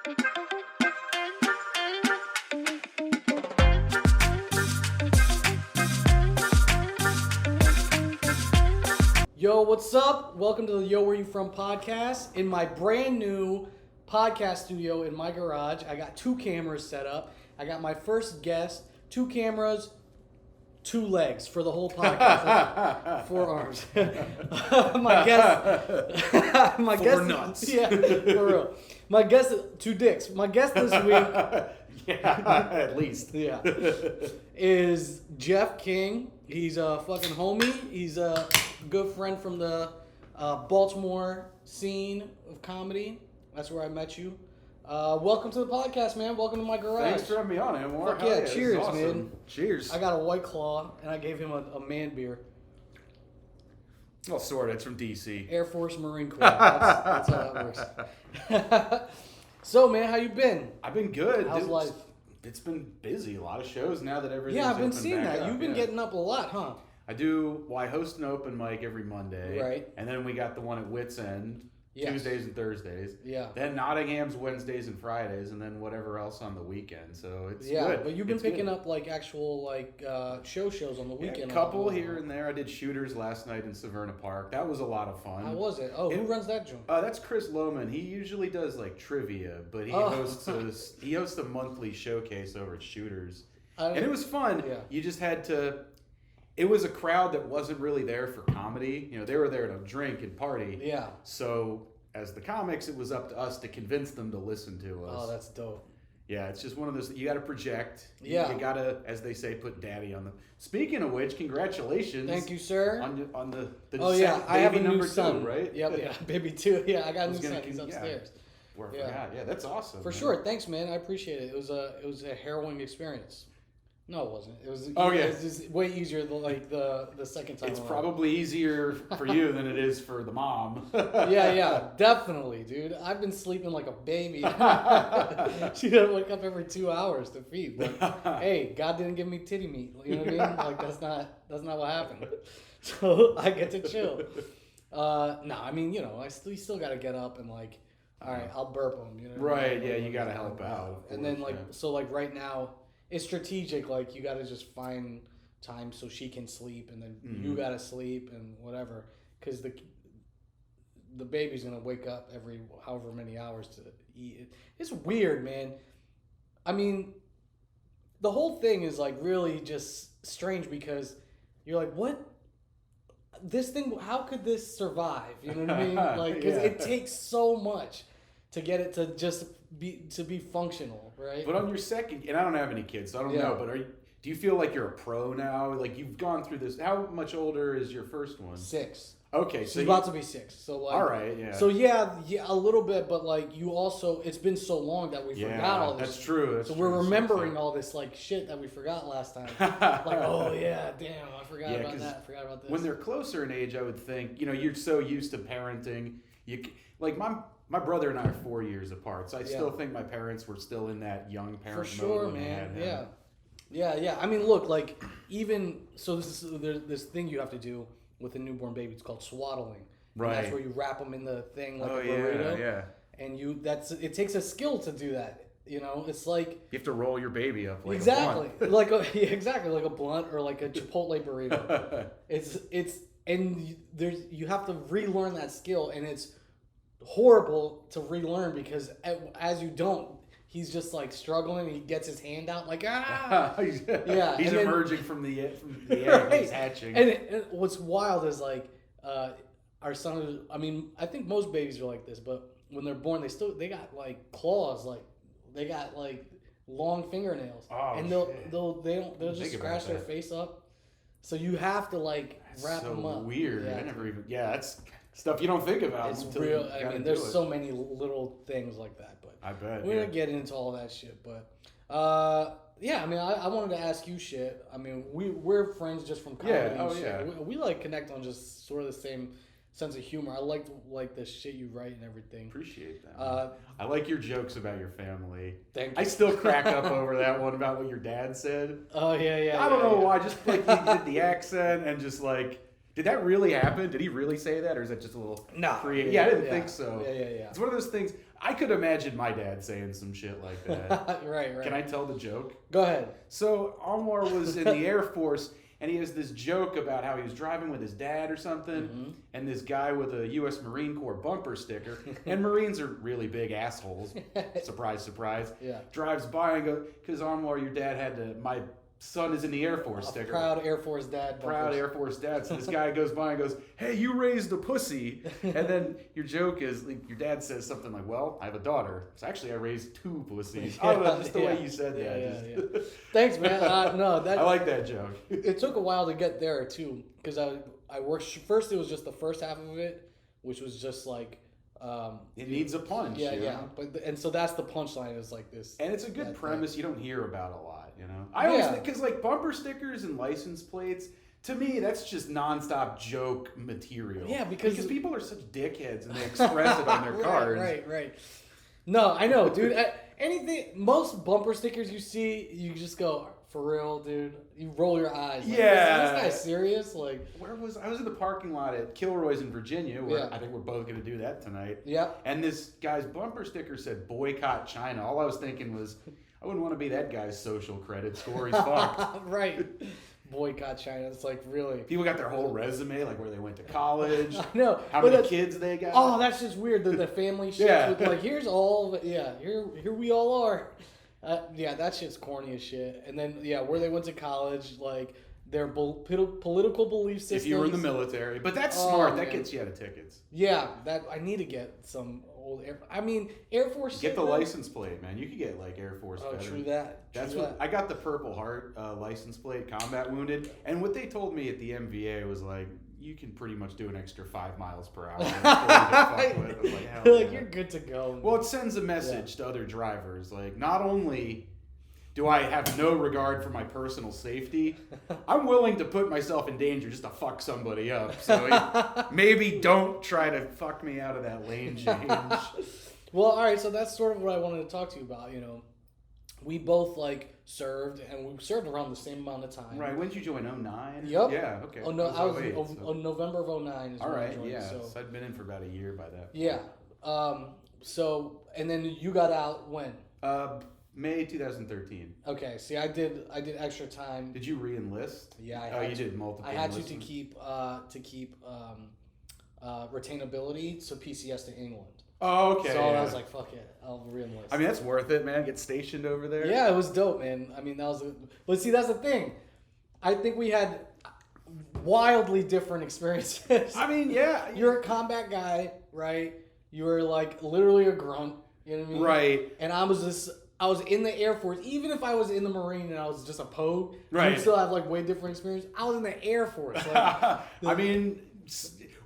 Yo, what's up? Welcome to the Yo, Where You From podcast. In my brand new podcast studio in my garage, I got 2 cameras set up. I got my first guest, 2 cameras, 2 legs for the whole podcast. 4 arms. My guest, my 4 guest, nuts. Yeah, for real. My guest, 2 dicks. My guest this week, Yeah, at least. yeah, is Jeff King. He's a fucking homie. He's a good friend from the Baltimore scene of comedy. That's where I met you. Welcome to the podcast, man. Welcome to my garage. Thanks for having me on, Anwar. Fuck Hell yeah, this is cheers, awesome. man. Cheers. I got a White Claw, and I gave him a man beer. Well, sort of. It's from DC. Air Force Marine Corps. That's how that works. So, man, how you been? I've been good. How's life? It's been busy. A lot of shows now that everything's Yeah, I've been opened seeing back that. up, You've been yeah. getting up a lot, huh? I do. Well, I host an open mic every Monday. Right. And then we got the one at Wits End, Yes. Tuesdays and Thursdays. Yeah. Then Nottingham's Wednesdays and Fridays, and then whatever else on the weekend. So it's Yeah, good. but you've been It's picking good. up like actual like shows on the Yeah, weekend. a couple here and there. I did Shooters last night in Severna Park. That was a lot of fun. How was it? Oh, who runs that joint? That's Chris Lohman. He usually does like trivia, but he Oh. hosts a monthly showcase over at Shooters, I- and it was fun. Yeah. You just had to. It was a crowd that wasn't really there for comedy. You know, they were there to drink and party. Yeah. So as the comics, it was up to us to convince them to listen to us. Oh, that's dope. Yeah, it's just one of those. You got to project. Yeah. You got to, as they say, put daddy on the. Speaking of which, congratulations. Thank you, sir. On the Oh yeah, second I have a baby new number son. 2, right? Yep, yeah, baby 2. Yeah, I got a new was gonna son. He's yeah. upstairs. Where I Yeah. forgot. Yeah, that's awesome. For man. sure. Thanks, man. I appreciate it. It was a harrowing experience. No, it wasn't. It was. Oh, yeah. It was just way easier than like the second time. It's around. probably easier for you than it is for the mom. Yeah, definitely, dude. I've been sleeping like a baby. She gotta wake up every 2 hours to feed. But hey, God didn't give me titty meat. You know what I mean? Like that's not what happened. So I get to chill. No, I mean, you know, you still gotta get up and like, all right, I'll burp them. You know? Right, yeah, you gotta help out, of And then course, like, yeah. so like right now, it's strategic. Like you gotta just find time so she can sleep, and then you gotta sleep and whatever, because the baby's gonna wake up every however many hours to eat. It's weird, man. I mean, the whole thing is like really just strange because you're like, what? This thing, how could this survive? You know what I mean? Like, because Yeah. it takes so much to get it to just be functional, right? But on your second, and I don't have any kids, so I don't Yeah. know. But do you feel like you're a pro now? Like you've gone through this. How much older is your first one? 6. Okay, She's so about to be 6. So like, all right, yeah. So yeah, a little bit, but like you also, it's been so long that we forgot all this. That's true. That's So true. we're remembering all this like shit that we forgot last time. Like, oh yeah, damn, I forgot Yeah, about 'cause that. I forgot about this. When they're closer in age, I would think, you know, you're so used to parenting. Like my brother and I are 4 years apart, so I still think my parents were still in that young parent For sure, mode when they man. had him. Yeah. I mean, look, like even so, there's this thing you have to do with a newborn baby. It's called swaddling. And Right. that's where you wrap them in the thing like Oh a burrito. yeah. And it takes a skill to do that. You know, it's like You have to roll your baby up like exactly a blunt. exactly like a blunt or like a Chipotle burrito. You have to relearn that skill, and it's horrible to relearn because as you don't, he's just like struggling. He gets his hand out like yeah. He's and then- emerging from the egg. Right. He's hatching. And what's wild is like our son. I mean, I think most babies are like this, but when they're born, they got like claws, like they got like long fingernails, Oh, and shit. they'll just think about scratch their that. face up. So you have to like wrap so them up. weird. Yeah. I never even. Yeah, that's stuff you don't think about. It's until real. you I gotta mean, do there's it. so many little things like that, but I bet. we're yeah. gonna get into all that shit. But yeah, I mean, I wanted to ask you shit. I mean, we're friends just from comedy. Yeah, and oh, shit. yeah. We like connect on just sort of the same sense of humor. I like the shit you write and everything. Appreciate that. I like your jokes about your family. Thank you. I still crack up over that one about what your dad said. Oh yeah. I don't yeah, know yeah. why. Just like he did the accent and just like, did that really happen? Did he really say that, or is that just a little No. creative? Yeah, I didn't think so. Yeah. It's one of those things. I could imagine my dad saying some shit like that. Right. Can I tell the joke? Go ahead. So Anwar was in the Air Force, and he has this joke about how he was driving with his dad or something, and this guy with a U.S. Marine Corps bumper sticker, and Marines are really big assholes, surprise, surprise, Yeah. drives by and goes, because Anwar, your dad had to, my son is in the Air Force sticker. Proud Air Force dad. Proud Air Force dad. So this guy goes by and goes, hey, you raised a pussy. And then your joke is, like, your dad says something like, well, I have a daughter. So actually, I raised 2 pussies. I don't know, just the way you said that. Yeah. Thanks, man. No, that I like that joke. It took a while to get there, too, because I worked, first it was just the first half of it, which was just like, it needs a punch. Yeah. And so that's the punchline is like this. And it's a good premise you don't hear about a lot, you know? I always think, because like bumper stickers and license plates, to me, that's just nonstop joke material. Yeah, because people are such dickheads and they express it on their cars. Right. No, I know, dude. Most bumper stickers you see, you just go, for real, dude. You roll your eyes. Like, yeah. Is this guy serious? Like, I was in the parking lot at Kilroy's in Virginia, where I think we're both going to do that tonight. Yeah. And this guy's bumper sticker said boycott China. All I was thinking was, I wouldn't want to be that guy's social credit score. He's fucked. Right. Boycott China. It's like, really. People got their whole resume, like where they went to college. I know. How many kids they got. Oh, that's just weird. The family shit. Yeah. With like, here's all of it. Yeah, here we all are. Yeah, that shit's corny as shit. And then, where they went to college, like, their political belief systems. If you were in the military. But that's smart. That man. gets you out of tickets. Yeah, I need to get some old Air Force. Get the license plate, man. You could get, like, Air Force veteran. True that. That's what I got, the Purple Heart license plate, combat wounded. And what they told me at the MVA was, like, you can pretty much do an extra 5 miles per hour. You're good to go. Well, it sends a message to other drivers. Like, not only do I have no regard for my personal safety, I'm willing to put myself in danger just to fuck somebody up. So maybe don't try to fuck me out of that lane change. Well, all right. So that's sort of what I wanted to talk to you about. We both served, and we served around the same amount of time. Right. When did you join? 09? Yep. Yeah. Okay. Oh no, I was November of 09 is all when right. I joined. Yeah. So I'd been in for about a year by that. Yeah. So and then you got out when? May 2013. Okay. See, I did extra time. Did you re-enlist? Yeah. I did multiple. I had to keep retainability, so PCS to England. Oh, okay. So I was like, fuck it, I'll re-enlist. I mean, that's worth it, man. Get stationed over there. Yeah, it was dope, man. I mean, but see, that's the thing. I think we had wildly different experiences. I mean, yeah. You're a combat guy, right? You were like literally a grunt. You know what I mean? Right. And I was in the Air Force. Even if I was in the Marine and I was just a pogue, right. you'd still have way different experience. I was in the Air Force. I mean,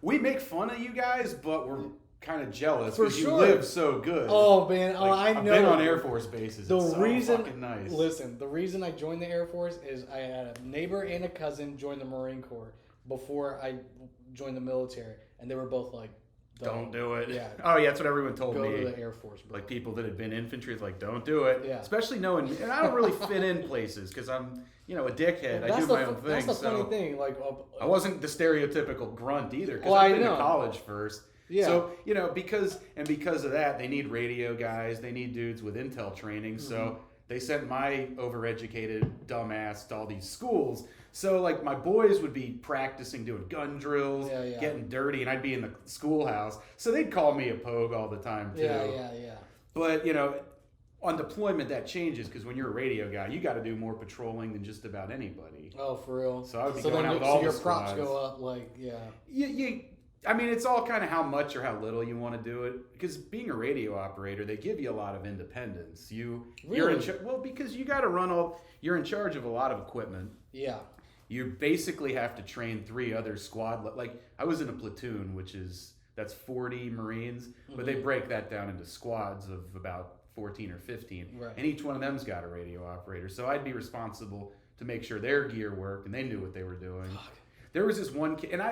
we make fun of you guys, but we're kind of jealous because you live so good. Oh man, I know. I've been on Air Force bases. It's so fucking nice. Listen, the reason I joined the Air Force is I had a neighbor and a cousin join the Marine Corps before I joined the military, and they were both like, "Don't do it." Yeah. Oh yeah, that's what everyone told me. Go to the Air Force, bro. Like people that had been infantry, it's like, "Don't do it." Yeah. Especially knowing, and I don't really fit in places because I'm, a dickhead. I do my own thing. That's the funny thing. I wasn't the stereotypical grunt either because Well, I've been to college first. Yeah. So, because of that, they need radio guys. They need dudes with intel training. Mm-hmm. So they sent my overeducated dumbass to all these schools. So, my boys would be practicing doing gun drills, getting dirty, and I'd be in the schoolhouse. So they'd call me a pogue all the time, too. Yeah. But, on deployment, that changes because when you're a radio guy, you got to do more patrolling than just about anybody. Oh, for real? So I would be going out with all the props squads. go up, I mean, it's all kind of how much or how little you want to do it. Because being a radio operator, they give you a lot of independence. You're in because you got to you're in charge of a lot of equipment. Yeah. You basically have to train 3 other squad. I was in a platoon, that's 40 Marines, but they break that down into squads of about 14 or 15. Right. And each one of them's got a radio operator. So I'd be responsible to make sure their gear worked and they knew what they were doing. Fuck. There was this one kid, and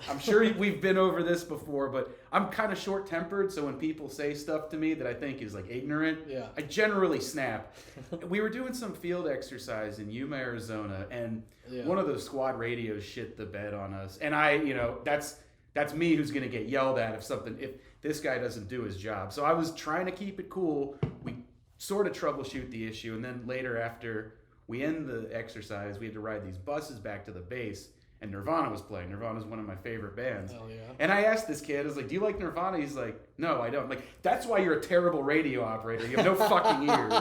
I'm sure we've been over this before, but I'm kind of short-tempered, so when people say stuff to me that I think is ignorant, I generally snap. We were doing some field exercise in Yuma, Arizona, and one of those squad radios shit the bed on us. And that's me who's going to get yelled at if this guy doesn't do his job. So I was trying to keep it cool. We sort of troubleshoot the issue, and then later after we end the exercise, we had to ride these buses back to the base, and Nirvana was playing. Nirvana's one of my favorite bands. Hell yeah. And I asked this kid, I was like, do you like Nirvana? He's like, no, I don't. Like, that's why you're a terrible radio operator. You have no fucking ears.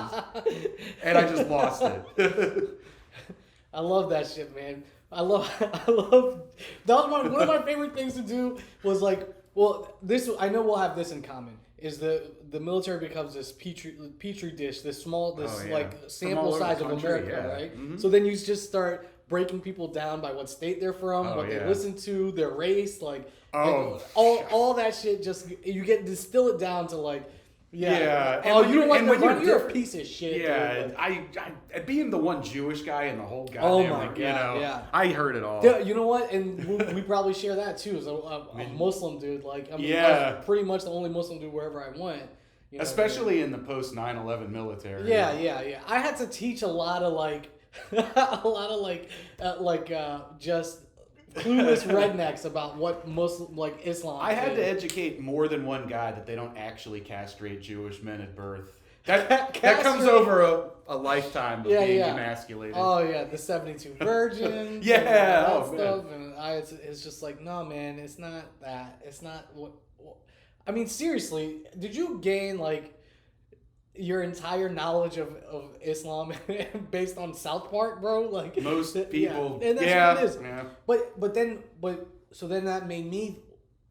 And I just lost it. I love that shit, man. I love that was one of my favorite things to do was like, well, this, I know we'll have this in common, is the military becomes this petri dish, this small, like sample size of America, right? Mm-hmm. So then you just start breaking people down by what state they're from, what they listen to, their race, like all that shit. Just you get distill it down to like, oh, you don't like Nirvana? You're a piece of shit. Yeah, dude. Like, I being the one Jewish guy in the whole goddamn, I heard it all. Yeah, you know what? And we probably share that too. As a Muslim dude, like I was pretty much the only Muslim dude wherever I went. You know, especially in the post 9/11 military. Yeah. I had to teach a lot of just clueless rednecks about what Muslim, like Islam. I had to educate more than one guy that they don't actually castrate Jewish men at birth. That comes over a lifetime of being emasculated. Oh yeah, the 72 virgins. Stuff. And it's just like, no man, it's not that. It's not what. I mean, seriously, did you gain like your entire knowledge of Islam based on South Park, bro? Like most people, and that's what it is. Yeah. So then that made me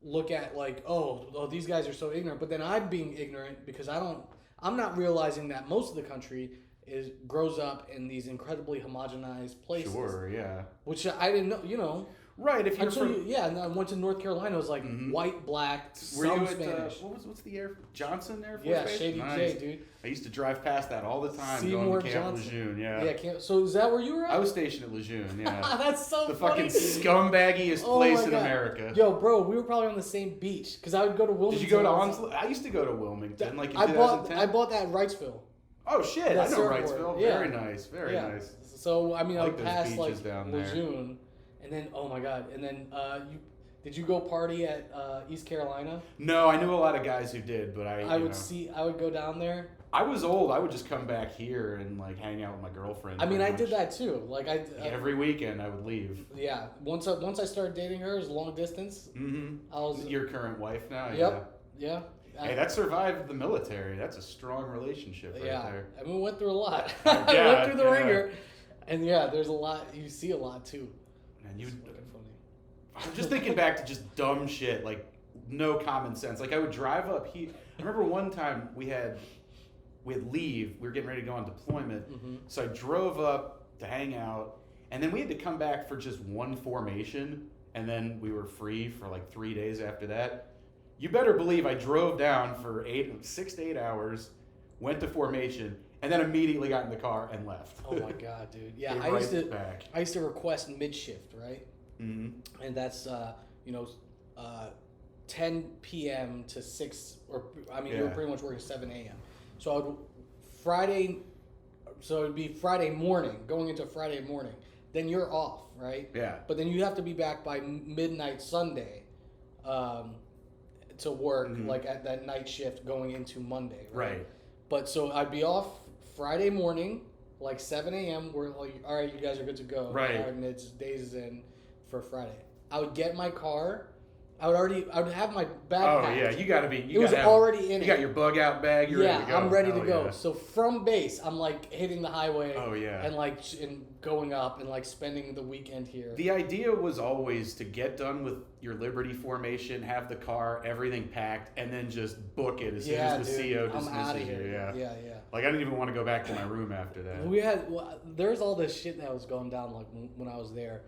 look at like, oh, these guys are so ignorant. But then I'm being ignorant because I'm not realizing that most of the country grows up in these incredibly homogenized places. Sure, yeah. Which I didn't know, you know. Right, if you're and I went to North Carolina. It was like white, black, some Spanish. What's the Johnson Air Force Base? Shady nice. J, dude. I used to drive past that all the time Seymour going to Camp Johnson. Lejeune, So is that where you were at? I was stationed at Lejeune, yeah. That's so the funny. fucking scumbaggiest place in America. Yo, bro, we were probably on the same beach because I would go to Wilmington. Did you go to Onslow? I used to go to Wilmington, like in 2010. I bought that in Wrightsville. Oh shit, I know Wrightsville. Yeah. Very nice, very nice. So I mean, I like passed like down Lejeune. And then, oh my God! And then, did you go party at East Carolina? No, I knew a lot of guys who did, but I would go down there. I was old. I would just come back here and like hang out with my girlfriend. I mean, I did that too. Like every weekend I would leave. Yeah. Once I started dating her, it was long distance. Mm-hmm. I was your current wife now. Yep. Yeah. Hey, that survived the military. That's a strong relationship right there. I mean, we went through a lot. I went through the ringer, and there's a lot. You see a lot too. And I'm just thinking back to just dumb shit, like no common sense. Like I would drive up here. I remember one time we had leave. We were getting ready to go on deployment. Mm-hmm. So I drove up to hang out, and then we had to come back for just one formation, and then we were free for like 3 days after that. You better believe I drove down for 6 to 8 hours, went to formation, and then immediately got in the car and left. Oh my God, dude! Yeah, I used to request mid shift, right? Mm-hmm. And that's 10 p.m. to 6, you were pretty much working 7 a.m. So it'd be Friday morning, going into Friday morning. Then you're off, right? Yeah. But then you have to be back by midnight Sunday, to work like at that night shift going into Monday, right? But so I'd be off Friday morning, like 7 a.m. We're like, all right, you guys are good to go. Right. And it's days in for Friday. I would get my car. I would have my bag packed. Oh yeah, you gotta be. It was already in. You got your bug out bag. You're ready to go. I'm ready to go. Yeah. So from base, I'm like hitting the highway. Oh yeah. And going up and like spending the weekend here. The idea was always to get done with your Liberty formation, have the car, everything packed, and then just book it as soon as the CO dismisses you. Yeah. Like I didn't even want to go back to my room after that. There's all this shit that was going down like when I was there.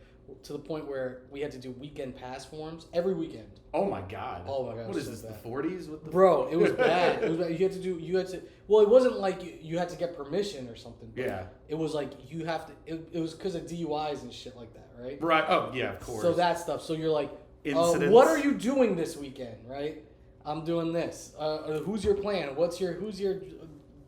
To the point where we had to do weekend pass forms every weekend. Oh my god! What is this? The 40s? Bro, it was bad. It was bad. You had to. Well, it wasn't like you had to get permission or something. Yeah. It was like you have to. It was because of DUIs and shit like that, right? Right. Oh yeah, of course. So that stuff. So you're like, what are you doing this weekend? Right? I'm doing this. Who's your plan? Who's your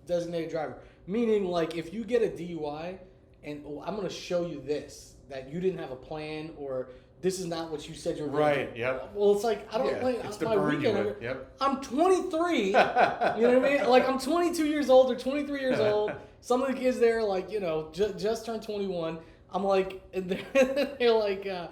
designated driver? Meaning, like, if you get a DUI, and I'm gonna show you this. That you didn't have a plan or this is not what you said you were going to Right. Yep. Well, it's like, I don't Yeah, like it's to my burn you weekend. with. Yep. I'm 23. You know what I mean? Like, I'm 22 years old or 23 years old. Some of the kids there, like, you know, just turned 21. I'm like, and they're like, yeah,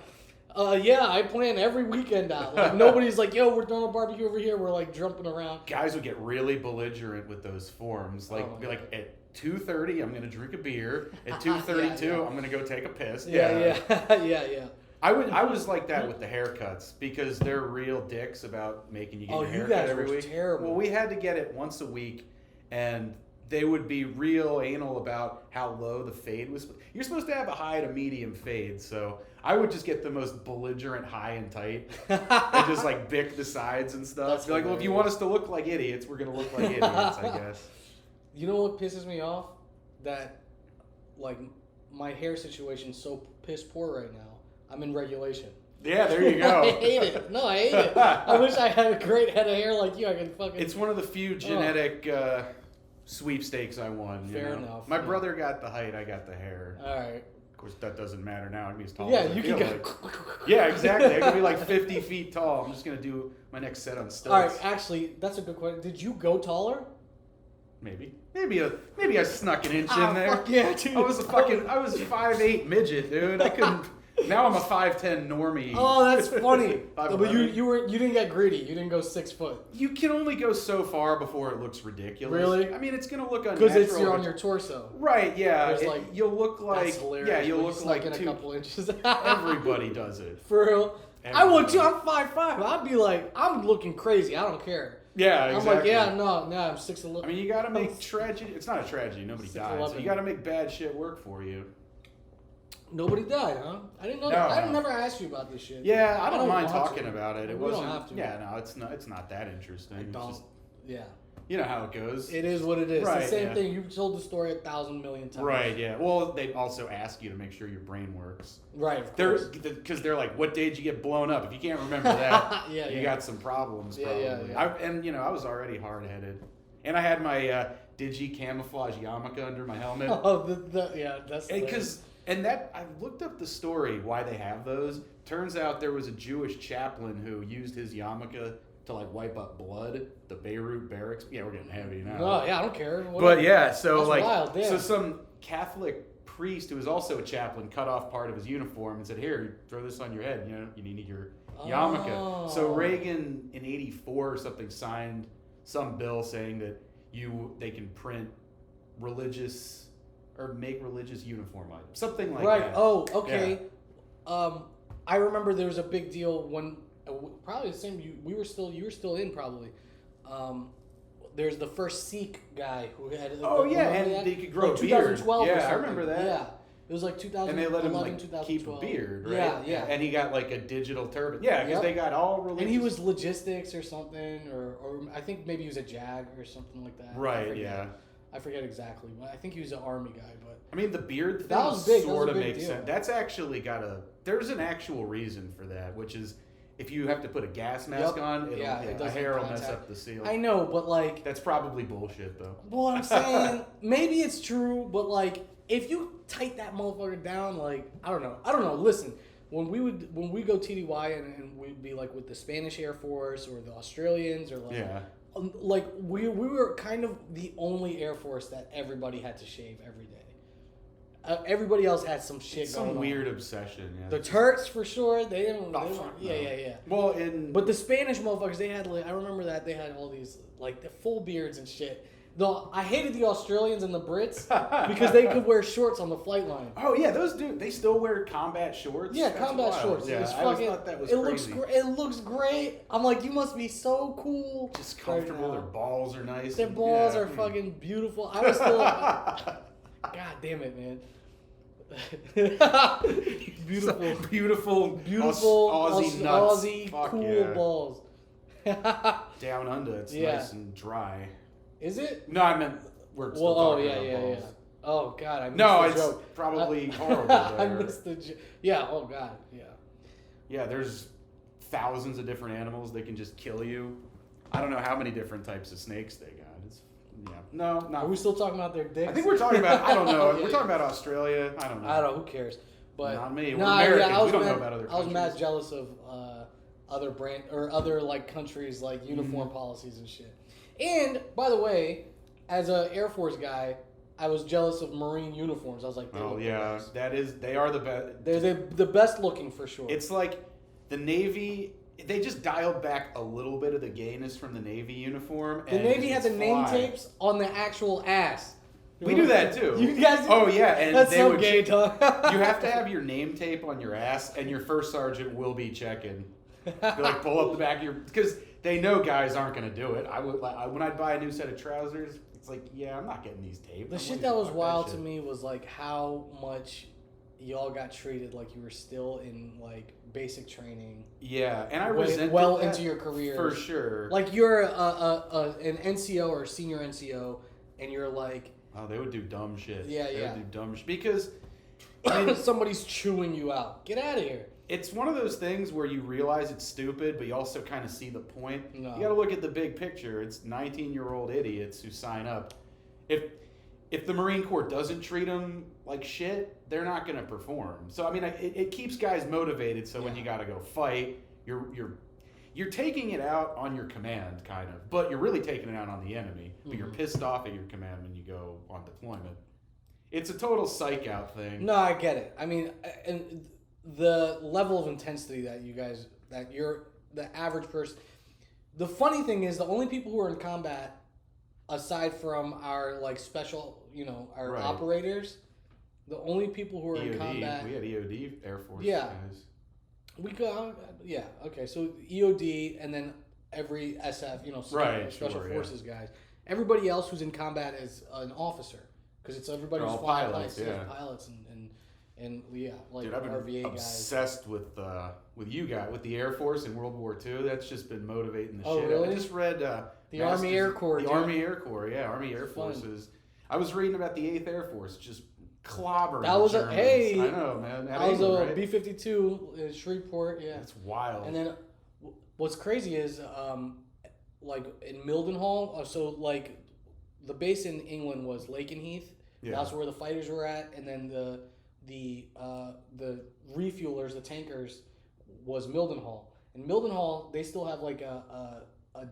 I plan every weekend out. Like, nobody's like, yo, we're throwing a barbecue over here. We're like jumping around. Guys would get really belligerent with those forms. Like, Oh, be like, at 2:30, I'm gonna drink a beer. At 2:32, Yeah. I'm gonna go take a piss. Yeah. Yeah. I was like that with the haircuts because they're real dicks about making you get Oh, your you haircut guys every were week. terrible. Well, we had to get it once a week, and they would be real anal about how low the fade was. You're supposed to have a high to medium fade, so I would just get the most belligerent high and tight and just like bick the sides and stuff. That's Be like, well, if you want us to look like idiots, we're gonna look like idiots, I guess. You know what pisses me off? That, like, my hair situation's so piss poor right now. I'm in regulation. Yeah, there you go. I hate it. No, I hate it. I wish I had a great head of hair like you. I could fucking. It's one of the few genetic sweepstakes I won. You Fair know? enough. My Yeah. brother got the height, I got the hair. All right. Of course, that doesn't matter now. I mean, he's tall. Yeah, as I you feel can like. go. Yeah, exactly. I could be like 50 feet tall. I'm just gonna do my next set on stilts. All right. Actually, that's a good question. Did you go taller? Maybe I snuck an inch Ah, in there. fuck yeah, dude. I was 5'8" midget, dude. I couldn't. Now I'm a 5'10" normie. Oh, that's funny. Five But you eleven. you didn't get greedy. You didn't go 6 foot You can only go so far before it looks ridiculous. Really? I mean, it's gonna look unnatural. because you're on your torso. Right, yeah. There's like- you'll look like That's hilarious. yeah, you'll when look you like snuck in two. a couple inches. Everybody does it. For real. I would too. Everybody. I'm 5'5". I'd be like, I'm looking crazy. I don't care. Yeah, I'm exactly. like, yeah, no, I'm 6'11". I mean, you got to make tragedy. It's not a tragedy. Nobody died. So 6'11". you got to make bad shit work for you. Nobody died, huh? I didn't know No. that. I never asked you about this shit. Yeah, I don't mind want talking to. about it. It We don't wasn't. have to. Yeah, no, it's not. It's not that interesting. I It's don't. just, Yeah. you know how it goes. It is what it is. Right, the same yeah. thing. You've told the story 1,000 million times. Right. Yeah. Well, they also ask you to make sure your brain works. Right. Of They're course. because they're like, what day did you get blown up? If you can't remember that, Yeah, you yeah. got some problems. Yeah, Probably. yeah, yeah. And you know, I was already hard headed, and I had my Digi camouflage yarmulke under my helmet. Oh, that's Because that I looked up the story why they have those. Turns out there was a Jewish chaplain who used his yarmulke to like wipe up blood. The Beirut barracks. Yeah, we're getting heavy now. No, yeah, I don't care. But yeah, so That's like, wild, yeah. so some Catholic priest who was also a chaplain cut off part of his uniform and said, "Here, throw this on your head. You know, you need your yarmulke." So Oh. Reagan in '84 or something signed some bill saying that they can print religious or make religious uniform items, something like right. that. Oh, okay. I remember there was a big deal when probably the same. You were still in probably. There's the first Sikh guy who had. Oh, yeah, remember and that? they could grow a like beard. 2012 or Yeah, I something. remember that. Yeah, it was like 2011, And they let him like 2012. keep a beard, right? Yeah, yeah. And he got like a digital turban. Yeah, because Yep. they got all religious. And he was logistics or something, or I think maybe he was a JAG or something like that. I right. forget. Yeah. I forget exactly, but I think he was an army guy. But I mean, the beard thing That was big. That was sort a of big makes deal. sense. That's actually there's an actual reason for that, which is if you have to put a gas mask Yep. on, Yeah, it a doesn't hair will mess contact. up the seal. I know, but like, That's probably bullshit, though. well, what I'm saying, maybe it's true, but like, if you tight that motherfucker down, like, I don't know. Listen, when we go TDY and we'd be like with the Spanish Air Force or the Australians or like, Yeah. like we were kind of the only Air Force that everybody had to shave every day. Everybody else had some shit Some going weird on. obsession. Yeah. The Turks for sure, they didn't. Oh, they fuck yeah, no. yeah. Well, in But the Spanish motherfuckers, they had like, I remember that they had all these like the full beards and shit. Though I hated the Australians and the Brits because they could wear shorts on the flight line. oh yeah, those dudes they still wear combat shorts. Yeah, That's combat wild. shorts. Yeah, It's I always fucking, thought that was it crazy. looks great. It looks great. I'm like, you must be so cool. Just comfortable. Right Their now. balls are nice. Their and- balls yeah. are fucking beautiful. I was still. God damn it, man. Beautiful, beautiful, beautiful Aussie nuts. Aussie Fuck cool yeah. balls. Down under, it's Yeah. nice and dry. Is it? No, I meant we're still Well, oh talking yeah, about yeah, balls. yeah. Oh god, I missed No, the it's joke. probably horrible. I there. missed the joke. Yeah. Oh god. Yeah. Yeah, there's thousands of different animals that can just kill you. I don't know how many different types of snakes they got. It's no, Are not. we still talking about their dicks? I think we're talking about. I don't know. Yeah. We're talking about Australia. I don't know. I don't know. Who cares? But not me. We're nah, Americans. yeah, I was we don't mad, know about other I was countries. mad jealous of other brand or other like countries like uniform policies and shit. And by the way, as a Air Force guy, I was jealous of Marine uniforms. I was like, they Oh look the yeah, best. they are the best. They're the best looking for sure. It's like the Navy. They just dialed back a little bit of the gayness from the Navy uniform. The and Navy just had the name fly. tapes on the actual ass. We do that too. You guys? Oh yeah, and That's they so would. gay, Tom. You have to have your name tape on your ass, and your first sergeant will be checking. They'll like pull up the back of your because they know guys aren't going to do it. When I'd buy a new set of trousers, it's like, yeah, I'm not getting these taped. The I'm shit like, that was fuck wild shit. to me was like how much y'all got treated like you were still in like basic training. Yeah, and I Way- resent well that into your career for sure. Like you're an NCO or a senior NCO, and you're like Oh, they would do dumb shit. Yeah, They yeah. would do dumb shit because I mean, somebody's chewing you out. Get out of here. it's one of those things where you realize it's stupid, but you also kind of see the point. No. You got to look at the big picture. It's 19-year-old idiots who sign up. If the Marine Corps doesn't treat them like shit, they're not going to perform. So I mean, it keeps guys motivated. So when Yeah. you got to go fight, you're taking it out on your command, kind of, but you're really taking it out on the enemy. But you're pissed off at your command when you go on deployment. It's a total psych out thing. No, I get it. I mean, and the level of intensity that the average person. The funny thing is, the only people who are in combat, aside from our like special, our Right. operators, the only people who are in EOD, combat. we had EOD Air Force Yeah. guys. We go, yeah, okay. So EOD and then every SF, Right, special sure, yeah. forces guys. Everybody else who's in combat is an officer because it's everybody They're who's all flying pilots, planes, yeah. pilots and yeah, like Dude, I've been RVA guys. obsessed with you guys, with the Air Force in World War II. That's just been motivating the Oh, shit. really? I just read The Army Air Corps, The dude. Army Air Corps, yeah, Army Air Fun. Forces. I was reading about the 8th Air Force, just clobbering. That was the a Germans. hey. I know, man. At I was England, a right? B-52 in Shreveport, yeah. That's wild. And then what's crazy is like in Mildenhall, so like the base in England was Lakenheath. Yeah. That's where the fighters were at, and then the refuelers, the tankers, was Mildenhall. And Mildenhall, they still have like a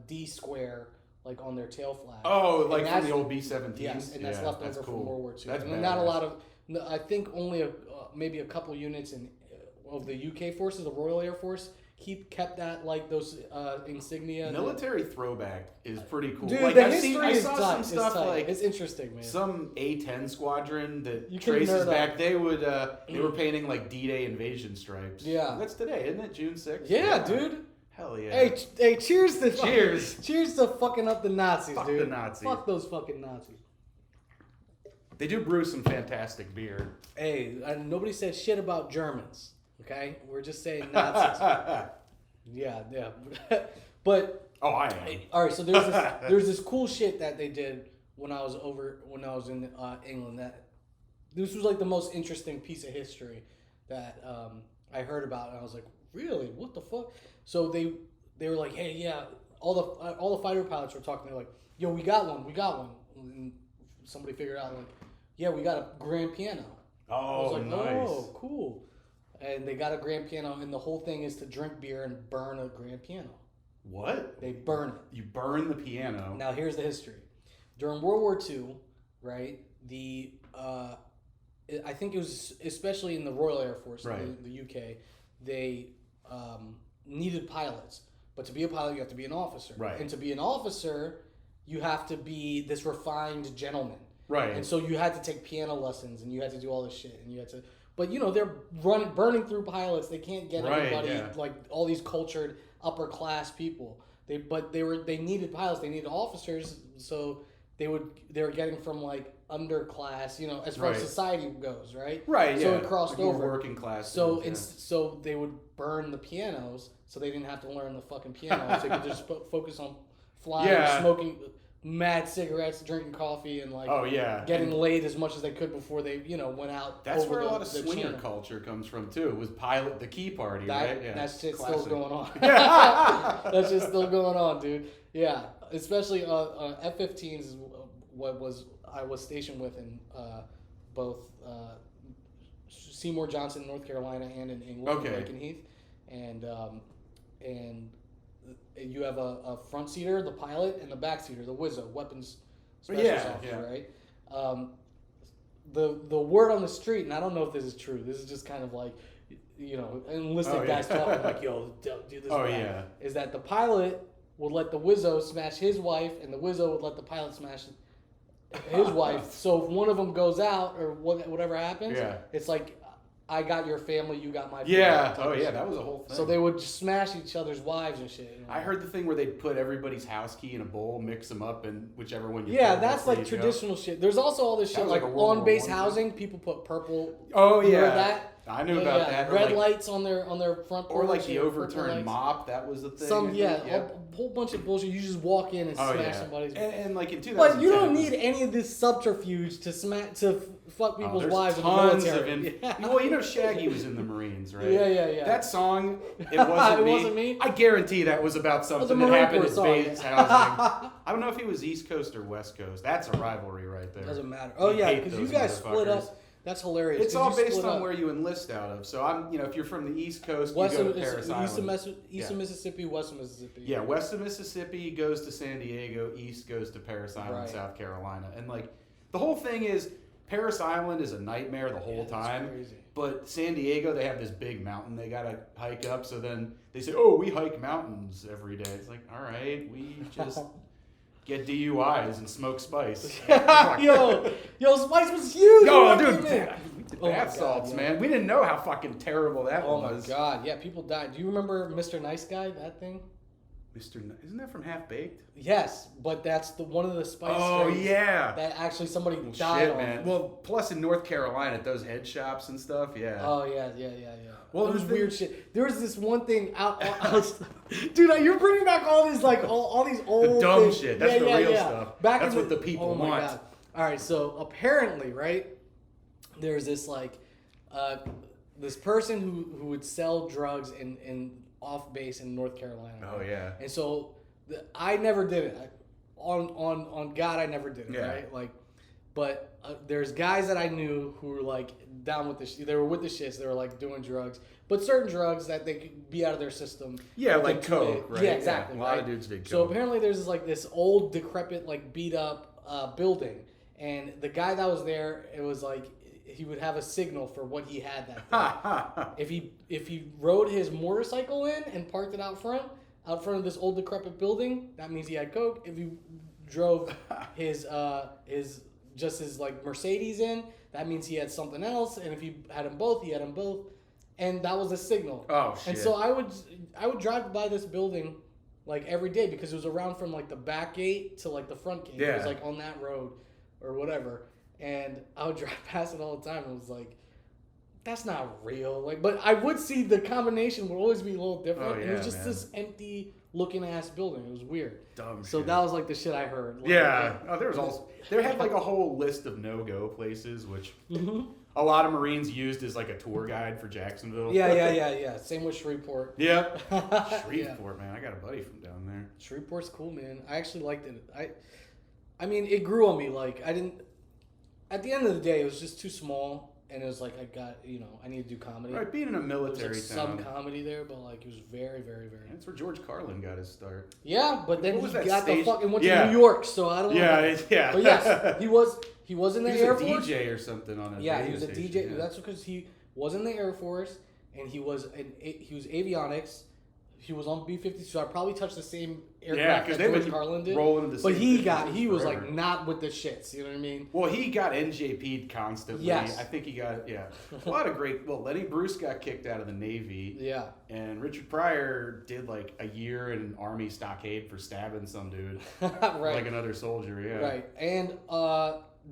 D square like on their tail flag. oh, And like from that's- the old B-17s? Yes, and that's left over from World War II. That's and not a badass. lot of, no, I think only maybe a couple units of the UK forces, the Royal Air Force, kept that like those insignia. Military throwback is pretty cool. Dude, like the I history is saw tight. some It's stuff tight. like It's interesting, man. some A-10 squadron that You can traces nerd back. out. They were painting like D-Day invasion stripes. Yeah. That's today, isn't it? June 6th? Yeah, dude. Hell yeah. Hey, cheers to Cheers. cheers to fucking up the Nazis, Fuck dude. the Nazis. Fuck those fucking Nazis. They do brew some fantastic beer. Hey, and nobody said shit about Germans. Okay, we're just saying Nazis. Yeah. But Oh, I am. all right, so there's this cool shit that they did when I was in England. That this was like the most interesting piece of history that I heard about, and I was like, really, what the fuck? So they were like, hey, yeah, all the fighter pilots were talking. They're like, yo, we got one. And somebody figured out like, yeah, we got a grand piano. I was Oh, like, nice. oh, cool. And they got a grand piano, and the whole thing is to drink beer and burn a grand piano. What? They burn it. You burn the piano. Now here's the history. During World War II, right? I think it was especially in the Royal Air Force, Right. in the UK, they needed pilots. But to be a pilot, you have to be an officer. Right. And to be an officer, you have to be this refined gentleman. Right. And so you had to take piano lessons, and you had to do all this shit, and you had to. But they're burning through pilots. They can't get Right, everybody yeah. like all these cultured upper class people. They needed pilots. They needed officers. So they were getting from like underclass, as far as Right. society goes, right? Right, So yeah. it crossed Like more over. working class. So dudes, so they would burn the pianos, so they didn't have to learn the fucking piano. So they could just focus on flying, Yeah. smoking mad cigarettes, drinking coffee, and like Oh, yeah. getting laid as much as they could before they went out. That's over where a the, lot of the swinger channel. culture comes from too. It was the key party, That right? Yeah. that shit's Classic. still going on. Yeah. That's just still going on, dude. Yeah, especially F-15s is what I was stationed with in both Seymour Johnson, North Carolina, and in England, Okay. Lakenheath, and you have a front seater, the pilot, and the back seater, the WISO, weapons specialist officer, right? The word on the street, and I don't know if this is true. This is just kind of like, enlisted guys talking like, "Yo, do this." Is that the pilot would let the WISO smash his wife, and the WISO would let the pilot smash his wife. So if one of them goes out or whatever happens, it's like, I got your family, you got my family. Yeah. Oh, yeah. That was a whole thing. So they would just smash each other's wives and shit. I heard the thing where they'd put everybody's house key in a bowl, mix them up, and whichever one you Yeah, put, that's like traditional shit. There's also all this shit like on base housing. People put purple. Oh, yeah. That? I knew about that. Red lights on their front porch. Or like the overturned mop. That was the thing. A whole bunch of bullshit. You just walk in and smash somebody's. And like in 2010. But you don't need any of this subterfuge to fuck people's wives in the military. Well, Shaggy was in the Marines, right? Yeah. That song, It Wasn't Me. I guarantee that was about something that happened at base housing. I don't know if he was East Coast or West Coast. That's a rivalry right there. Doesn't matter. Oh yeah, because you guys split up. That's hilarious. It's all based on where you enlist out of. So I'm, if you're from the East Coast, you go to Parris Island. East of Mississippi, west of Mississippi. Yeah, west of Mississippi goes to San Diego, east goes to Parris Island, South Carolina. And like the whole thing is Parris Island is a nightmare the whole time. Crazy. But San Diego, they have this big mountain they got to hike up. So then they say, "Oh, we hike mountains every day." It's like, "All right, we just get DUIs and smoke spice." yo, Spice was huge. Yo, dude, we did bath salts, man. We didn't know how fucking terrible that was. Oh my god, yeah, people died. Do you remember Mr. Nice Guy? That thing? Isn't that from Half Baked? Yes, but that's one of the spice. Oh yeah. That actually somebody died on. Man. Well, plus in North Carolina at those head shops and stuff, yeah. Oh yeah. Well, it was weird shit. There was this one thing out dude, you're bringing back all these all these old the dumb things. shit. That's the real stuff. That's what the people want. God. All right, so apparently, right, there's this this person who would sell drugs in off base in North Carolina. Oh yeah. And so I never did it. On God, I never did it. Right, like, but there's guys that I knew who were like down with the they were with the shits. They were like doing drugs, but certain drugs that they could be out of their system. Yeah, like coke, right? Yeah, exactly. Yeah, a lot of dudes did coke. So apparently there's this old decrepit, like beat up building, and the guy that was there, it was like he would have a signal for what he had that day. If he rode his motorcycle in and parked it out front of this old decrepit building, that means he had coke. If he drove his like Mercedes in, that means he had something else. And if he had them both, he had them both. And that was a signal. Oh shit. And so I would drive by this building like every day because it was around from like the back gate to like the front gate. Yeah. It was like on that road or whatever. And I would drive past it all the time. And it was like, that's not real. Like, but I would see the combination would always be a little different. Oh, yeah, and it was just this empty looking ass building. It was weird. Dumb so shit. that was like the shit I heard. Like, yeah. Oh, there had like a whole list of no-go places, which a lot of Marines used as like a tour guide for Jacksonville. Yeah. Same with Shreveport. Yep. Shreveport, man. I got a buddy from down there. Shreveport's cool, man. I actually liked it. I mean, it grew on me. Like, I didn't... At the end of the day, it was just too small, and it was like I need to do comedy. Right, being in a military there was town. Some comedy there, but like it was very, very, very. That's where George Carlin got his start. Yeah, but then he got the fucking went to New York, so I don't know. Yeah. But yes, he was in the Air Force. He was a DJ or something on a Yeah, he was a station, DJ. Yeah. That's because he was in the Air Force, and he was avionics. He was on B-52, so I probably touched the same aircraft that George Carlin did. But he was like not with the shits. You know what I mean? Well, he got NJP'd constantly. Yes. I think he got a lot of great. Well, Lenny Bruce got kicked out of the Navy. Yeah. And Richard Pryor did like a year in an Army stockade for stabbing some dude, right? Like another soldier. Yeah. Right. And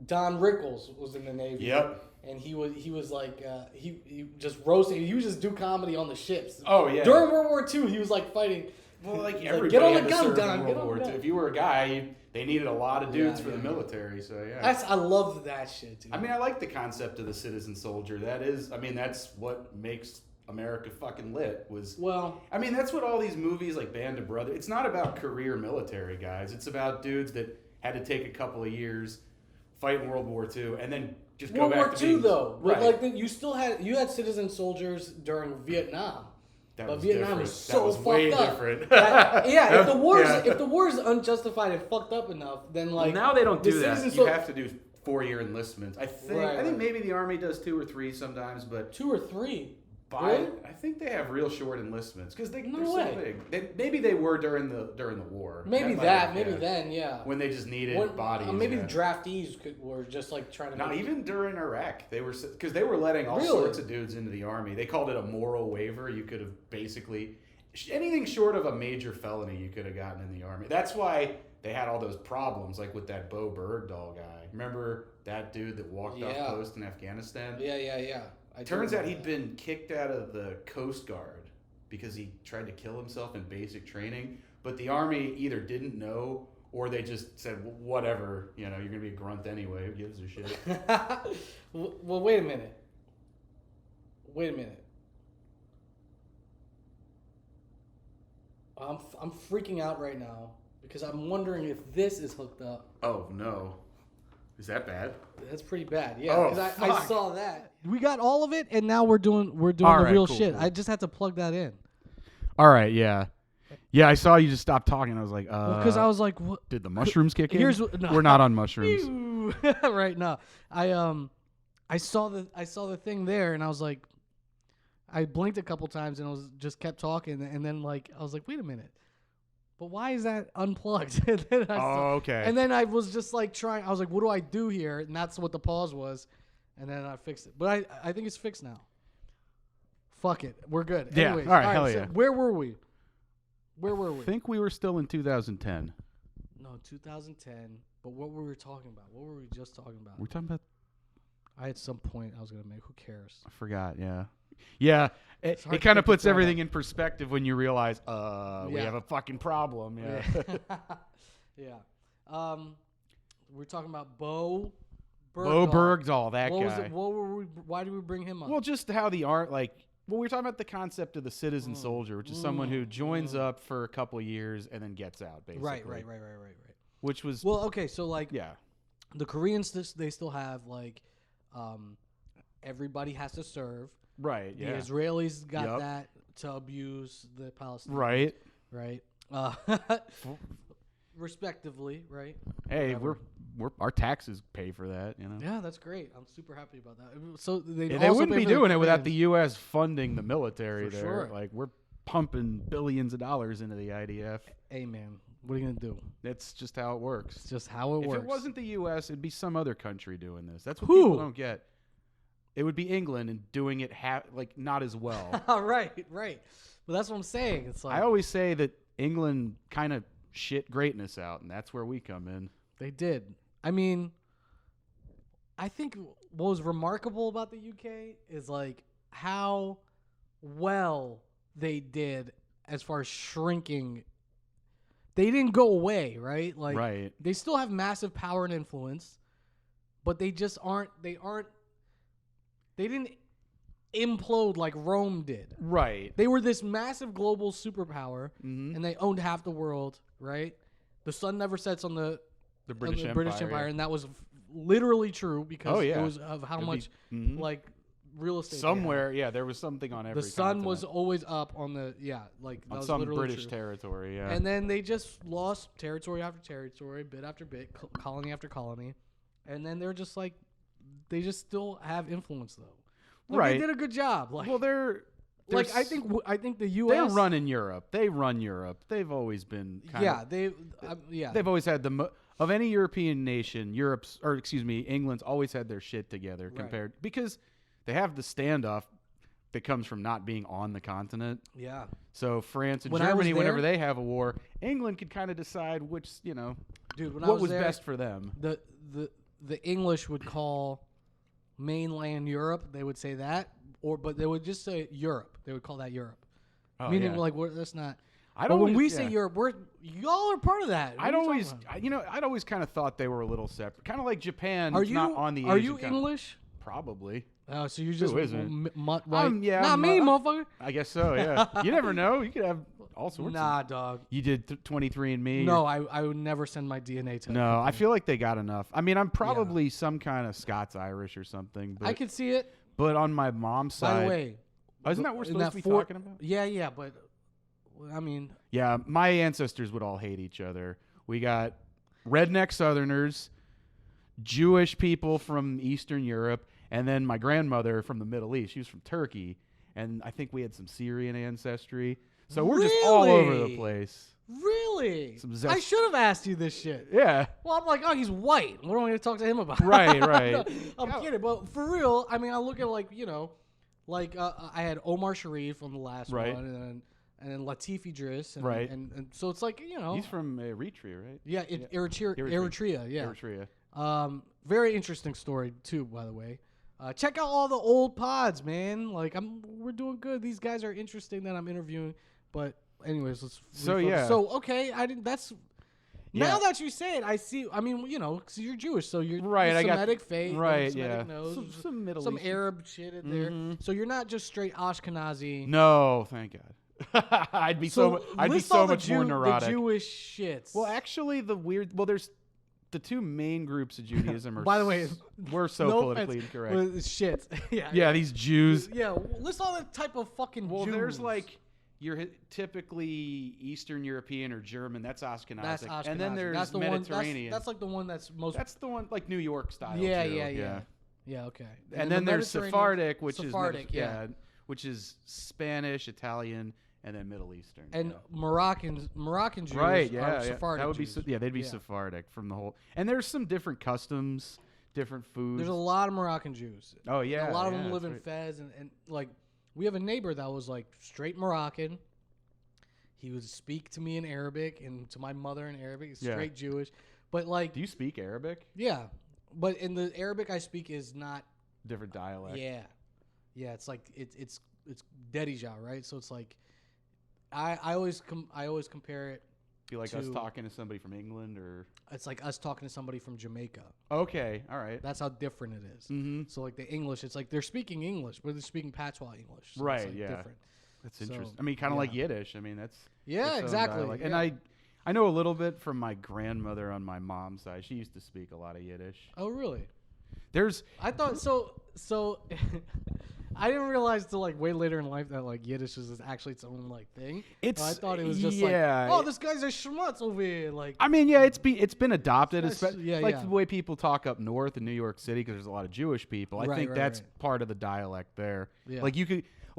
Don Rickles was in the Navy. Yep. And he was like he just roasting. He would just do comedy on the ships. Oh yeah. During World War II, he was like fighting. Well, like everybody get on the had to gun, serve Don. in World War II. If you were a guy, they needed a lot of dudes for the military. So yeah. I love that shit, dude. I mean, I like the concept of the citizen soldier. That's what makes America fucking lit. I mean, that's what all these movies like Band of Brothers. It's not about career military guys. It's about dudes that had to take a couple of years fight in World War II, and then just go World back War to II being, though, but right. like you had citizen soldiers during Vietnam. That But was Vietnam different. was That so was fucked way up. different. Yeah, if Yeah. the war is unjustified and fucked up enough, then like Well, now they don't the do that. citizen You sol- have to do 4-year enlistments. I think Right. maybe the Army does 2 or 3 sometimes, but 2 or 3. by Really? I think they have real short enlistments because they're No so way. big. Maybe they were during the war. Maybe might that, have- maybe yeah. then, yeah. When they just needed When- bodies. maybe yeah. the draftees were just like trying to. Not make- even during Iraq, they were because they were letting all Really? sorts of dudes into the Army. They called it a moral waiver. You could have basically anything short of a major felony you could have gotten in the Army. That's why they had all those problems, like with that Bo Bergdahl guy. Remember that dude that walked off Yeah. post in Afghanistan? Yeah. Turns out he'd been kicked out of the Coast Guard because he tried to kill himself in basic training. But the Army either didn't know or they just said, whatever, you're going to be a grunt anyway. Who gives a shit? Well, wait a minute. I'm freaking out right now because I'm wondering if this is hooked up. Oh, no. Is that bad? That's pretty bad. Yeah, Oh, because I fuck. saw that. We got all of it, and now we're doing All the right, real cool, shit. cool. I just had to plug that in. All right, yeah. Yeah, I saw you just stop talking. I was like, Because I was like, what? did the mushrooms kick in? Here's what- no. We're not on mushrooms. Right now, I saw the thing there, and I was like, I blinked a couple times, and I was just kept talking, and then like I was like, wait a minute, but why is that unplugged? And then I saw- okay. And then I was just like trying. I was like, what do I do here? And that's what the pause was, and then I fixed it. But I think it's fixed now. Fuck it, we're good. Yeah, Anyways, all right, hell so yeah. where were we? I think we were still in 2010. No, 2010. But what were we talking about? What were we just talking about? We're talking about, I had some point I was gonna make. Who cares? I forgot, yeah. Yeah, It's hard it to kind of pick the puts thread everything up. in perspective when you realize, we Yeah. have a fucking problem. Yeah. Yeah. We're talking about Bo Bo Bergdahl. Bergdahl, that What was guy. it? What were we? Why did we bring him up? Well, just how the art, we were talking about the concept of the citizen soldier, which is someone who joins up for a couple of years and then gets out, basically. right. Which was, Well, okay, so like yeah. the Koreans, they still have like, everybody has to serve. Right, The yeah. Israelis got Yup. that to abuse the Palestinians. Right. Right. Respectively, right? Hey, Whatever. we're our taxes pay for that, you know. Yeah, that's great. I'm super happy about that. So they They wouldn't be doing it without the U.S. funding the military For there. sure. Like, we're pumping billions of dollars into the IDF. Hey man, what are you gonna do? That's just how it works. It's just how it If works. it wasn't the U.S., it'd be some other country doing this. That's what Who? people don't get. It would be England and doing it not as well. right. But that's what I'm saying. It's like I always say that England kind of shit greatness out, and that's where we come in. they did. I mean, I think what was remarkable about the UK is like how well they did as far as shrinking. They didn't go away, right? Like Right. they still have massive power and influence, but they just aren't. They didn't implode like Rome did. Right. They were this massive global superpower, Mm-hmm. and they owned half the world, right? The sun never sets on the British on the Empire. British Empire, yeah. and that was literally true because Oh, yeah. it was of how It'd be- much Mhm. like real estate they Somewhere, yeah, there was something on had. every The sun was continent. always up on the like that on was some literally British true. territory, yeah. And then they just lost territory after territory, bit after bit, colony after colony, and then they're just like they just still have influence though. Like, Right. They did a good job. Like, well, they're like I s- think the U.S. they're running Europe. They run Europe. They've always been Yeah, yeah. They've always had of any European nation, England's always had their shit together Right. compared because they have the standoff that comes from not being on the continent. Yeah. So France and When I was Germany, whenever there- they have a war, England could kind of decide which, Dude, when I what was there, best for them. the English would call mainland Europe. They would say that, but they would just say Europe. They would call that Europe. Oh, Meaning, yeah. like, that's not. I'd But when always- we say yeah. Europe, y'all are part of that. What I'd are you always, talking about? I'd always kind of thought they were a little separate, kind of like Japan. Are you not on the? Are Asian you continent. English? Probably. Oh, so you just isn't? right? Yeah, Not me, I'm, motherfucker. I guess so. Yeah. You never know. You could have all sorts. Nah, dog. You did 23andMe? No, I would never send my DNA to. No, I feel like they got enough. I mean, I'm probably some kind of Scots-Irish or something. But, I could see it. But on my mom's side. By the way, isn't that what we're in supposed that to be fort- talking about? Yeah, but I mean, Yeah, my ancestors would all hate each other. We got redneck Southerners, Jewish people from Eastern Europe, and then my grandmother from the Middle East. She was from Turkey, and I think we had some Syrian ancestry. So we're just all over the Really? place. really, Some I zest- should have asked you this shit. Yeah, Well, I'm like, oh, he's white. What am I going to talk to him about? Right, right. No, I'm kidding, but for real, I mean, I look at like I had Omar Sharif on the last Right. one, and then Latifi Driss, and, Right. and so it's like he's from Eritrea, right? yeah, Eritrea, yeah. Eritrea. Very interesting story too, by the way. Check out all the old pods, man. Like we're doing good. These guys are interesting that I'm interviewing. But anyways, let's. So, refocus. yeah. So okay, I didn't. That's Yeah. now that you say it, I see. I mean, because you're Jewish, so you're Right, I got- Semitic faith, right, Semitic yeah. nose, Some Middle some Eastern- Arab shit in there. Mhm. So you're not just straight Ashkenazi. No, thank God. I'd be so list all the much more neurotic. The Jewish shits. Well, actually, there's the two main groups of Judaism are. By the way, we're so no politically offense, incorrect. but it's shit. yeah. Yeah, these Jews. Yeah, list all the type of fucking Well, Jews. there's like you're typically Eastern European or German. That's Ashkenazic. That's Ashkenazi. And then there's that's the Mediterranean. One, that's like the one that's most. That's the one like New York style. yeah, too. yeah. Okay. And then there's Mediterranean- Sephardic, which Sephardic, is which is Spanish, Italian, and then Middle Eastern. and yeah. Moroccan Jews Right, are yeah, Sephardic that would be Jews. they'd be Yeah. Sephardic from the whole. And there's some different customs, different foods. There's a lot of Moroccan Jews. Oh yeah, a lot of yeah, them live in that's Fez, and like we have a neighbor that was like straight Moroccan. He would speak to me in Arabic and to my mother in Arabic. He's Yeah. straight Jewish, but like Do you speak Arabic? yeah, but in the Arabic I speak is not. Different dialect. Yeah, it's like it's Derija, right? So it's like I always compare it. Feel like us to- talking to somebody from England or It's like us talking to somebody from Jamaica. okay, all right. That's how different it is. Mm-hmm. So like the English, it's like they're speaking English, but they're speaking Patois English. So Right, It's like yeah. Different. That's So, interesting. I mean, kind of yeah. like Yiddish. I mean, that's Yeah, its own exactly. dialect. And yeah. I know a little bit from my grandmother on my mom's side. She used to speak a lot of Yiddish. Oh really? There's I thought so. I didn't realize till like way later in life that like Yiddish is actually its own like thing. it's I thought it was just yeah. like, oh, this guy's a schmutz over here. Like, I mean, yeah, it's been adopted, That's- especially yeah, like yeah. the way people talk up north in New York City because there's a lot of Jewish people. I Right, think right, that's right. part of the dialect there. Yeah.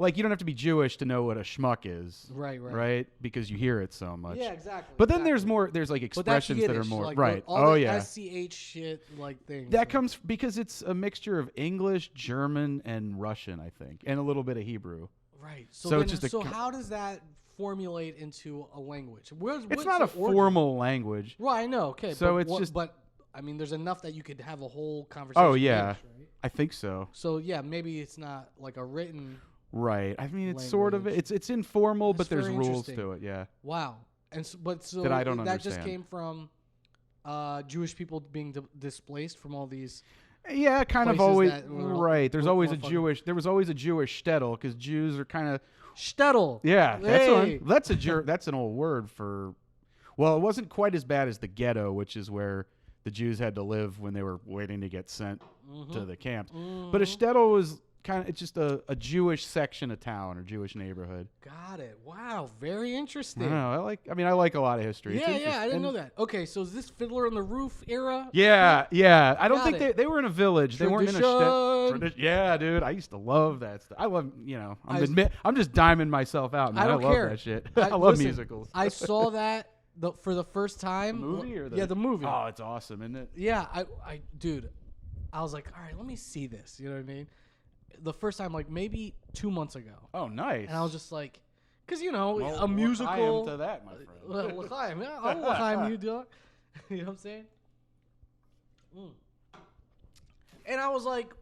Like you don't have to be Jewish to know what a schmuck is, right. Because you hear it so much. Yeah, exactly. But then exactly. there's like But that's expressions that are Yiddish, more like, right. All the yeah. SCH shit like things. That comes because it's a mixture of English, German, and Russian, I think, and a little bit of Hebrew. right. so So, it's just a so co- how does that formulate into a language? It's not a formal language. Right, I know. Okay. So but it's just- But I mean, there's enough that you could have a whole conversation. Oh in yeah, Yiddish, right? I think so. So yeah, maybe it's not like a written. Right. I mean, it's sort of Language. it's informal, That's but there's very rules interesting. to it. Yeah. Wow. And so That I don't that just understand. came from Jewish people being displaced from all these. Yeah, kind of Places always that were right. There's more always a fucking- Jewish. There was always a Jewish shtetl because Jews are kind of Shtetl. yeah. Hey. That's an old word for. Well, it wasn't quite as bad as the ghetto, which is where the Jews had to live when they were waiting to get sent to the camps. But a shtetl was kind of it's just a Jewish section of town or Jewish neighborhood. Got it. Wow. Very I interesting. don't know. I like a lot of history. It's Yeah, I interesting. didn't And- know that. Okay, so is this Fiddler on the Roof era? Yeah. I don't Got think it. they were in a village. They weren't in a Tradition. shtetl. Yeah, dude. I used to love that stuff. I love, I- I'm just diming myself out, man. I don't love care. that shit. I love Listen, musicals. I saw that for the first time. The movie or the yeah, the movie. Oh, it's awesome, isn't it? Yeah, dude, I was like, all right, let me see this. You know what I mean? The first time, like maybe 2 months ago, Oh, nice. and I was just like, because Well, a musical. to that, my friend. L'chaim, yeah, I'll l'chaim you, dog. You know what I'm saying? And I was like,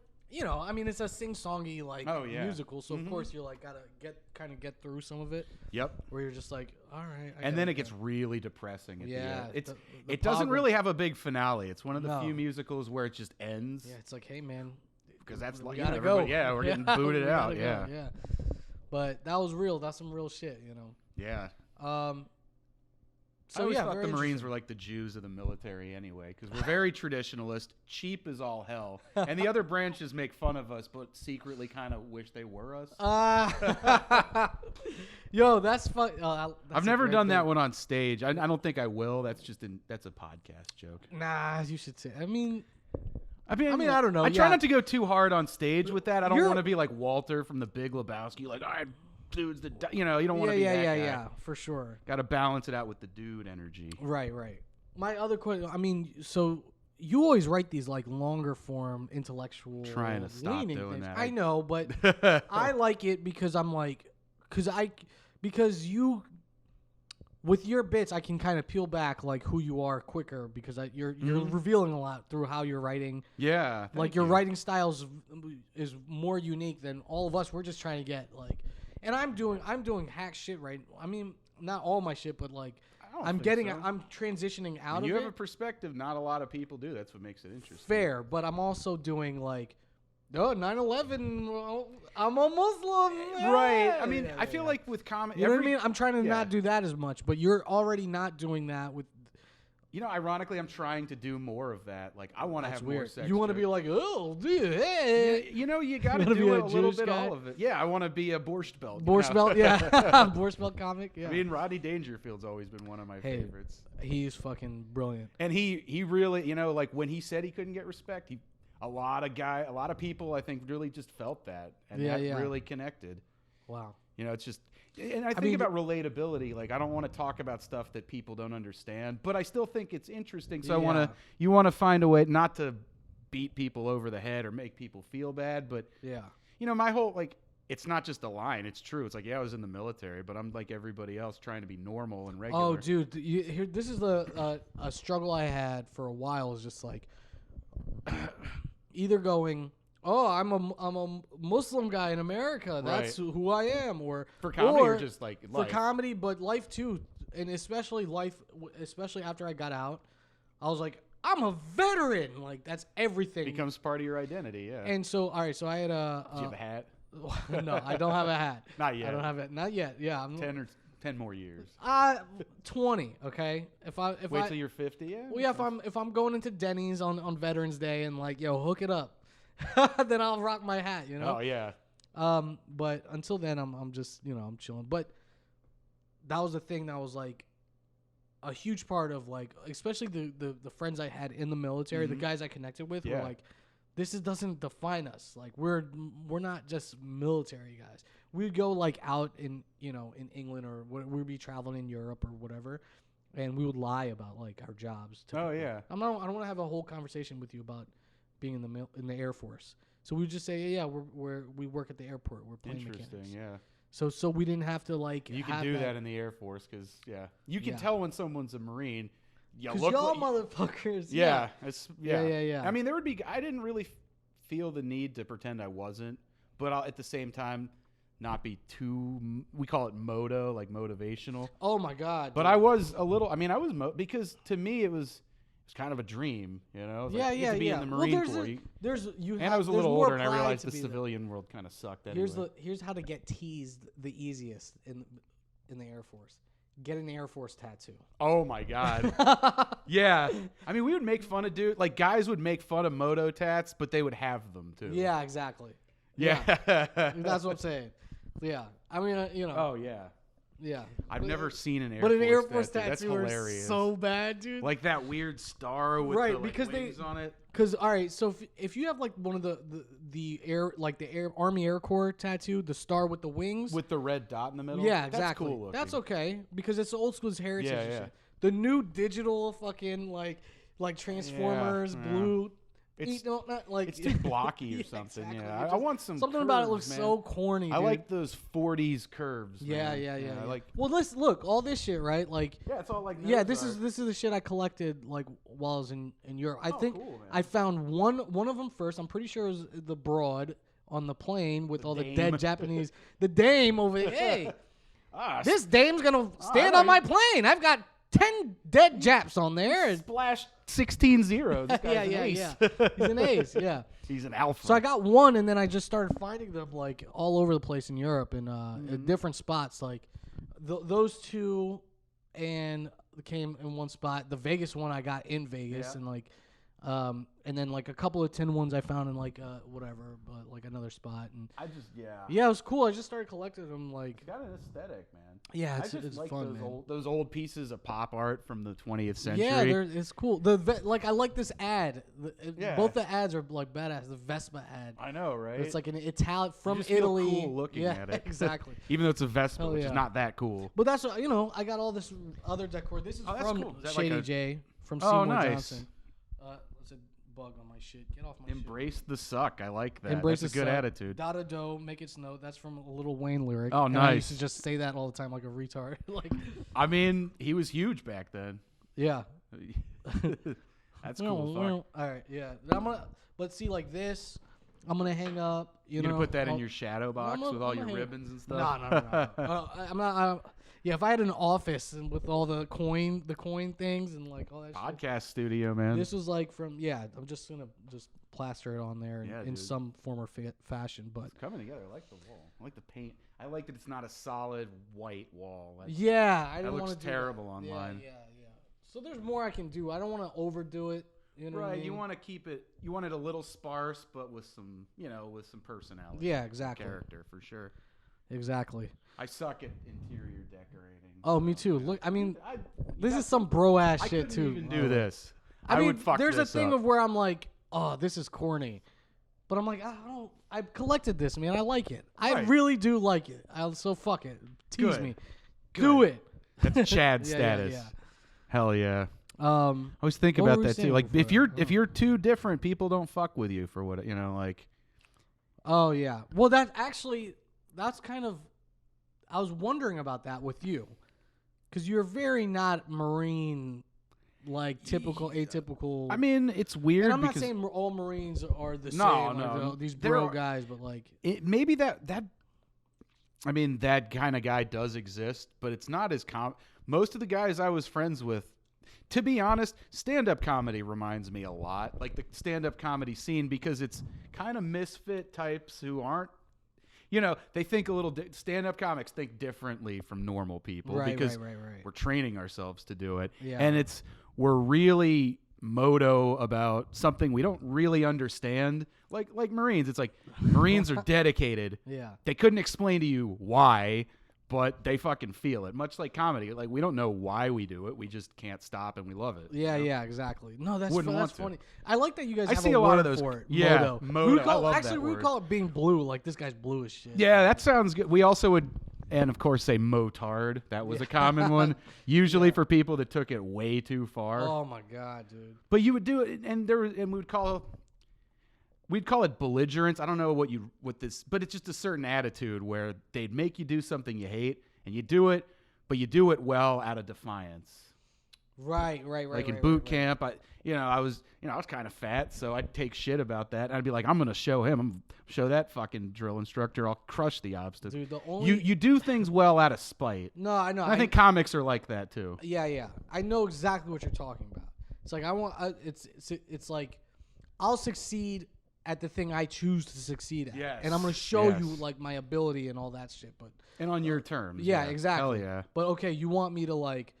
I mean, it's a sing-songy like Oh, yeah. musical, so Mhm. of course you're like gotta get through some of it, Yep. where you're just like, all right. I And then gotta it gets really depressing at the Yeah, end. It's the it doesn't pogrom- really have a big finale. It's one of the No. few musicals where it just ends. Yeah, it's like, hey man, Because that's we like gotta everybody- go. Yeah, we're getting we booted out. gotta go, Yeah. yeah. But that was real. That's some real shit, Yeah. I always yeah, thought very the Marines interesting. were like the Jews of the military anyway, because we're very traditionalist, cheap as all hell, and the other branches make fun of us, but secretly kind of wish they were us. Yo, that's fun. I've never done that one on stage. I don't think I will. That's a podcast joke. Nah, you should say. I mean, I mean, I don't know. I try Yeah. not to go too hard on stage with that. I don't You're- want to be like Walter from The Big Lebowski. Like, all right, dudes, you don't want to be that guy. yeah, for sure. Got to balance it out with the dude energy. Right. My other question. I mean, so you always write these like longer form intellectual. Trying to stop leaning doing things. that. I know, but I like it because I'm like, because you, with your bits, I can kind of peel back like who you are quicker because you're revealing a lot through how you're writing. Yeah. Like thank your you. writing styles is more unique than all of us. We're just trying to get like, and I'm doing hack shit right. I mean, not all my shit, but like don't I'm think getting, so. I'm transitioning out And of you it. have a perspective not a lot of people do. That's what makes it interesting. Fair, but I'm also doing like, oh, 9/11. Well, I'm a Muslim. Right. I Yeah, mean, yeah, I feel yeah. like with comedy, You know what I mean? I'm trying to yeah. not do that as much, but you're already not doing that with. ironically, I'm trying to do more of that. Like, I want to That's have weird. more sex. You want to be jokes. like, oh, dude, Yeah, hey. you got to wanna do be it a a little Jewish bit, guy? all of it. Yeah, I want to be a borscht belt. Borscht belt, yeah. Borscht belt comic, yeah. I mean, Rodney Dangerfield's always been one of my Hey. favorites. He's fucking brilliant. And he really, like when he said he couldn't get respect, a lot of people I think really just felt that and Yeah, that yeah. really connected. Wow. It's just, and I think mean, about relatability. Like, I don't want to talk about stuff that people don't understand, but I still think it's interesting. So Yeah. you want to find a way not to beat people over the head or make people feel bad, but Yeah. my whole it's not just a line. It's true. It's like, yeah, I was in the military, but I'm like everybody else trying to be normal and regular. Oh, dude, this is a struggle I had for a while. Is just like either going, oh, I'm a Muslim guy in America. That's Right. who I am, or For comedy or just like for life? comedy, but life too, and especially life, especially after I got out, I was like, I'm a veteran. Like that's everything. Becomes part of your identity. Yeah. And so, all right, so I had Do you have a hat? no, I don't have a hat. Not yet. I don't have it. Not yet. Yeah, I'm 10 more years. 20. Okay, Wait till you're 50. Yeah. well, yeah, if I'm going into Denny's on Veterans Day and like, yo, hook it up, then I'll rock my hat, you know. Oh yeah. But until then, I'm just I'm chilling. But that was the thing that was like a huge part of like, especially the friends I had in the military, the guys I connected with were Yeah. like, doesn't define us. Like we're not just military guys. We'd go like out in in England or we'd be traveling in Europe or whatever, and we would lie about like our jobs. to Oh people. yeah. I don't want to have a whole conversation with you about being in the Air Force. So we would just say, yeah, we work at the airport. We're plane Interesting. mechanics. Yeah. So we didn't have to like. You can have do that in the Air Force because you can Yeah. tell when someone's a Marine. You because look y'all like, motherfuckers. yeah, Yeah. I mean, there would be. I didn't really feel the need to pretend I wasn't, but at the same time, not be too. We call it moto, like motivational. Oh my god. But dude. I was a little. I mean, I was because to me it was kind of a dream, It was Yeah, like, you get to be in the Well, Marine there's Corps. and I was a little older, and I realized the civilian world kind of sucked. Anyway. Here's how to get teased the easiest in the Air Force. Get an Air Force tattoo. Oh my god. Yeah. I mean, we would make fun of guys would make fun of moto tats, but they would have them too. Yeah, exactly. Yeah. That's what I'm saying. Yeah. I mean, Oh yeah. yeah. I've never seen an Air But Force an Air Force tattoo. That's tattoo are hilarious. so bad, dude. like that weird star with Right, the because they- wings on it. Because all right, so if you have like one of the Army Air Corps tattoo, the star with the wings, With the red dot in the middle. yeah, That's exactly. cool looking. That's okay because it's old school's heritage. Yeah, and yeah. shit. The new digital fucking like Transformers Yeah. blue. It's- not like It's too blocky or Yeah, something. exactly. Yeah. It I just- want some something about it curves, looks man. so corny. I dude. like those 40s curves. Yeah, man. yeah. I like. Well, let's look all this shit, right? Like, Yeah, it's all like. yeah, nose this is the shit I collected like while I was in Europe. I think cool, man. I found one of them first. I'm pretty sure it was the broad on the plane with all the dame. dead Japanese. The dame over there. Hey, Ah, this dame's gonna stand I on my know plane. I've got 10 dead Japs on there. splash 16 zeros. This guy's yeah, an yeah, ace. yeah. He's an ace. Yeah. He's an alpha. So I got one, and then I just started finding them like all over the place in Europe and Mm-hmm. at different spots. Like those two, and came in one spot. The Vegas one I got in Vegas, Yeah. and like, and then like a couple of tin ones I found in like whatever, but like another spot. And I just yeah, it was cool. I just started collecting them. Like, got an aesthetic, man. yeah, I it's just like fun, those man. those old pieces of pop art from the 20th century. Yeah, it's cool. Like I like this ad. Yeah. Both the ads are like badass. The Vespa ad. I know, right? It's like an Italian from just feel Italy. cool looking yeah, at it. exactly. Even though it's a Vespa, Hell which yeah. is not that cool. But that's what, I got all this other decor. This is Oh, that's from cool. Is that like Shady a- J from Oh, Seymour nice. Johnson. What's a bug on my shit? Get off my Embrace the suck. I like that. Embrace That's a the good suck. attitude. Dada do, make it snow. That's from a Lil Wayne lyric. Oh, And I used nice. to just say that all the time like a retard. Like, I mean, he was huge back then. yeah. That's cool. Fuck. All right, yeah. Let's see, like this. I'm gonna hang up. You know, gonna put that in I'll- your shadow box I'm with all gonna your hang- ribbons and No, stuff? no. I'm not. Yeah, if I had an office and with all the coin things and like all that shit. Podcast studio, man. This was like from I'm just gonna plaster it on there Yeah, in dude. some form or fashion. But It's coming together. I like the wall. I like the paint. I like that it's not a solid white wall. That's- yeah, I that don't looks want to do terrible that. online. Yeah. So there's more I can do. I don't want to overdo it. You know what I Right. mean? You want to keep it. You want it a little sparse, but with some, with some personality. Yeah, some exactly. Character for sure. Exactly. I suck at interior decorating. Oh, me too. Look, I mean, I, this is some bro ass I shit couldn't too. even do this. I mean, would fuck there's this a thing up. of where I'm like, oh, this is corny, but I'm like, I collected this, man. I like it. I Right. really do like it. So fuck it. Tease Good. me. Good. Do it. That's Chad Yeah, status. yeah. Hell yeah. I always think What about were we that too. saying Like if before you're that? if you're too different, people don't fuck with you for what like. Oh yeah. Well, that's kind of. I was wondering about that with you, because you're very not Marine, like typical, atypical. I mean, it's weird and I'm not because saying all Marines are the No, same. no. Like these There bro are- guys, but like. maybe that I mean that kind of guy does exist, but it's not as most of the guys I was friends with, to be honest, stand-up comedy reminds me a lot like the stand-up comedy scene, because it's kind of misfit types who aren't, they think a little stand-up comics think differently from normal people, because right. we're training ourselves to do it. Yeah. And we're really moto about something we don't really understand. Like Marines, it's like Marines are dedicated. Yeah. They couldn't explain to you why, but they fucking feel it. Much like comedy, like we don't know why we do it. We just can't stop and we love it. Yeah, exactly. No, that's Wouldn't that's want to. funny. I like that you guys I have see a a lot word of those- for it. yeah, Moto. moto. We would call, I love actually, that we would word. call it being blue. Like this guy's blue as shit. Yeah, that sounds good. We also would, and of course, say motard. That was a common one, usually for people that took it way too far. Oh my god, dude. But you would do it, and we'd call it belligerence. I don't know what this, but it's just a certain attitude where they'd make you do something you hate, and you do it, but you do it well out of defiance. Right. Like in boot camp, I was kind of fat, so I'd take shit about that. I'd be like, I'm gonna show him. I'm gonna show that fucking drill instructor. I'll crush the obstacle. Dude, the only You do things well out of spite. No, I know. And I think comics are like that too. Yeah. I know exactly what you're talking about. It's like it's like I'll succeed at the thing I choose to succeed at. Yes, And I'm going to show yes. you like my ability and all that shit, but And on your terms. yeah, exactly. Hell yeah. But okay, you want me to like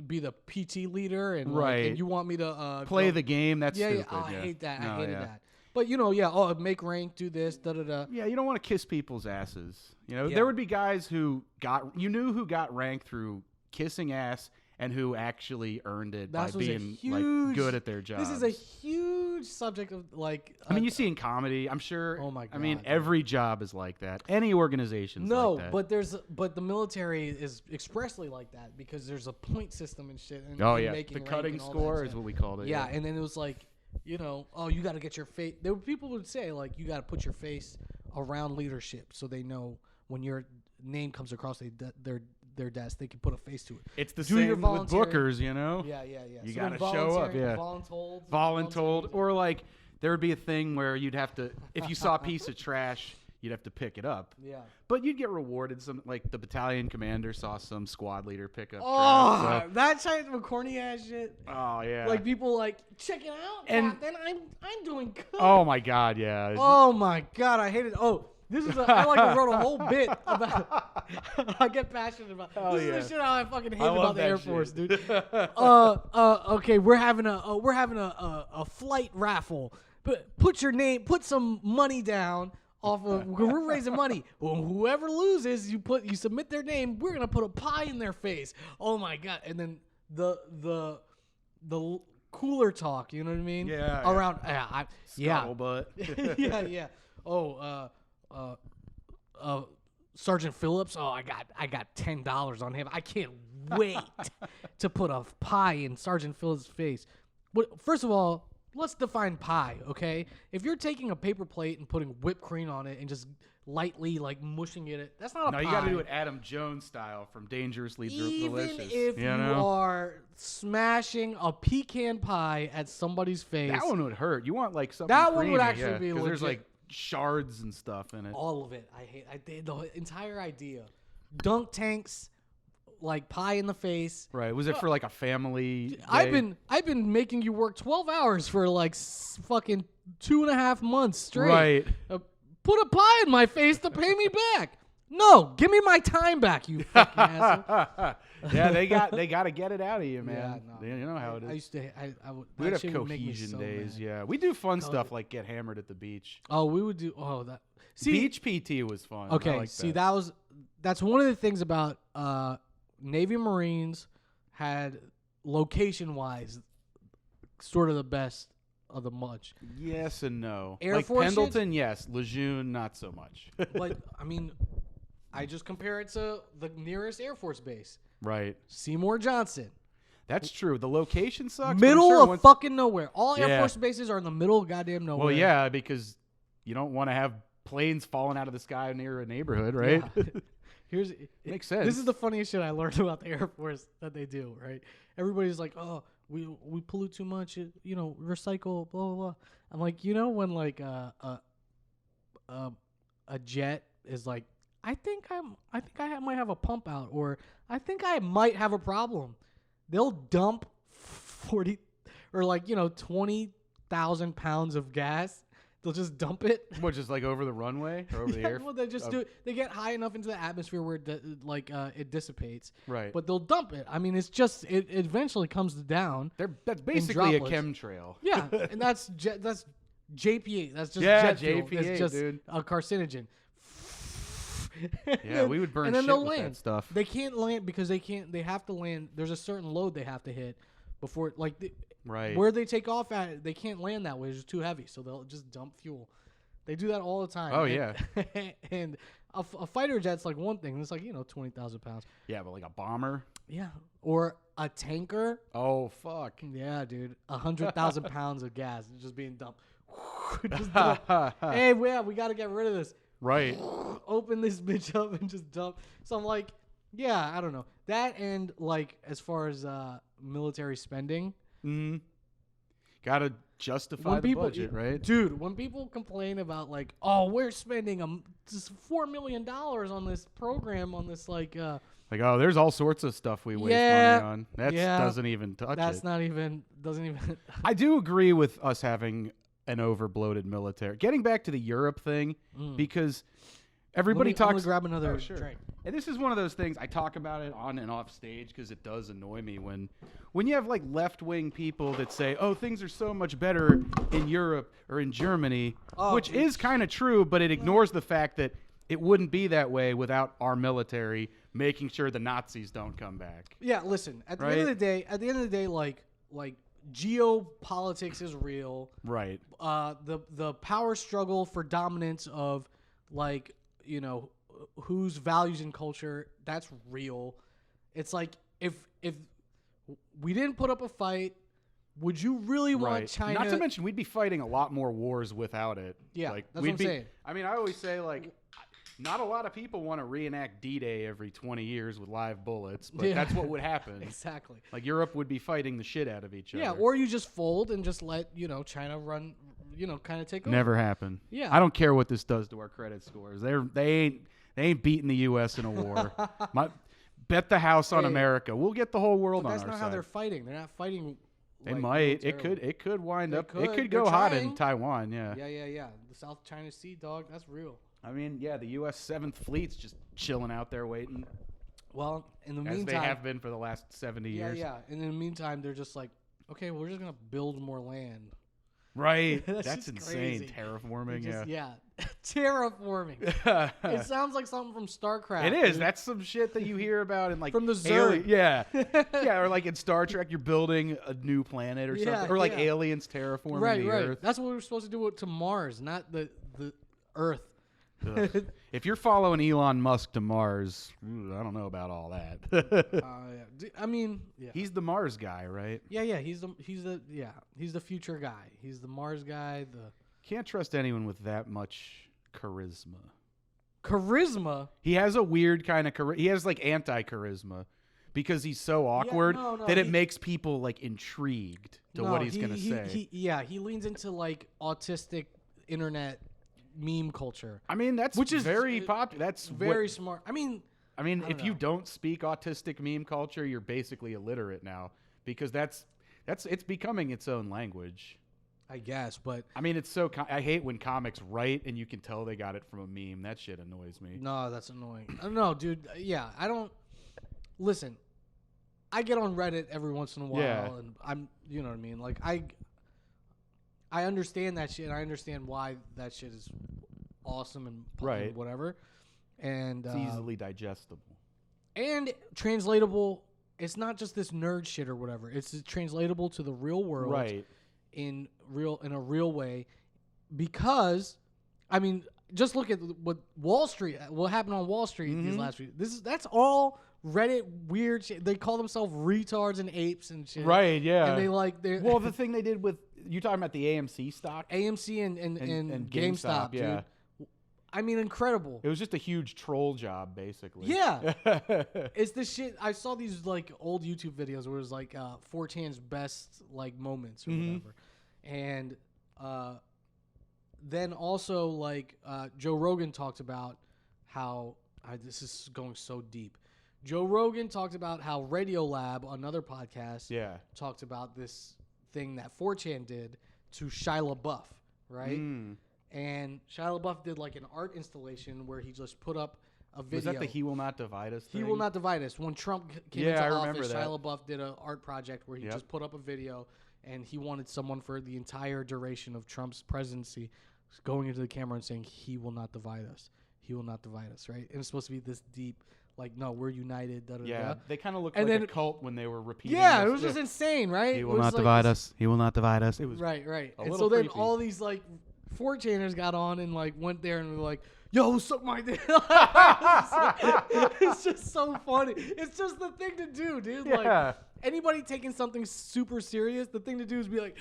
be the PT leader and like, Right. and you want me to Play go- the game. That's yeah, stupid. yeah. Oh, I hate that. No, I hated yeah. that. But oh, make rank, do this, da da da. Yeah, you don't want to kiss people's asses. Yeah. There would be guys who got ranked through kissing ass and who actually earned it by That was a being huge, like good at their jobs. This is a huge subject of like. I mean, you see in comedy, I'm sure. Oh my I mean, God. every job is like that. Any organization's No, like that. but the military is expressly like that because there's a point system and shit. And, Oh and yeah, making the rank cutting and all that score stuff. is what we called it. Yeah, and then it was like, oh, you got to get your face. People would say like, you got to put your face around leadership so they know when your name comes across their desk, they can put a face to it. It's the Do your same with voluntary- bookers, you know. Yeah. You So then gotta show up, voluntary- yeah. Voluntold. Voluntold, or like there would be a thing where you'd have to, if you saw a piece of trash, you'd have to pick it up. Yeah. But you'd get rewarded. Some like the battalion commander saw some squad leader pick up Oh, trash. So, that type of corny ass shit. oh yeah. Like people like, check it out, And- Captain. I'm doing good. oh my god, yeah. Oh my god, I hate it. Oh, This is I like wrote a whole bit about. I get passionate about. Hell This is yeah. the shit I fucking hate I love about the that Air shit. Force, dude. Okay, we're having a flight raffle. But put some money down off of. We're raising money. Well, whoever loses, you submit their name. We're gonna put a pie in their face. Oh my god! And then the cooler talk. You know what I mean? Yeah, Around Scuttlebutt. yeah. Oh, Sergeant Phillips. Oh, I got $10 on him. I can't wait to put a pie in Sergeant Phillips' face. First of all, let's define pie, okay? If you're taking a paper plate and putting whipped cream on it and just lightly like mushing it, that's not a No, pie. you got to do it Adam Jones style from Dangerously Even Delicious. if you you know? are smashing a pecan pie at somebody's face, That one would hurt. You want like something That one would creamy, actually be 'cause there's legit. like shards and stuff in it. all of it. I did the entire idea. Dunk tanks, like pie in the face. Right. Was it for like a family day? I've been making you work 12 hours for like fucking 2.5 months straight. Right. Put a pie in my face to pay me back. No, give me my time back, you fucking asshole. Yeah, they got to get it out of you, man. no. You know how it is. I used to. I would. we would that have shit would make me cohesion so days. mad. Yeah, we do fun stuff like get hammered at the beach. Oh, we would do. Oh, that. See, Beach PT was fun. I okay, like see that. that's one of the things about Navy Marines had location wise sort of the best of the bunch. Yes and no. Air like Force Pendleton, yes. Lejeune, not so much. But I mean, I just compare it to the nearest Air Force base, Right. Seymour Johnson, That's true. The location sucks. but I'm middle sure of once- fucking nowhere. All Air Yeah. Force bases are in the middle of goddamn nowhere. Well, yeah, because you don't want to have planes falling out of the sky near a neighborhood, right? Yeah. Here's Makes sense. This is the funniest shit I learned about the Air Force that they do. Right? Everybody's like, "Oh, we pollute too much. Recycle." Blah blah blah. I'm like, when like a jet is like, I think I might have a pump out, or I think I might have a problem. They'll dump 40 or 20,000 pounds of gas. They'll just dump it. What, just like over the runway or over the air? Well, they just do it. They get high enough into the atmosphere where it dissipates. Right. But they'll dump it. I mean, it's just it eventually comes down. That's basically a droplets. chemtrail. Yeah, and that's JP8. That's just Yeah, jet fuel. JP8, It's just dude. a carcinogen. Yeah, we would burn and then shit they'll with that land. stuff. They can't land because they can't. They have to land. There's a certain load they have to hit before, Right. where they take off at. They can't land that way. It's just too heavy, so they'll just dump fuel. They do that all the time. Oh, And- yeah. and a fighter jet's like one thing. It's like 20,000 pounds. Yeah, but like a bomber. Yeah, or a tanker. Oh, fuck. Yeah, dude, 100,000 pounds of gas just being dumped. Just dump. Hey, we got to get rid of this. Right. Open this bitch up and just dump. So I'm like, yeah, I don't know that, and like as far as military spending, Mm. Gotta justify the budget, right? Dude, when people complain about like, oh, we're spending just $4 million on this program, on this Like, oh, there's all sorts of stuff we waste Yeah, money on. That yeah. doesn't even touch that's it. not even doesn't even. I do agree with us having an overbloated military. Getting back to the Europe thing, because everybody I'm talks. gonna grab another Oh, sure. drink. And this is one of those things I talk about it on and off stage because it does annoy me when you have like left wing people that say, "Oh, things are so much better in Europe or in Germany," which is kind of true, but it ignores the fact that it wouldn't be that way without our military making sure the Nazis don't come back. Yeah, listen. At the end of the day, like geopolitics is real. Right. The power struggle for dominance of whose values and culture, that's real. It's like if we didn't put up a fight, would you really want Right. China? Not to mention, we'd be fighting a lot more wars without it. Yeah, like, that's we'd what I'm be, saying. I mean, I always say, like, not a lot of people want to reenact D-Day every 20 years with live bullets, but Yeah. that's what would happen. Exactly. Like, Europe would be fighting the shit out of each Yeah, other. or you just fold and just let China run, kind of take over. Never happen. Yeah. I don't care what this does to our credit scores. They ain't beating the U.S. in a war. Bet the house on Hey, America. We'll get the whole world But on that's our not side. how they're fighting. They're not fighting. They like, might. militarily. It could wind They up. could. It could They're go hot trying. in Taiwan. Yeah. Yeah. The South China Sea, dog. That's real. I mean, yeah, the U.S. 7th Fleet's just chilling out there waiting, Well, in the as meantime, they have been for the last 70 yeah, years. yeah. And in the meantime, they're just like, okay, we're just gonna build more land. Right. That's That's just insane. crazy. Terraforming, Just, yeah. terraforming. It sounds like something from StarCraft. It is. dude. That's some shit that you hear about in like From the Ali- Zerg. yeah, yeah, or like in Star Trek, you're building a new planet or Yeah, something, or like yeah. aliens terraforming right, the right. Earth. That's what we were supposed to do to Mars, not the Earth. Ugh. If you're following Elon Musk to Mars, I don't know about all that. Yeah. I mean, yeah. He's the Mars guy, right? Yeah. He's the future guy. He's the Mars guy. The Can't trust anyone with that much charisma. charisma. He has a weird kind of he has like anti-charisma because he's so awkward no, that it he- makes people like intrigued to what he's gonna say. He leans into like autistic internet meme culture. I mean, that's Which is very popular. That's Very what, smart. I mean, I mean, I if don't you know. don't speak autistic meme culture, you're basically illiterate now because that's it's becoming its own language. I guess, but I mean, it's so I hate when comics write and you can tell they got it from a meme. That shit annoys me. no, that's annoying. No, dude. Yeah, I don't listen. I get on Reddit every once in a while, Yeah. and I'm, you know what I mean. Like I understand that shit. I understand why that shit is awesome and Right. whatever, and It's easily digestible. and translatable. It's not just this nerd shit or whatever. It's translatable to the real world, Right. in a real way, because I mean, just look at what happened on Wall Street these last week. That's all Reddit weird shit. They call themselves retards and apes and shit. Right, yeah. And they Well, the thing they did with you talking about the AMC stock? AMC and GameStop, yeah. dude. I mean, incredible. It was just a huge troll job, basically. Yeah. It's the shit. I saw these like old YouTube videos where it was like 4chan's best like moments or whatever, and then also like Joe Rogan talked about how this is going so deep. Joe Rogan talked about how Radiolab, another podcast, Yeah. talked about this thing that 4chan did to Shia LaBeouf, right? Mm. And Shia LaBeouf did like an art installation where he just put up a video. Was that the He Will Not Divide Us thing? He Will Not Divide Us. When Trump came Yeah, I into remember office, that. Shia LaBeouf did an art project where he just put up a video, and he wanted someone for the entire duration of Trump's presidency going into the camera and saying, "He will not divide us. He will not divide us." Right? And it's supposed to be this deep, like, no, we're united. Da, da, Yeah, da. they kind of looked And like then- a cult when they were repeating. Yeah, this. it was just insane, right? He It will was not like divide this- us. He will not divide us. It was Right, right. a And little so then creepy. all these like 4chaners got on and like went there and were like, "Yo, suck my dick." It's just so funny. It's just the thing to do, dude. Yeah. Like anybody taking something super serious, the thing to do is be like,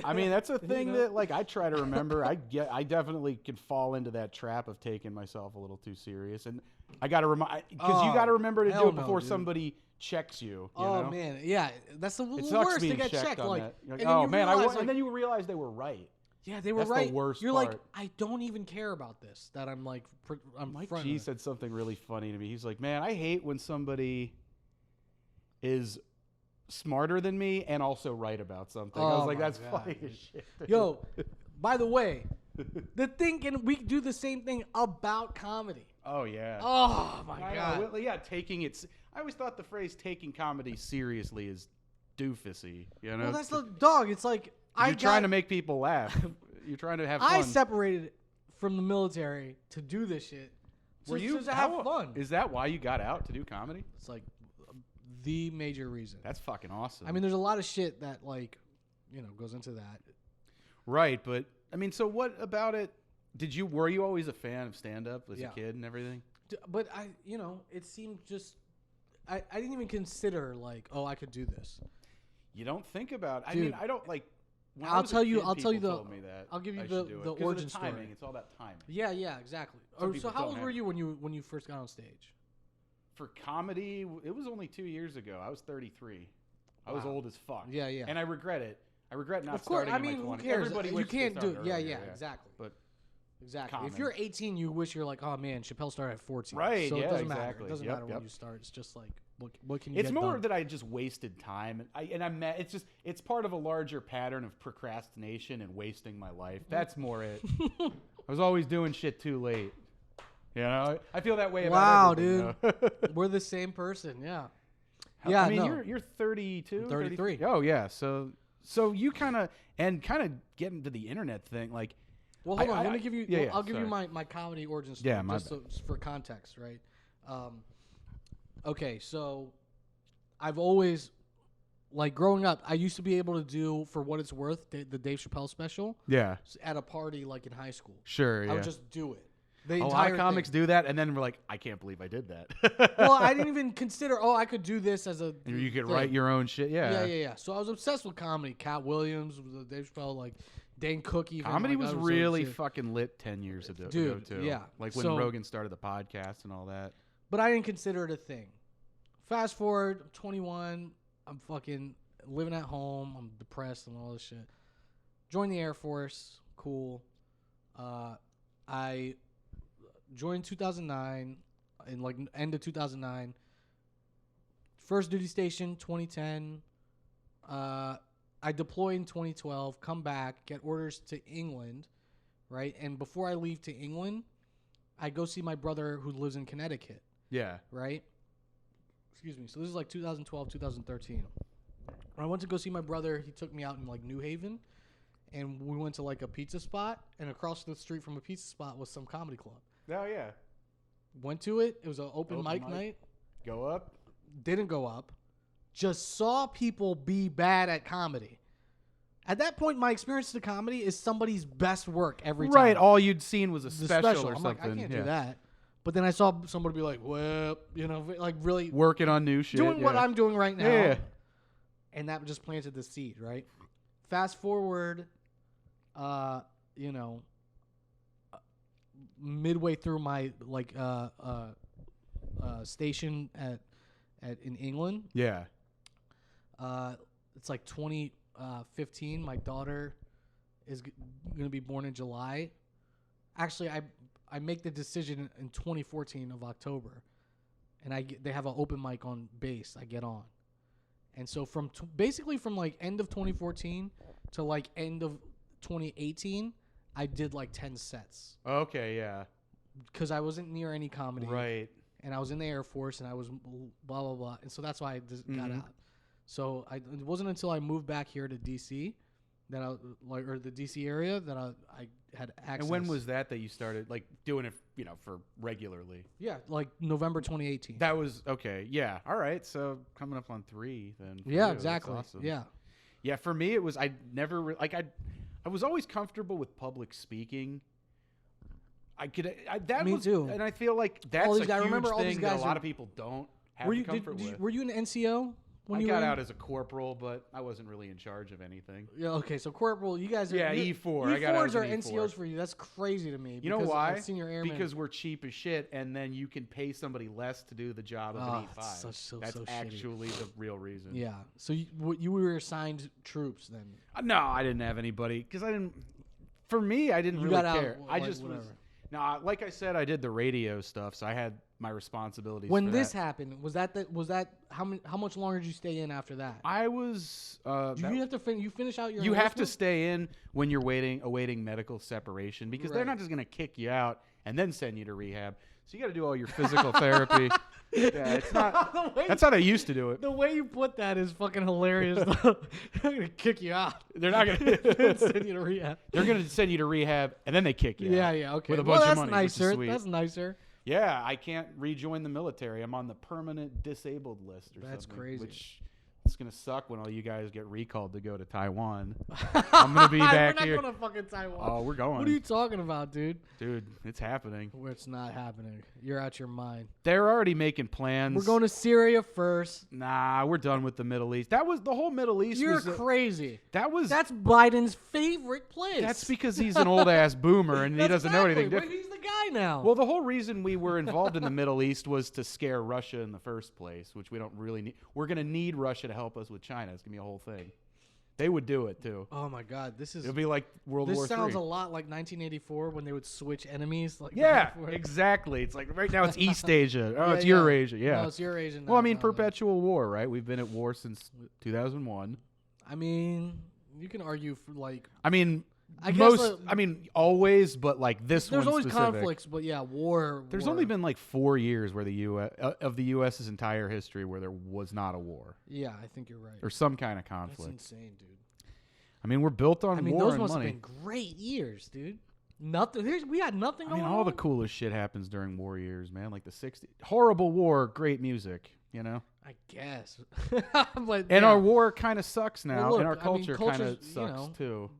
I mean, that's a thing know? that like I try to remember. I definitely can fall into that trap of taking myself a little too serious, and I got to remind because you Oh, got to remember to do hell it before no, dude. somebody checks you. You oh know? man, yeah, that's the It sucks worst to being get checked checked. on Like, that. You're like, and then oh you man, realize, and then you realize they were right. yeah, they were that's the right. worst You're part. like, I don't even care about this. That I'm like, I'm Mike front G of it. said something really funny to me. He's like, man, I hate when somebody is smarter than me and also right about something. I Oh was like, my that's God, funny dude. as shit. dude." Yo, by the way, the thing can we do the same thing about comedy? Oh yeah. Oh my I know. god. Well, yeah, taking it. I always thought the phrase "taking comedy seriously" is doofusy. You know, Well, that's the dog. It's like you're trying to make people laugh. You're trying to have fun. I separated from the military to do this shit. Were Just- you just to have fun? Is that why you got out to do comedy? It's like the major reason. That's fucking awesome. I mean, there's a lot of shit that like, goes into that. right, but I mean, so what about it? Were you always a fan of stand up as Yeah. a kid and everything? But it seemed just. I didn't even consider like, oh, I could do this. You don't think about. I Dude, mean, I don't like. When I I'll was a tell you- kid, I'll tell you people the- told me that I'll give you I the- should do it. the 'Cause of origin timing. story. It's all about timing. Yeah, exactly. Some So people how don't old have were it. you when you first got on stage? For comedy, it was only 2 years ago. I was 33. I was Wow. old as fuck. Yeah, yeah. And I regret it. I regret not Of course, starting I in mean, my who 20s. cares? Everybody You wishes they can't do. started Yeah, earlier, yeah, exactly. But Exactly. If common. you're 18, you wish you're like, oh man, Chappelle started at 14. Right, So yeah, it doesn't matter. exactly. It doesn't Yep, matter when yep. you start. It's just like What can you? It's get more done? that I just wasted time, it's part of a larger pattern of procrastination and wasting my life. That's more it. I was always doing shit too late. You know, I feel that way about Wow, everything, dude. though. We're the same person. Yeah. Yeah. I mean, no. you're 32, I'm 33. Oh yeah, so you kind of get into the internet thing, like. Well, hold on. I- Let me give you. yeah, well, yeah, I'll give you sorry. my comedy origin story. Yeah, my just for context, right? Okay, so I've always, like, growing up, I used to be able to do, for what it's worth, the Dave Chappelle special Yeah, at a party, like in high school. sure. Yeah. I would just do it. The a lot entire of comics thing. do that, and then we're like, I can't believe I did that. Well, I didn't even consider. Oh, I could do this as a. And you could thing. write your own shit. Yeah. Yeah. So I was obsessed with comedy. Cat Williams, Dave Chappelle, like Dane Cook. Even Comedy like, was I really so- fucking lit 10 years ago, Dude, too. yeah. Like when So- Rogan started the podcast and all that. But I didn't consider it a thing. Fast forward, I'm 21. I'm fucking living at home. I'm depressed and all this shit. Joined the Air Force. Cool. I joined 2009, in like end of 2009. First duty station, 2010. I deploy in 2012, come back, get orders to England, right? And before I leave to England, I go see my brother who lives in Connecticut, Yeah. right? Excuse me. So this is like 2012, 2013. When I went to go see my brother, he took me out in like New Haven, and we went to like a pizza spot, and across the street from a pizza spot was some comedy club. Oh, yeah. Went to it. It was an open Open mic mic. night. Go up. Didn't go up. Just saw people be bad at comedy. At that point, my experience to comedy is somebody's best work every time. Right. All you'd seen was a The special, or I'm something. like, I can't yeah. do that. But then I saw somebody be like, well, like really Working on new shit. doing what yeah. I'm doing right now. Yeah. And that just planted the seed, right? Fast forward, midway through my station at in England. Yeah. It's like 2015. My daughter is going to be born in July. Actually, I make the decision in 2014 of October, and they have an open mic on base. I get on, and so basically from like end of 2014 to like end of 2018, I did like 10 sets Okay. Yeah. because I wasn't near any comedy. Right. And I was in the Air Force, and I was blah blah blah, and so that's why I just got Mhm. out. So it wasn't until I moved back here to DC that or the DC area that I had access. And when was that you started like doing it, for regularly? Yeah, like November 2018. That was okay. Yeah. All right. So coming up on 3 then. for yeah, you. That's exactly. awesome. Yeah. Yeah. For me, it was I never I was always comfortable with public speaking. Me too. And I feel like that's these a guys- huge remember all thing these that a guys lot are- of people don't have Were you comfort with. were you an NCO when I you got were in? out as a corporal, but I wasn't really in charge of anything. Yeah. Okay. So corporal, you guys are Yeah, you- E4. I got out E4s as are an E4. NCOs for you. That's crazy to me. You know because why? as senior airman. Because we're cheap as shit, and then you can pay somebody less to do the job of an that's E5. so That's shitty. actually the real reason. yeah. So you were assigned troops then. No, I didn't have anybody because I didn't. For me, I didn't You really got out, care. I like, just was. whatever. No, like I said, I did the radio stuff, so I had my responsibilities. When for this that. happened, was that how much longer did you stay in after that? I was. Do you have to you finish out your You have to enlistment? stay in when you're awaiting medical separation because they're Right. not just going to kick you out and then send you to rehab. So you got to do all your physical therapy. Yeah, it's not. The way- That's how they used to do it. The way you put that is fucking hilarious. Though. They're gonna kick you out. They're not going to. Send you to rehab. They're going to send you to rehab and then they kick you. Yeah, out yeah, okay. With a Well, bunch that's of money, which is nicer. sweet. That's nicer. Yeah, I can't rejoin the military. I'm on the permanent disabled list or That's something. crazy. Which it's gonna suck when all you guys get recalled to go to Taiwan. I'm gonna be back We're here. not going to fucking Taiwan. Oh, we're going. What are you talking about, dude? Dude, it's happening. Where it's not happening. You're out your mind. They're already making plans. We're going to Syria first. Nah, we're done with the Middle East. That was the whole Middle East. You're was crazy. that was That's Biden's favorite place. that's because he's an old ass boomer and he That's doesn't know anything exactly. different. He's the guy now. Well, the whole reason we were involved in the Middle East was to scare Russia in the first place, which we don't really need. We're going to need Russia to help us with China. It's going to be a whole thing. They would do it too. Oh my God, this is. It'd be like World War This sounds III. a lot like 1984 when they would switch enemies. Like Yeah, back and forth. exactly. It's like right now it's East Asia. Oh, Yeah, it's yeah. Eurasia. Yeah. No, it's Eurasia. Well, I now, mean, no. perpetual war, right? We've been at war since 2001. I mean, you can argue for like. I mean, I guess most. I mean, always, but like this There's one always specific. conflicts, but yeah, war. There's war. only been like 4 years where the U.S. Of the U.S.'s entire history where there was not a war Yeah, I think you're right. or some kind of That's conflict. insane, dude. I mean, we're built on I mean, war those and must money. have been great years, dude. Nothing. We had nothing I mean, going all the on. coolest shit happens during war years, man. Like the 60s. Horrible war, great music, you know? I guess. But And yeah, our war kind of sucks Well, now, look, and our I mean, culture kind culture's, of you sucks know, too.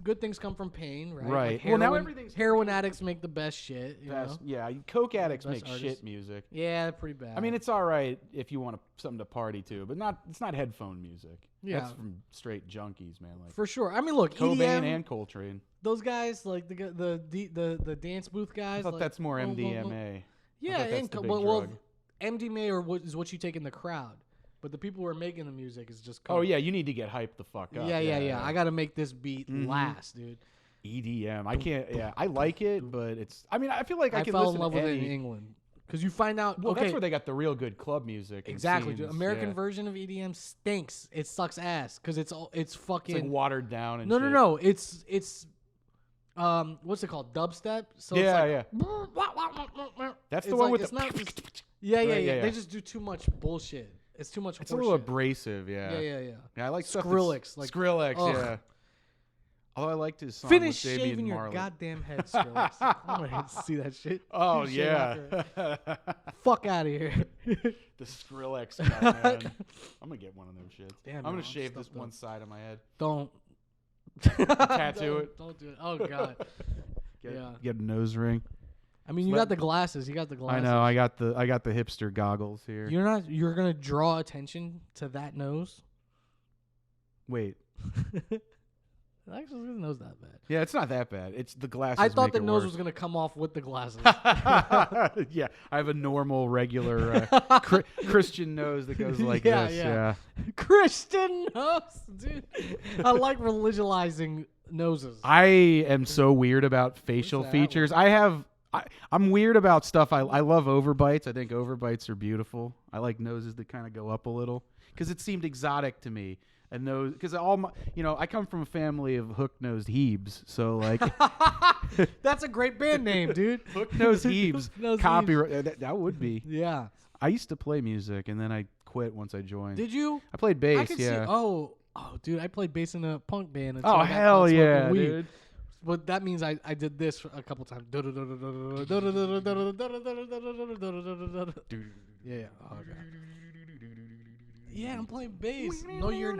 good things come from pain, right? Right. Like Well, now heroin- everything's- heroin addicts make the best shit. You Best, know? yeah, coke addicts Best make artists. shit music. Yeah, pretty bad. I mean, it's all right if you want something to party to, but it's not headphone music. Yeah. That's from straight junkies, man. Like for sure. I mean, look, Cobain EDM, and Coltrane. those guys, like the dance booth guys. I thought like, that's more well, well, MDMA. well, yeah, I thought that's and the big well, drug. MDMA is what you take in the crowd, but the people who are making the music is just. Oh coke. yeah, you need to get hyped the fuck up. Yeah. I got to make this beat Mhm. last, dude. EDM. I can't. Yeah, I like it, but it's. I mean, I feel like I, I can fell listen in love to with it any. in England because you find out. Well, okay, that's where they got the real good club music. and exactly. Dude. scenes, American yeah. version of EDM stinks. It sucks ass because it's fucking. It's like watered down and no, shit. no, no. It's what's it called? Dubstep. So Yeah, it's yeah. That's the it's one like, with it's the. not just- yeah, yeah, Right, yeah, yeah, They yeah. just do too much bullshit. It's too much. It's a little horseshit. abrasive, yeah. Yeah. Yeah, I like stuff that's- Skrillex, like- Skrillex, ugh. yeah. Although I liked his song Finish with Damian shaving your Marley. goddamn head, Skrillex. I want to see that shit. Oh Shave yeah, after. Fuck out of here. the Skrillex cut, man. I'm gonna get one of those shits. Damn, I'm man, gonna I'm shave this stuffed one up. side of my head. Don't. Tattoo it. Don't do it. Oh god. Get, Yeah. get a nose ring. I mean, you Let- got the glasses. You got the I glasses. know. I got the hipster goggles here. You're gonna draw attention to that nose. Wait. Actually, his nose that bad. Yeah, it's not that bad. It's the glasses. I thought make the it nose worse. was gonna come off with the glasses. Yeah, I have a normal, regular Christian nose that goes like Yeah, this. yeah. Christian nose, dude. I like religionizing noses. I am so weird about facial that features. I'm weird about stuff. I love overbites. I think overbites are beautiful. I like noses that kind of go up a little because it seemed exotic to me. A nose, because all my, I come from a family of hook-nosed Hebes, so like That's a great band name, dude. hook-nosed Hebes. Hook-nosed Copyright. That would be. Yeah. I used to play music, and then I quit once I joined. Did you? I played bass. I could see. yeah. Oh, dude, I played bass in a punk band. until Oh I got hell caught yeah, smoking weed. dude! But that means I did this a couple times. Yeah. Oh, God. Yeah, I'm playing bass. No, you're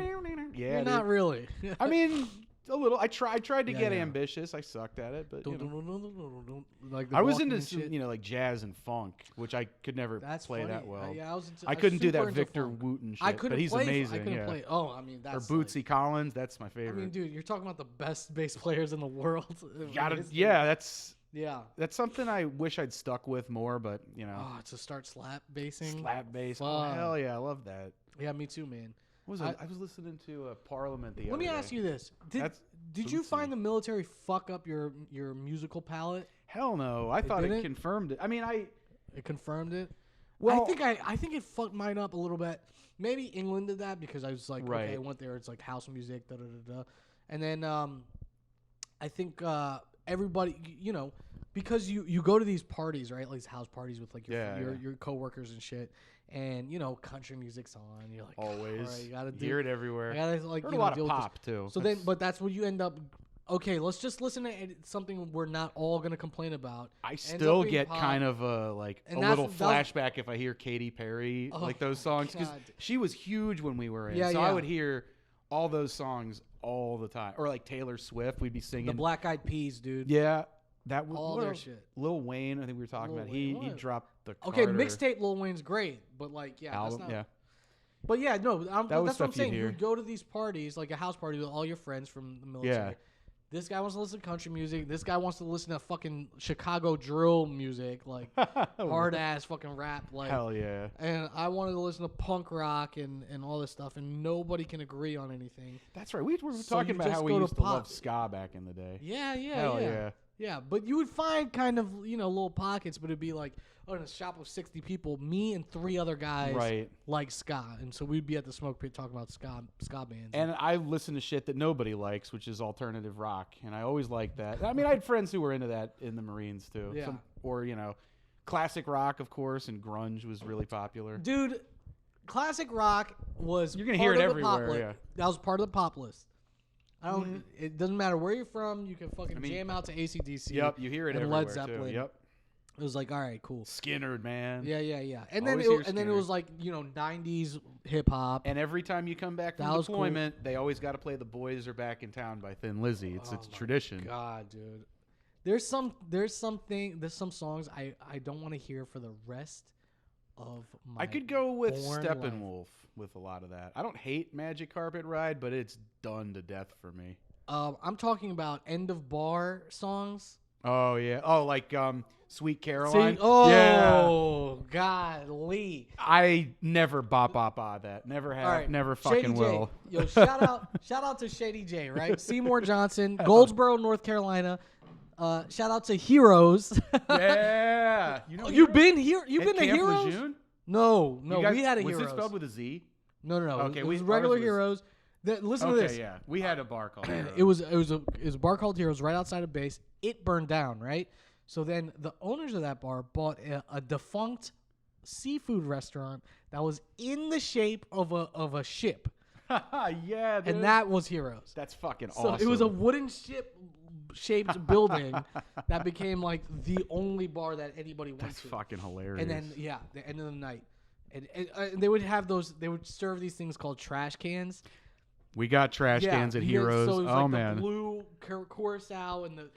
Yeah, not dude. really. I mean, a little. I tried to Yeah, get yeah. ambitious. I sucked at it, but like the I was walking into and some, shit. like jazz and funk, which I could never That's play funny. that well. Yeah, I was into. I was couldn't do super that into Victor funk. Wooten shit, I couldn't but he's play. amazing. I couldn't yeah. play. Oh, I mean Or that's Bootsy Collins, that's my favorite. I mean, dude, you're talking about the best bass players in the world. Yeah, that's Yeah. something I wish I'd stuck with more, but Oh, to start slap bassing. slap bass. Oh Fuck. hell yeah, I love that. Yeah, me too, man. What was I was listening to Parliament the other Let me day. ask you this: That's Did you Bootsy. find the military fuck up your musical palette? Hell no, I thought it didn't? confirmed it. I mean, It confirmed it. well, I think it fucked mine up a little bit. Maybe England did that because I was like, Right. okay, I went there. It's like house music, da da da da. And then I think everybody, because you go to these parties, right? Like these house parties with like your coworkers and shit, and country music's on. You're like, always. all right, you gotta hear it everywhere. I gotta like Heard you a know, lot deal of with pop too. this. So then, but that's what you end up. Okay, let's just listen to something we're not all gonna complain about. I Ends still up being get pop. kind of a And little that's- flashback if I hear Katy Perry, Oh like those my songs, because God. she was huge when we were in. Yeah, so I yeah. would hear all those songs all the time, or like Taylor Swift, we'd be singing. The Black Eyed Peas, dude. Yeah, that was All what their else? shit. Lil Wayne, I think we were talking Lil about. Wayne, He what? dropped the Okay, Carter mixtape Lil Wayne's great, but like, yeah, album. that's not. Yeah, But yeah, no, was that's what I'm stuff you'd saying. hear. You go to these parties, like a house party with all your friends from the military. Yeah. This guy wants to listen to country music. This guy wants to listen to fucking Chicago drill music, like hard ass fucking rap. Like, Hell yeah. and I wanted to listen to punk rock and all this stuff, and nobody can agree on anything. That's right. We were So talking you about just how we go to used to pop. love ska back in the day. Yeah, yeah, Hell yeah. yeah. Yeah, but you would find kind of, little pockets, but it'd be like, oh, in a shop of 60 people, me and 3 other guys Right. like ska. And so we'd be at the smoke pit talking about ska bands. And I listen to shit that nobody likes, which is alternative rock, and I always liked that. I mean, I had friends who were into that in the Marines too. Yeah. Or classic rock, of course, and grunge was really popular. Dude, classic rock was You're gonna part hear it of the pop everywhere, list. That was part of the pop list. I don't. It doesn't matter where you're from. You can fucking mean, jam out to AC/DC. Yep, you hear it and everywhere Led Zeppelin. too. Yep. It was like, all right, cool. Skinner, man. Yeah, yeah, yeah. And then Always hear then it Skinner. was like 90s hip hop. And every time you come back That from was cool. deployment, they always got to play "The Boys Are Back in Town" by Thin Lizzy. It's a tradition. God, dude. There's some songs I don't want to hear for the rest of my I could go with born Steppenwolf with a lot of that. I don't hate Magic Carpet Ride, but it's done to death for me. I'm talking about end of bar songs. Oh yeah. Oh, like Sweet Caroline. Yeah. Oh, golly. I never bop that. Never have. All right, Never Shady fucking J. will. Yo, shout out to Shady J, right? Seymour Johnson, Goldsboro, North Carolina. Shout out to Heroes. Yeah. You've been here. You've At been to Camp Heroes? Lejeune? No, You guys- we had a was Heroes. it spelled with a Z? No. Okay, it was ours regular was- Heroes. Listen to Okay, this. yeah. We had a bar called Heroes. It was a bar called Heroes right outside of base. It burned down, right? So then the owners of that bar bought a defunct seafood restaurant that was in the shape of a ship, yeah, dude. and that was Heroes. That's fucking So awesome. it was a wooden shaped building that became like the only bar that anybody went That's to. fucking hilarious. And then the end of the night, and they would have those. They would serve these things called trash cans. we got trash cans at you had- Heroes. So it was Oh like man. the blue Curacao and the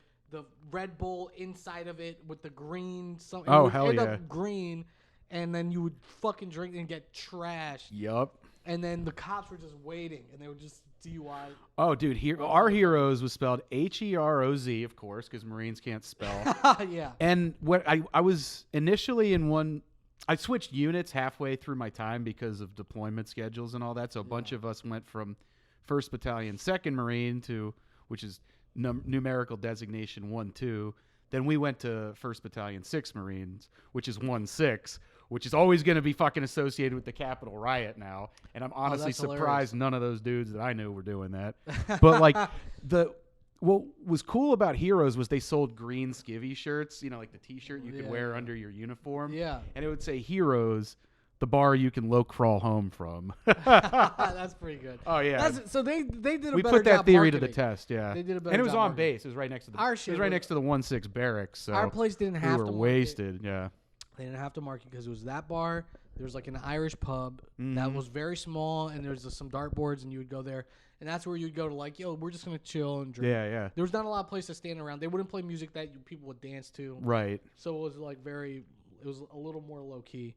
Red Bull inside of it with the green. So Oh, it would hell end yeah. up green, and then you would fucking drink and get trashed. Yup. And then the cops were just waiting, and they would just DUI. Oh, dude, our Heroes was spelled Heroz, of course, because Marines can't spell. Yeah. And what I was initially in one, I switched units halfway through my time because of deployment schedules and all that. So a bunch of us went from 1st Battalion, 2nd Marine to, which is numerical designation 1-2. Then we went to 1st Battalion, 6th Marines, which is 1-6, which is always going to be fucking associated with the Capitol riot now. And I'm honestly that's surprised hilarious. none of those dudes that I knew were doing that. But like what was cool about Heroes was they sold green skivvy shirts, like the T-shirt you could Yeah. wear under your uniform. Yeah. And it would say Heroes, the bar you can low crawl home from. That's pretty good. Oh yeah. So they did a We better put that job theory to the marketing. test, yeah. They did a better and it was job on marketing. base. It was right next to the Our it shit was right was- next to the 1-6 barracks. So Our place didn't we have were to market. wasted, yeah. They didn't have to market because it was that bar. There was like an Irish pub Mm-hmm. that was very small, and there was some dartboards, and you would go there, and that's where you'd go to like, yo, we're just gonna chill and drink. Yeah, yeah. There was not a lot of places to stand around. They wouldn't play music that people would dance to, Right. so it was like it was a little more low key.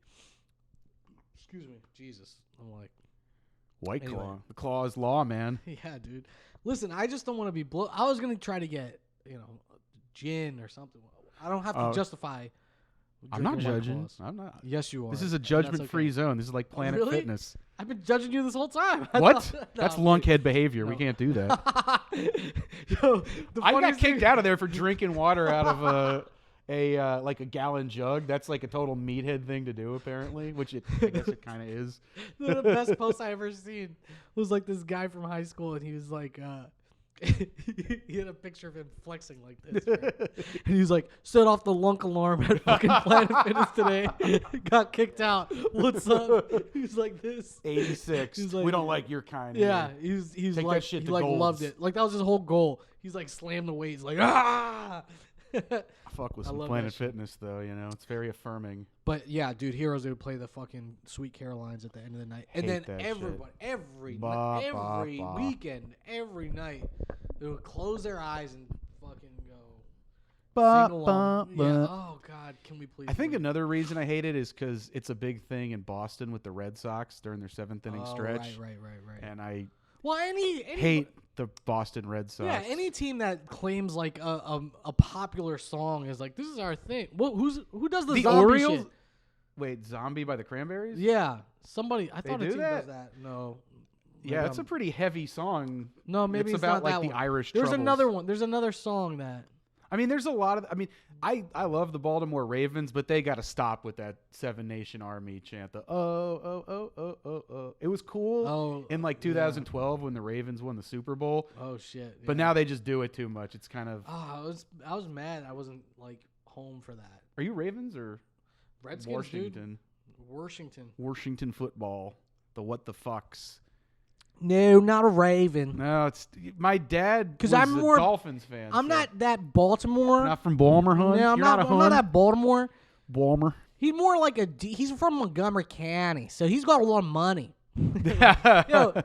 Excuse me, Jesus. I'm like, White Anyway. Claw. The claw is law, man. yeah, dude. Listen, I just don't want to be blow. I was gonna try to get gin or something. I don't have to Oh. justify. I'm not drinking White judging. Claws. I'm not. Yes, you are. This is a and that's judgment-free okay. zone. This is like Planet really? Fitness. I've been judging you this whole time. I What? thought- That's No, lunkhead behavior. We No. can't do that. Yo, the I got funniest kicked thing- out of there for drinking water out of like a gallon jug. That's like a total meathead thing to do, apparently. Which I guess it kind of is. The best post I ever seen was like this guy from high school, and he was like, he had a picture of him flexing like this, right? And he was like, set off the lunk alarm at fucking Planet Fitness today. Got kicked out. What's up? He was like this. 86. He's like- we don't like your kind. Yeah, here. he's Take that like shit he to like Gold's. loved it. Like that was his whole goal. He's like slammed the weight. He's like ah. Fuck with I some love Planet that shit. Fitness, though. It's very affirming. But yeah, dude, Heroes, they would play the fucking Sweet Carolines at the end of the night, and Hate then that shit. everybody, every Ba, ni- ba, every ba. weekend, every night, they would close their eyes and fucking go Ba, sing along. ba, Yeah. ba. Oh God, can we please? I think move? another reason I hate it is because it's a big thing in Boston with the Red Sox during their 7th inning Oh, stretch. Right. And I Well, any hate the Boston Red Sox. Yeah, any team that claims like a popular song is like, this is our thing. Who does the zombie Orioles. shit? Wait, Zombie by the Cranberries? Yeah, somebody. I thought a do team that? does that. No. Yeah, Maybe it's a I'm- pretty heavy song. No, maybe it's it's about not like that the one. Irish There's troubles. another one. There's another song that. I mean, there's a lot of. I mean, I love the Baltimore Ravens, but they got to stop with that Seven Nation Army chant. The oh. It was cool Oh, in like 2012 when the Ravens won the Super Bowl, oh shit. but yeah. now they just do it too much. It's kind of. Oh, I was mad. I wasn't like home for that. Are you Ravens or Redskins, Washington? dude. Washington. Washington football. The what the fucks. No, not a Raven. No, it's my dad. 'Cause was I'm a more- Dolphins fan. I'm so- not that Baltimore. Not from Balmer, hun. No, I'm You're not. a I'm not hun? that Baltimore. Balmer. He's more like he's from Montgomery County, so he's got a lot of money. Yo, Well,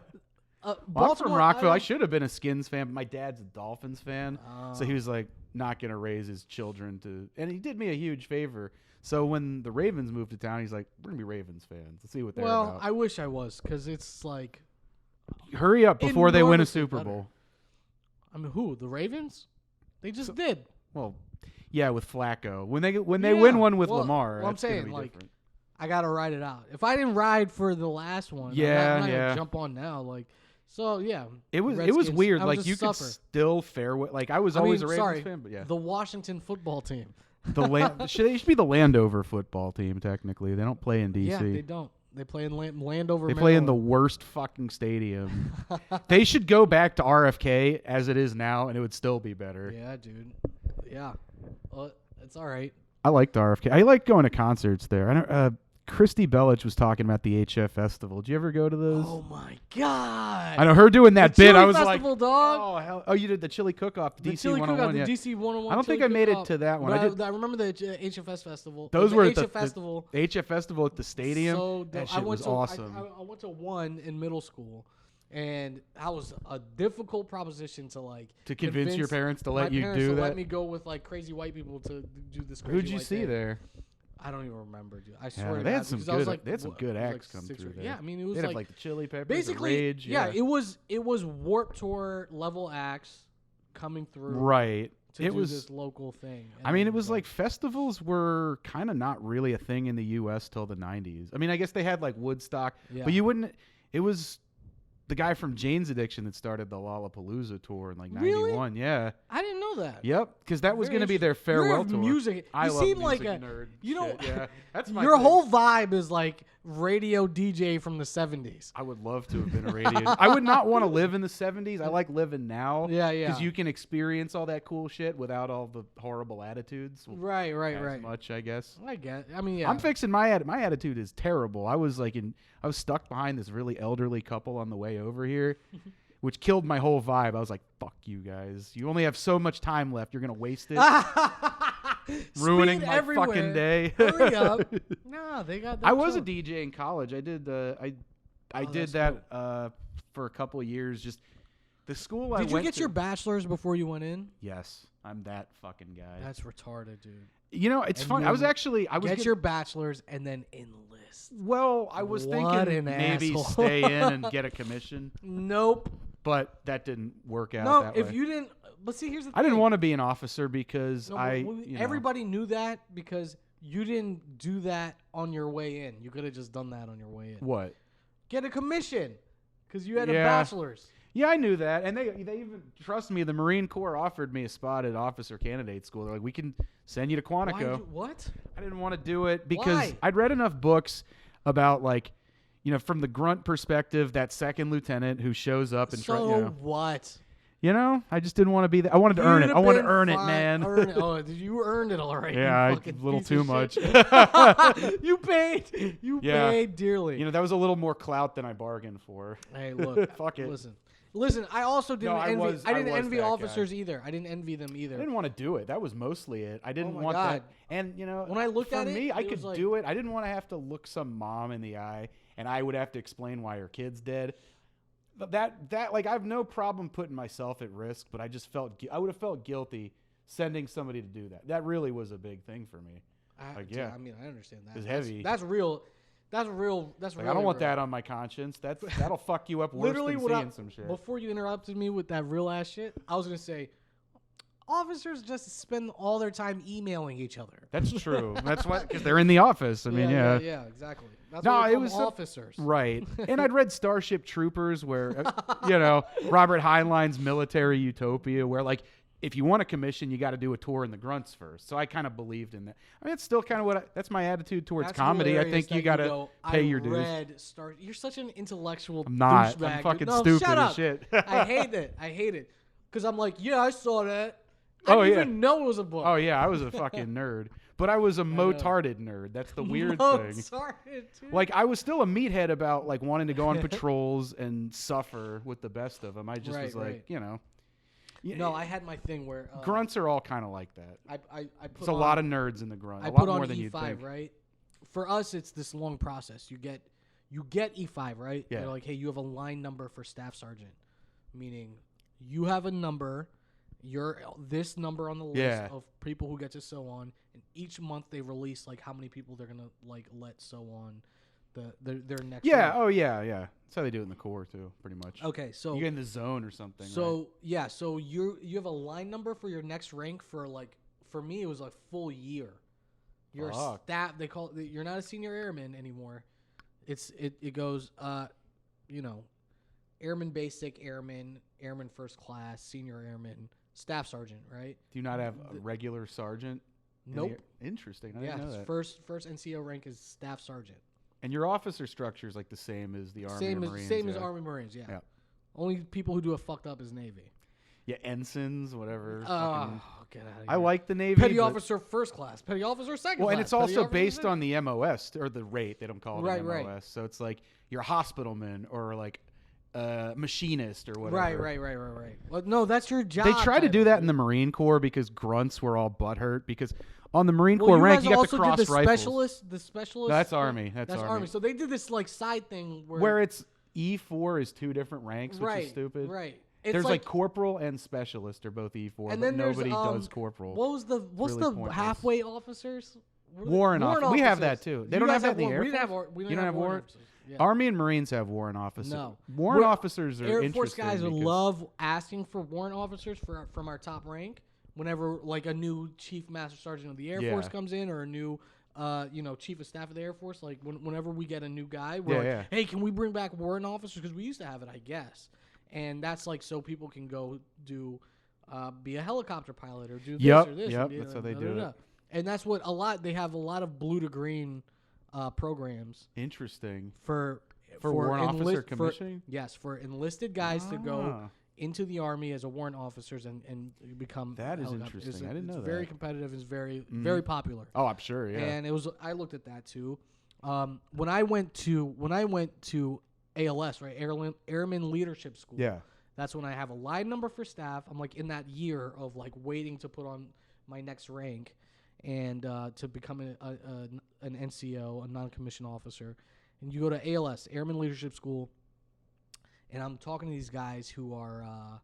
I'm from Baltimore, Rockville. I don't- should have been a Skins fan, but my dad's a Dolphins fan, so he Oh. was like not gonna raise his children to. And he did me a huge favor. So when the Ravens moved to town, he's like, "We're gonna be Ravens fans. Let's see what they're Well, about." I wish I was, because it's like, Hurry up before they win a enormously Super better. Bowl. I mean, who? The Ravens? They just did. Well, yeah, with Flacco. When they Yeah. win one with Well, Lamar, well, I'm that's gonna saying, be like, different. I gotta ride it out. If I didn't ride for the last one, Yeah, I'm not yeah. gonna jump on now. Like, so yeah, It was Redskins, weird. I'm Like just you could suffer. still like I was I always mean, a Ravens sorry, fan, but yeah, the Washington football team. the they should be the Landover football team. Technically, they don't play in DC. Yeah, they don't. They play in Landover. They play in the Maryland. worst fucking stadium. They should go back to RFK as it is now, and it would still be better. Yeah, dude. Yeah, well, it's all right. I liked RFK. I like going to concerts there. I don't. Christy Bellich was talking about the HF Festival. Did you ever go to those? Oh my god! I know her doing that The bit. Chili I was Festival, like, dog. oh hell! Oh, you did the Chili Cook-Off, the The DC Chili 101. Cook-Off, Yeah. the DC 101. I don't think Chili I made it Cook-Off. to that one. But I did- I remember the HF Festival. Those the were at HF Festival. the HF Festival at the stadium. So that I shit went was to awesome. I went to one in middle school, and that was a difficult proposition to like To convince your parents to my let you parents do to that? Let me go with like crazy white people to do this. Crazy Who'd you white see thing. there? I don't even remember, dude. I Yeah, swear to they God, had some because I was good. like, They had some what, good I was, acts like, come 6 through or- there. Yeah, I mean it was They'd have like like the Chili Peppers, basically the Rage. yeah, it was Warped Tour level acts coming through. right. To It do was. this local thing. I mean, it was like festivals were kind of not really a thing in the U.S. till the 90s. I mean, I guess they had like Woodstock, Yeah. but you wouldn't. It was the guy from Jane's Addiction that started the Lollapalooza tour in like Really? '91. Yeah. I didn't know that. Yep. Because that was Very going to be their interesting. You're farewell a tour. music. I You love seem music, like a nerd. you know. shit, Yeah. That's my Your thing. whole vibe is like radio DJ from the 70s. I would love to have been a radio. I would not want to live in the 70s. I like living now. Yeah, yeah. Because you can experience all that cool shit without all the horrible attitudes. Well, Right, right, as right. much, I guess. I get. I mean, yeah. I'm fixing my attitude is terrible. I was stuck behind this really elderly couple on the way over here, which killed my whole vibe. I was like, "Fuck you guys! You only have so much time left. You're gonna waste it, ruining Speed my everywhere. fucking day." Hurry up. Nah, they got that. I was a too. DJ in college. I did I Oh, did that's that for a couple of years. Just the school I Did you went get to. your bachelor's before you went in? Yes, I'm that fucking guy. That's retarded, dude. You know, it's And fun. you I was Get get- your bachelor's and then enlist. well, I was What thinking an maybe asshole. stay in and get a commission, Nope. but that didn't work out. No, that if way. you didn't. But see, here's the thing. I didn't want to be an officer because No, but you know, everybody knew that because you didn't do that on your way in. You could have just done that on your way in. what? Get a commission because you had a Yeah. bachelor's. Yeah, I knew that, and they even trust me. The Marine Corps offered me a spot at officer candidate school. They're like, we can send you to Why Quantico. did you, what? I didn't want to do it because Why? I'd read enough books about like, you know, from the grunt perspective, that second lieutenant who shows up and So what? I just didn't want to be there. I wanted to earn it. You'd I have wanted to been earn it, fine- man. Earn it. Oh, you earned it already. Yeah, you a fucking little piece too of much. shit. You paid. You Yeah. paid dearly. You know, that was a little more clout than I bargained for. Hey, look. Fuck it. Listen. I also didn't I envy. was- I I didn't was envy that guy. officers either. I didn't envy them either. I didn't want to do it. That was mostly it. I didn't Oh my want God. that. And you know, When I looked for at it, me, I it could was like- do it. I didn't want to have to look some mom in the eye, and I would have to explain why her kid's dead. But that like I have no problem putting myself at risk, but I just I would have felt guilty sending somebody to do that. That really was a big thing for me. Like, yeah. I mean, I understand that. It's That's- heavy. That's real. That's real. That's Like, really I don't want real. that on my conscience. That'll fuck you up worse Literally, than what seeing some shit. before you interrupted me with that real ass shit, I was gonna say, officers just spend all their time emailing each other. That's true. That's why, because they're in the office. I mean, yeah. yeah, exactly. That's No, why they it call was them a- officers. Right. And I'd read Starship Troopers where, Robert Heinlein's Military Utopia, where, like, if you want a commission, you got to do a tour in the grunts first. So I kind of believed in that. I mean, it's still kind of that's my attitude towards That's comedy. I hilarious think you that got to go, pay I your dues. read You're such an intellectual I'm not. douchebag. I'm fucking No, stupid shut as up. shit. I hate it. I hate it. Because I'm like, yeah, I saw that. I Oh, didn't yeah. even know it was a book. Oh, yeah. I was a fucking nerd. But I was a motarded nerd. That's the weird thing. Sorry, dude. Like, I was still a meathead about, like, wanting to go on patrols and suffer with the best of them. I just was like, Right. Yeah, No, I had my thing where grunts are all kind of like that. I put It's a on, lot of nerds in the grunt. I A lot put on more than E5, you'd think. right? For us, it's this long process. You get E5, right? Yeah. They're like, hey, you have a line number for staff sergeant, meaning you have a number. You're this number on the list Yeah. of people who get to sew on, and each month they release like how many people they're gonna like let sew on their next. Yeah. rank. Oh, yeah. Yeah. That's how they do it in the Corps too, pretty much. Okay, so You get in the zone or something. So yeah, so you have a line number for your next rank for like for me it was a full year. You're a Fuck. staff. They call it. You're not a senior airman anymore. It goes airman basic, airman first class, senior airman, staff sergeant. Right? Do you not have a regular sergeant? in the Nope. air? Interesting. I Yeah, didn't know that. first NCO rank is staff sergeant. And your officer structure is like the same as the Army Same or as Marines. same as yeah. Army Marines. Yeah. Yeah. Only people who do it fucked up is Navy. Yeah, ensigns, whatever. Oh, fucking- get out of here. I like the Navy. petty but- officer first class, petty officer second Well, class. and it's petty also officer based sixth- on the MOS or the rate. They don't call it Right, an right. MOS. So it's like you're a hospitalman or like a machinist or whatever. Right. Well, no, that's your job. They try to do title, that in dude. the Marine Corps because grunts were all butthurt because on the Marine Well, Corps you rank guys you got also the cross did the rifles. specialist. The specialist. That's Army. That's Army. Army. So they did this like side thing Where it's E4 is two different ranks, which right, is stupid. Right. It's There's like corporal and specialist are both E4, and but then there's, nobody does corporal. what's really the pointless. halfway officers? What are they- Warrant officer. We have that officers. too. They You don't guys have that in the war- Air We didn't have. Force? We You didn't don't have have warrant? officers. Yeah. Army and Marines have warrant officers. No. Warrant We're- officers are Air Force interesting guys would because- love asking for warrant officers from our top rank whenever like a new chief master sergeant of the Air Force Yeah. comes in or a new chief of staff of the Air Force. Like whenever we get a new guy, we're Yeah, like, yeah. hey, can we bring back warrant officers? Because we used to have it, I guess. And that's like so people can go do be a helicopter pilot or do this Yep, or this. yep, and be that's a how they do da-da-da. it. And that's what they have a lot of blue to green programs Interesting. for warrant officer for- commissioning? yes, for enlisted guys to go Ah. into the Army as a warrant officers and become That is helicopter- interesting. I didn't know it's very that. competitive. It's very popular. Oh, I'm sure. Yeah. And it was. I looked at that too. When I went to ALS, right, Airman Leadership School. yeah. That's when I have a line number for staff. I'm like in that year of like waiting to put on my next rank and to become an NCO, a non-commissioned officer. And you go to ALS, Airman Leadership School, and I'm talking to these guys who are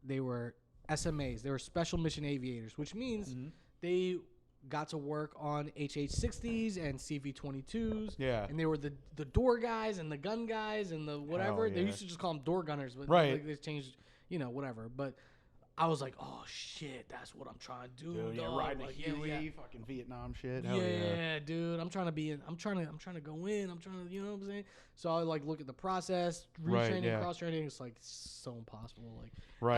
they were SMAs. They were Special Mission Aviators, which means they got to work on HH-60s and CV-22s. Yeah. And they were the door guys and the gun guys and the whatever. They yeah. used to just call them door gunners, but Right. like, they changed, whatever. But I was like, oh shit, that's what I'm trying to do. Dude, yeah, dog. riding a Like, Huey, fucking Vietnam shit. yeah, Hell yeah. dude. I'm trying to be in. I'm trying to go in. I'm trying to, you know what I'm saying? So I like look at the process, Right, retraining, yeah. cross training. It's like so impossible. Like, Right.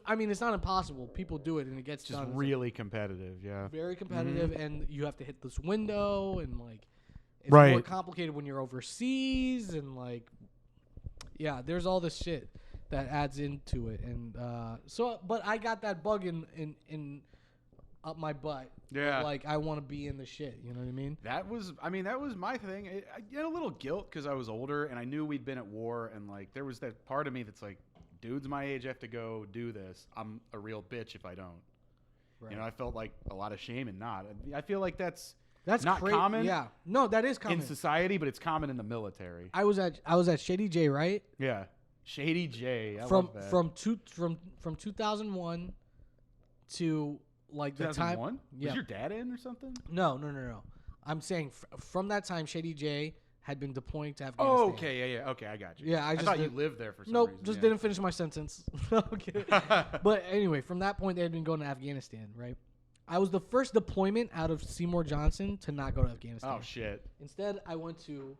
I mean, it's not impossible. People do it and it gets Just done. It's, like, really competitive. Yeah. very competitive, and you have to hit this window, and like it's Right. more complicated when you're overseas, and like yeah, there's all this shit that adds into it, and but I got that bug in up my butt. Yeah. Like I want to be in the shit. You know what I mean? That was my thing. I had a little guilt because I was older and I knew we'd been at war, and like there was that part of me that's like, dudes my age have to go do this. I'm a real bitch if I don't. Right. You know, I felt like a lot of shame in not. I feel like that's That's not common. Yeah, no, that is common. in society, but it's common in the military. I was at Shady J, right? Yeah, Shady J. I from love that. from 2001 to like the time. 2001. Yeah. Was your dad in or something? No. I'm saying from that time, Shady J had been deploying to Afghanistan. Oh, okay, yeah. Okay, I got you. Yeah, I just thought you did- lived there for some Nope, reason. just yeah. didn't finish my sentence. Okay. But anyway, from that point, they had been going to Afghanistan, right? I was the first deployment out of Seymour Johnson to not go to Afghanistan. Oh shit. Instead, I went to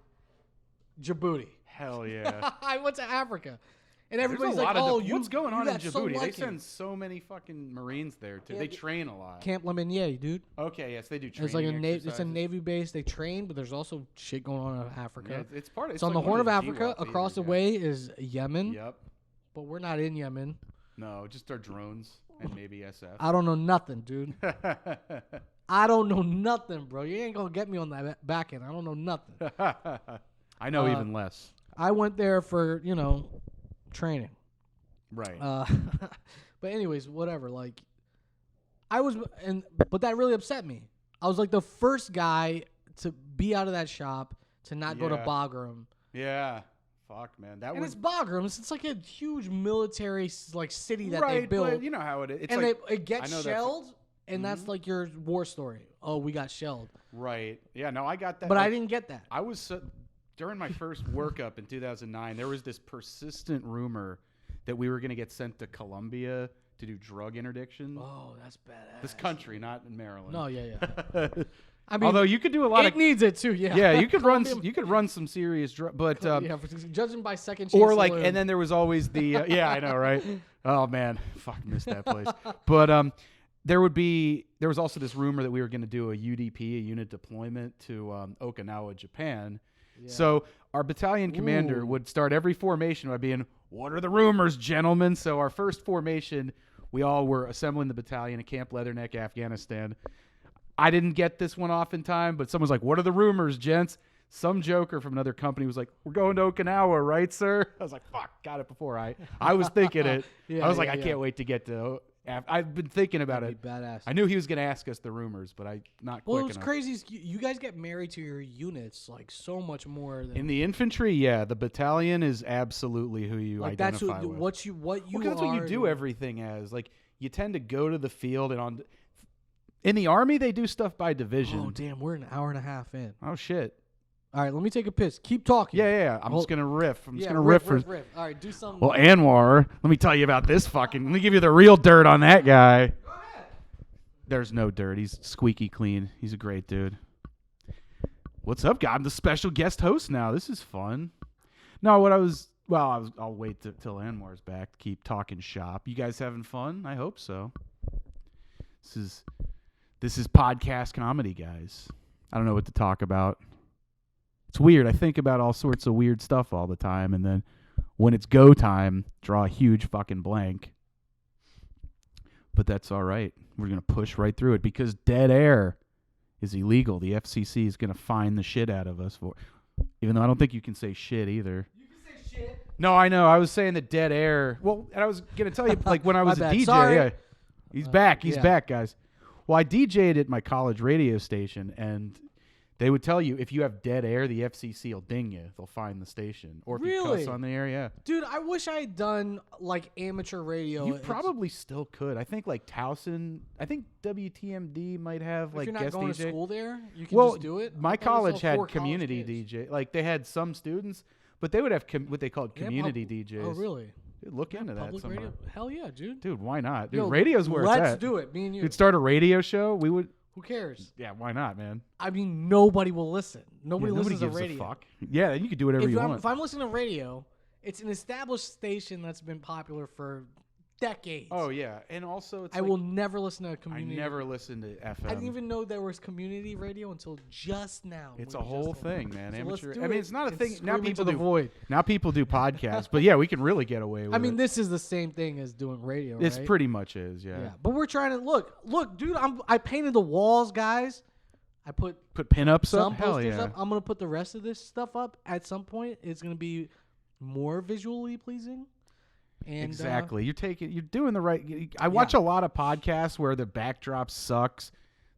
Djibouti. Hell yeah. I went to Africa. And There's everybody's a like, lot of oh, what's going on in got so Djibouti? They lucky. send so many fucking Marines there too. They train a lot. Camp Lemonnier, dude. Okay, yes, they do training. It's like it's a exercises. Navy base. They train, but there's also shit going on in Africa. Yeah, it's part of It's on the like Horn one of those Africa. GWAT Across the theaters, way is Yemen, yeah. Yep. but we're not in Yemen. No, just our drones and maybe SF. I don't know nothing, dude. I don't know nothing, bro. You ain't gonna get me on that back end. I don't know nothing. I know even less. I went there for training. Right. But anyways, whatever. Like, but that really upset me. I was like the first guy to be out of that shop to not go to Yeah. Bagram. Yeah. Fuck, man. That And was it's Bagram. It's like a huge military city that right, they built. but you know how it is. It's and like, it gets I know that's- shelled, and that's like your war story. Oh, we got shelled. right. Yeah, no, I got that. But I like, didn't get that. I was during my first workup in 2009. There was this persistent rumor that we were going to get sent to Colombia to do drug interdiction. Oh, that's badass. This country, not in Maryland. No, yeah. I mean, Although you could do a lot it of needs it too. Yeah. yeah, you could run Colombia- you could run some serious drug, but yeah, judging by second chance. or like, alone. and then there was always the yeah, I know, right? Oh man, fuck, missed that place. But there was also this rumor that we were going to do a UDP, a unit deployment to Okinawa, Japan. So our battalion commander Ooh. would start every formation by being, "What are the rumors, gentlemen?" So our first formation, we all were assembling the battalion at Camp Leatherneck, Afghanistan. I didn't get this one off in time, but someone's like, "What are the rumors, gents?" Some joker from another company was like, "We're going to Okinawa, right, sir?" I was like, "Fuck, got it before I was thinking it." Yeah, I was like, yeah, "I yeah. can't wait to get to." I've been thinking about That'd it. be badass. I knew he was going to ask us the rumors, but not Well, quick what's enough. crazy is you guys get married to your units like so much more than In the infantry, yeah, the battalion is absolutely who you like that's identify with. what you Well, 'cause that's what you are do to- everything as. Like, you tend to go to the field and on. In the Army, they do stuff by division. Oh damn, we're an hour and a half in. Oh shit. All right, let me take a piss. Keep talking. Yeah. I'm Well, just gonna riff. I'm just Yeah, gonna riff for. riff. All right, do something. Well, Anwar, let me tell you about this fucking. Let me give you the real dirt on that guy. Go ahead. There's no dirt. He's squeaky clean. He's a great dude. What's up, guy? I'm the special guest host now. This is fun. No, I'll wait till Anwar's back to keep talking shop. You guys having fun? I hope so. This is podcast comedy, guys. I don't know what to talk about. It's weird. I think about all sorts of weird stuff all the time, and then when it's go time, draw a huge fucking blank. But that's all right. We're going to push right through it because dead air is illegal. The FCC is going to fine the shit out of us for, even though I don't think you can say shit either. You can say shit. No, I know. I was saying that dead air. Well, and I was going to tell you, like, when I was a bad. DJ. Sorry. Yeah, he's back. He's yeah. back, guys. Well, I DJ'd at my college radio station, and they would tell you if you have dead air, the FCC will ding you. They'll fine the station. Or if you Really? cuss on the air, yeah. Dude, I wish I had done like amateur radio. You It's- probably still could. I think like Towson, I think WTMD might have if like you're not guest going DJ. to school there, you can Well, just do it. my I thought it was college all had for college community kids. DJ. Like they had some students, but they would have what they called They have community pub- DJs. Oh, really? Dude, look into that Public somehow. radio? Hell yeah, dude. Dude, why not? Dude, Yo, radio's where it's let's at. do it. Me and you. You'd start a radio show. We would. Who cares? Yeah, why not, man? I mean, nobody will listen. Nobody Yeah, listens gives to radio. a fuck. Yeah, you could do whatever you want. If I'm listening to radio, it's an established station that's been popular for decades. Oh yeah, and also it's I like, will never listen to a I community. never listened to FM. I didn't even know there was community radio until just now. It's We a just whole learned. thing, man. So let's Amateur. do I mean, it it's not a and thing now. scream People into do. the void. Now people do podcasts, but yeah, we can really get away with I mean, it. this is the same thing as doing radio. It's right? pretty much is, yeah. Yeah, but we're trying to look, dude. I painted the walls, guys. I put Put pinups some up. Hell posters yeah. up. I'm gonna put the rest of this stuff up at some point. It's gonna be more visually pleasing. And Exactly. You're doing the right. I watch a lot of podcasts where the backdrop sucks.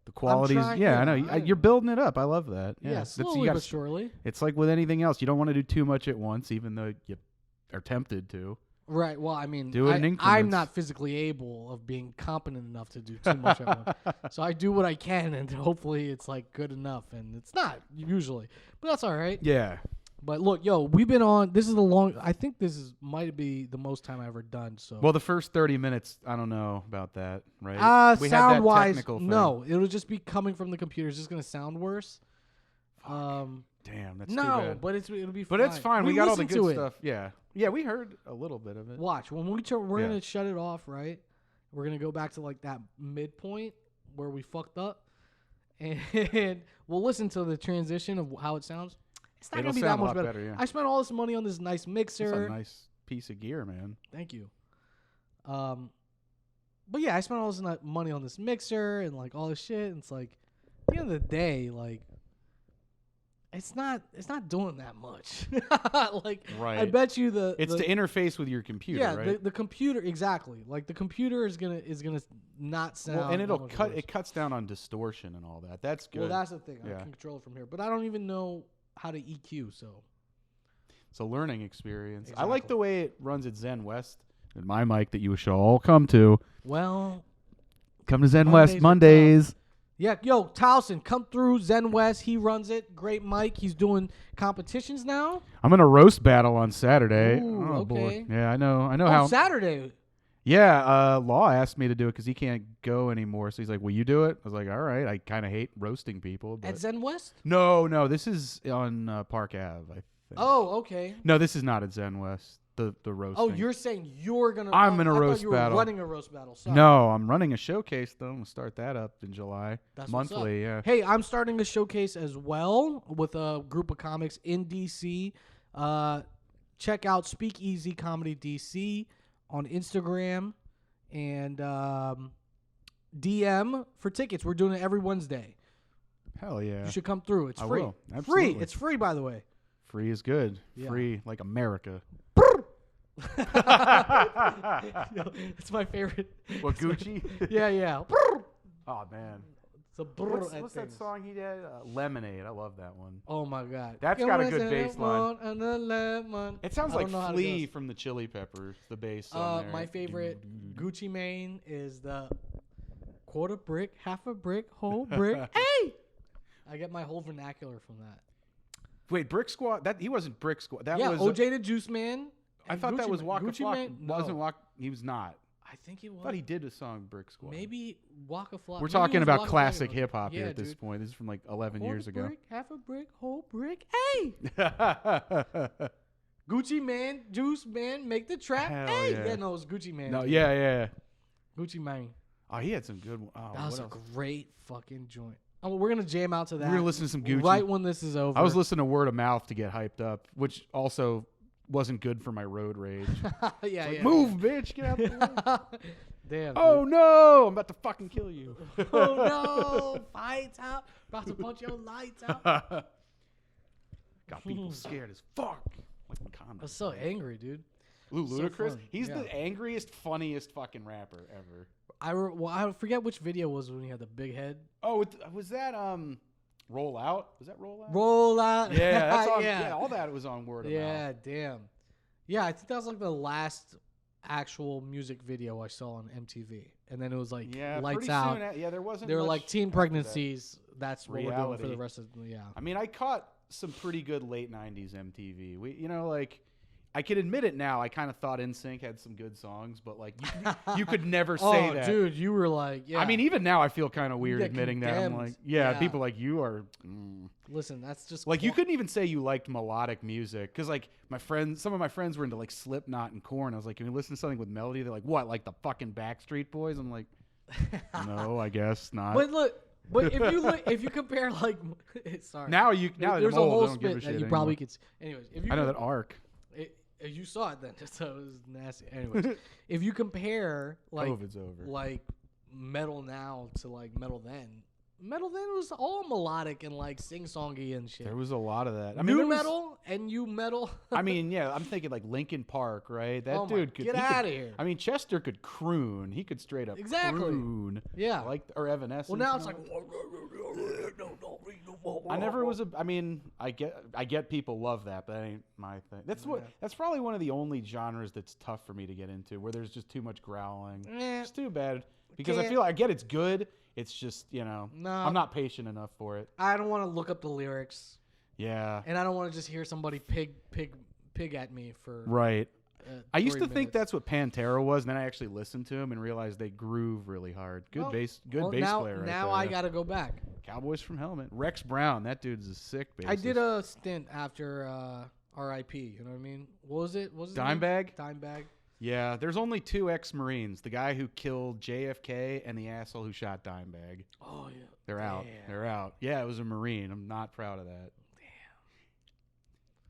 The quality's trying- yeah, I yeah, know. I- You're building it up. I love that. Yeah, Yeah, That's- you slowly gotta- but surely. It's like with anything else. You don't want to do too much at once, even though you are tempted to. Right. Well, I mean, Do it in I'm increments. not physically able of being competent enough to do too much at once. So I do what I can, and hopefully it's like good enough. And it's not usually, but that's all right. Yeah. But look, yo, we've been on. This is the long. I think this is might be the most time I've ever done. So. Well, the first 30 minutes, I don't know about that, right? We had that sound wise, technical thing. no, it'll just be coming from the computer. It's just gonna sound worse. Damn, that's too No, bad. but it'll be. But fine. it's fine. We got all the listened to good it. stuff. Yeah. Yeah, we heard a little bit of it. Watch when we're Yeah. gonna shut it off, right? We're gonna go back to like that midpoint where we fucked up, and we'll listen to the transition of how it sounds. It's not It'll gonna be that sound a much lot better. better, yeah. I spent all this money on this nice mixer. It's a nice piece of gear, man. Thank you. But yeah, I spent all this money on this mixer and like all this shit. And it's like, at the end of the day, like, it's not doing that much. Like, I Right. bet you It's to interface with your computer, yeah, right? the computer exactly. Like the computer is gonna not sound. Well, and that it'll much cut. worse. It cuts down on distortion and all that. That's good. Well, that's the thing. Yeah. I can control it from here, but I don't even know how to EQ. So It's a learning experience. I like Exactly. the way it runs at Zen West and my mic that you shall all come to. well. Come to Zen Mondays West are Mondays. Yeah, yo, Towson, come through Zen West. He runs it. Great Mike. He's doing competitions now. I'm in a roast battle on Saturday. Ooh, oh boy. okay. Yeah, I know. I know Oh, how. Saturday. Yeah, Law asked me to do it because he can't go anymore. So he's like, "Will you do it?" I was like, "All right." I kind of hate roasting people, but At Zen West? no, this is on Park Ave. I think. Oh, okay. No, this is not at Zen West. The roasting. Oh, you're saying you're gonna? I'm in a I thought roast you were battle. running a roast battle. Sorry. No, I'm running a showcase though. We'll start that up in July. That's what's up. monthly. Yeah. Hey, I'm starting a showcase as well with a group of comics in DC. Check out Speakeasy Comedy DC on Instagram and DM for tickets. We're doing it every Wednesday. Hell yeah. You should come through. It's I free. will. Free. Absolutely. It's free, by the way. Free is good. Yeah. Free like America. Yo, it's my favorite. What, Gucci? Yeah, yeah. Oh man. It's a brr What's at that things. song he did? Lemonade. I love that one. Oh my god. That's You got a wanna good say bass line. one and a lemon. It sounds I like don't know how it Flea goes. from the Chili Peppers. The bass. on there. My favorite Gucci Mane is the quarter brick, half a brick, whole brick. Hey! I get my whole vernacular from that. Wait, Brick Squad. That he wasn't Brick Squad. That yeah, was. OJ the Juice Man. I and thought that Gucci was Man. Waka Gucci Flocka. Man? No. Wasn't Waka? He was not. I think it I was. thought he did a song Brick Squad. Maybe Waka Flocka. We're Maybe it talking was about Waka classic Flocka. hip hop here Yeah, at this dude. point. This is from like 11 Quarter years ago. brick, half a brick, whole brick. Hey! Gucci Man, Juice Man, make the trap. Hell Hey! yeah. Yeah, no, it was Gucci Man. No, dude. yeah. Gucci Mane. Oh, he had some good. Oh, That was what a else? great fucking joint. Oh, we're gonna jam out to that. We're gonna listen to some Gucci. right when this is over. I was listening to Word of Mouth to get hyped up, which also wasn't good for my road rage. yeah, Like, yeah. move, bitch, get out the way. Damn. Oh no, I'm about to fucking kill you. dude. Oh no! Fights out. About to punch your lights out. Got people scared as fuck. Like I Wakanda. was so angry, dude. Lou so Ludacris, fun, he's yeah. the angriest, funniest fucking rapper ever. I forget which video was when he had the big head. Oh, was that Roll Out? Was that Roll Out? Roll out. Yeah, that's on. yeah. Yeah, all that was on Word of Mouth. Yeah, damn. Yeah, I think that was like the last actual music video I saw on MTV, and then it was like Yeah, lights pretty out. soon. Yeah, there wasn't. They were much like teen after that. pregnancies. That's what we're doing for Reality. the rest of yeah. I mean, I caught some pretty good late '90s MTV. Like, I can admit it now. I kind of thought NSYNC had some good songs, but like, you could never say Oh, that. dude, you were like, yeah. I mean, even now, I feel kind of weird get admitting that. I'm condemned. like, yeah, Yeah. people like you are. listen, that's just Like, you couldn't even say you liked melodic music because, like, some of my friends were into like Slipknot and Korn. I was like, can we listen to something with melody? They're like, what? Like the fucking Backstreet Boys? I'm like, no, I guess not. But look, if you compare like, sorry. now that there's I'm a old, whole I don't give a spit that shit you probably anymore. could. Anyways, if you I know that arc. you saw it then, so it was nasty. Anyways, if you compare like COVID's over. like metal now to like metal then was all melodic and like sing-songy and shit. There was a lot of that. I mean, New there was- metal and you metal. I mean, yeah, I'm thinking like Linkin Park, right? That Oh my- dude could get he could- outta here. I mean, Chester could croon. He could straight up Exactly. croon. Yeah. Like or Evanescence. Well, now it's and like all I never was a. I mean, I get people love that, but that ain't my thing. That's probably one of the only genres that's tough for me to get into, where there's just too much growling. It's too bad because I get it's good. It's just No. I'm not patient enough for it. I don't want to look up the lyrics, Yeah. and I don't want to just hear somebody pig at me for. Right. I used 3 to think minutes. that's what Pantera was, and then I actually listened to them and realized they groove really hard. Good bass now, player. Right now there, I yeah. gotta go back. Cowboys from Helmet. Rex Brown, that dude's a sick bassist. I did a stint after R.I.P. You know what I mean? What was it? What was his name? Dimebag? Dimebag. Yeah, there's only 2 ex-Marines: the guy who killed JFK and the asshole who shot Dimebag. Oh yeah. They're out. Damn. They're out. Yeah, it was a Marine. I'm not proud of that.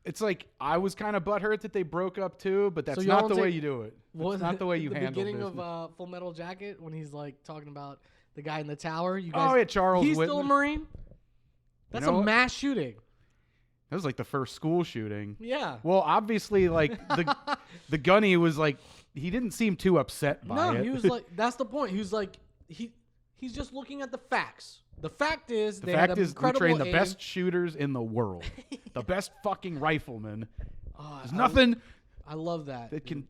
It's like I was kind of butthurt that they broke up too, but that's So you not don't the way take- you do it. What That's not the way you the handle beginning business. of Full Metal Jacket when he's like talking about the guy in the tower. You guys, Oh yeah, Charles he's Whitman. still a Marine. That's know a what? mass shooting. That was like the first school shooting. Yeah. Well, obviously, like the gunny was like he didn't seem too upset by No, it. he was like, that's the point. He was like, he's just looking at the facts. The fact is, the they had fact is, we incredible train the aim. best shooters in the world, the best fucking riflemen. Oh, There's nothing I love that. that can.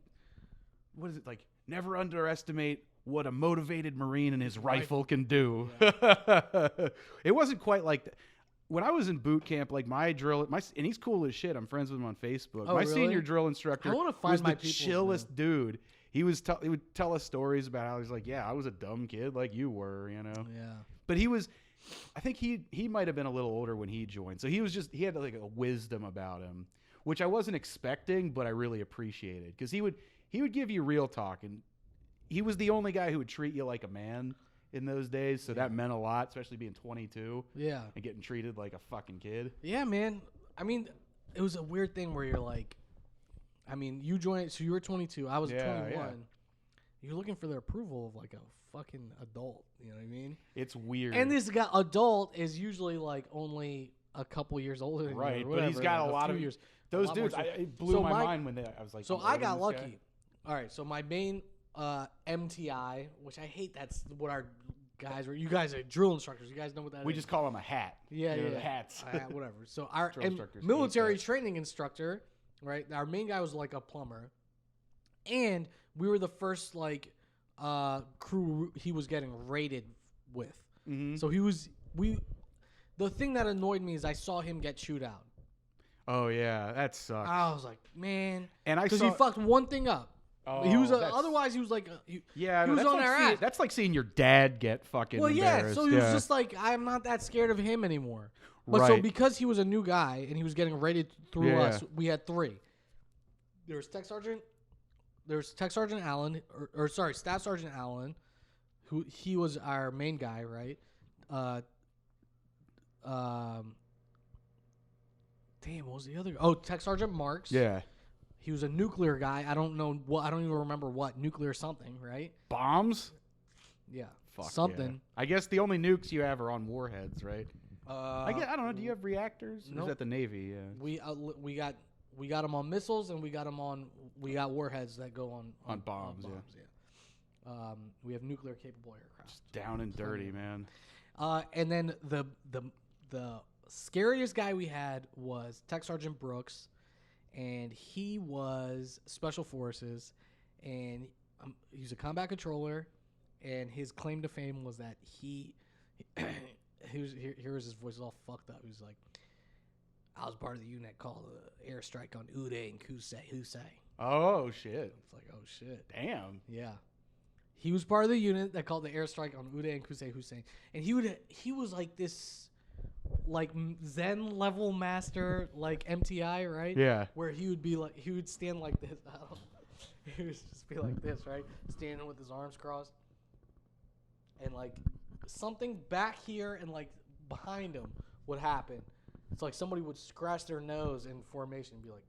What is it like? Never underestimate what a motivated Marine and his rifle can do. It wasn't quite like that. When I was in boot camp, like my drill, and he's cool as shit. I'm friends with him on Facebook. Oh, my really? senior drill instructor I wanna find was my the peoples, chillest dude. He would tell us stories about how he's like, yeah, I was a dumb kid like you were, you know. Yeah. But he was, I think he might have been a little older when he joined, so he had like a wisdom about him, which I wasn't expecting, but I really appreciated because he would give you real talk, and he was the only guy who would treat you like a man in those days, so that meant a lot, especially being 22 Yeah. and getting treated like a fucking kid. Yeah, man. I mean, it was a weird thing where you're like, I mean, you joined, so you were 22. I was 21. yeah. You're looking for the approval of like a fucking adult. You know what I mean? It's weird, And this guy, adult, is usually like only a couple years older than you, right? or But he's whatever, got like a lot few of years. those lot more dudes. so- It blew so my my- mind when I was like, So I'm I older got than this lucky. guy. All right, so my main MTI, which I hate, that's what our guys were. You guys are drill instructors. You guys know what that is. We just call him a hat. Yeah, You know, yeah, the hats. Whatever. So our Drill instructors hate military that. training instructor, right? Our main guy was like a plumber, and we were the first like crew he was getting rated with. Mhm. So the thing that annoyed me is I saw him get chewed out. Oh yeah, that sucks. I was like, man, And I because saw he fucked one thing up. Oh, he was that's- otherwise he was like Yeah, he was that's on like our seeing, ass. That's like seeing your dad get fucking Well, yeah. embarrassed. So he was yeah. just like, I'm not that scared of him anymore. But so Right. because he was a new guy and he was getting rated through Yeah. us, we had 3. There was Tech Sergeant Allen, or sorry, Staff Sergeant Allen, who he was our main guy, right? Damn, what was the other guy? Oh, Tech Sergeant Marks. Yeah. He was a nuclear guy. I don't know what. I don't even remember what nuclear something, right? Bombs? Yeah, Fuck something. yeah. I guess the only nukes you have are on warheads, right? I don't know. Do you have reactors? Or nope. is that the Navy? Yeah. We got them on missiles and we got warheads that go on bombs, yeah. We have nuclear capable aircraft. Down and dirty, man. And then the scariest guy we had was Tech Sergeant Brooks, and he was Special Forces, and he was a combat controller, and his claim to fame was that here was his voice all fucked up. He was like, I was part of the unit called Airstrike on Uday and Husay. Oh shit. It's like, oh shit. Damn. Yeah. He was part of the unit that called the airstrike on Uday and Kusei Hussein. And he was like this like Zen level master, like MTI, right? Yeah. Where he would stand like this. He would just be like this, right? Standing with his arms crossed. And like something back here and like behind him would happen. It's like somebody would scratch their nose in formation and be like,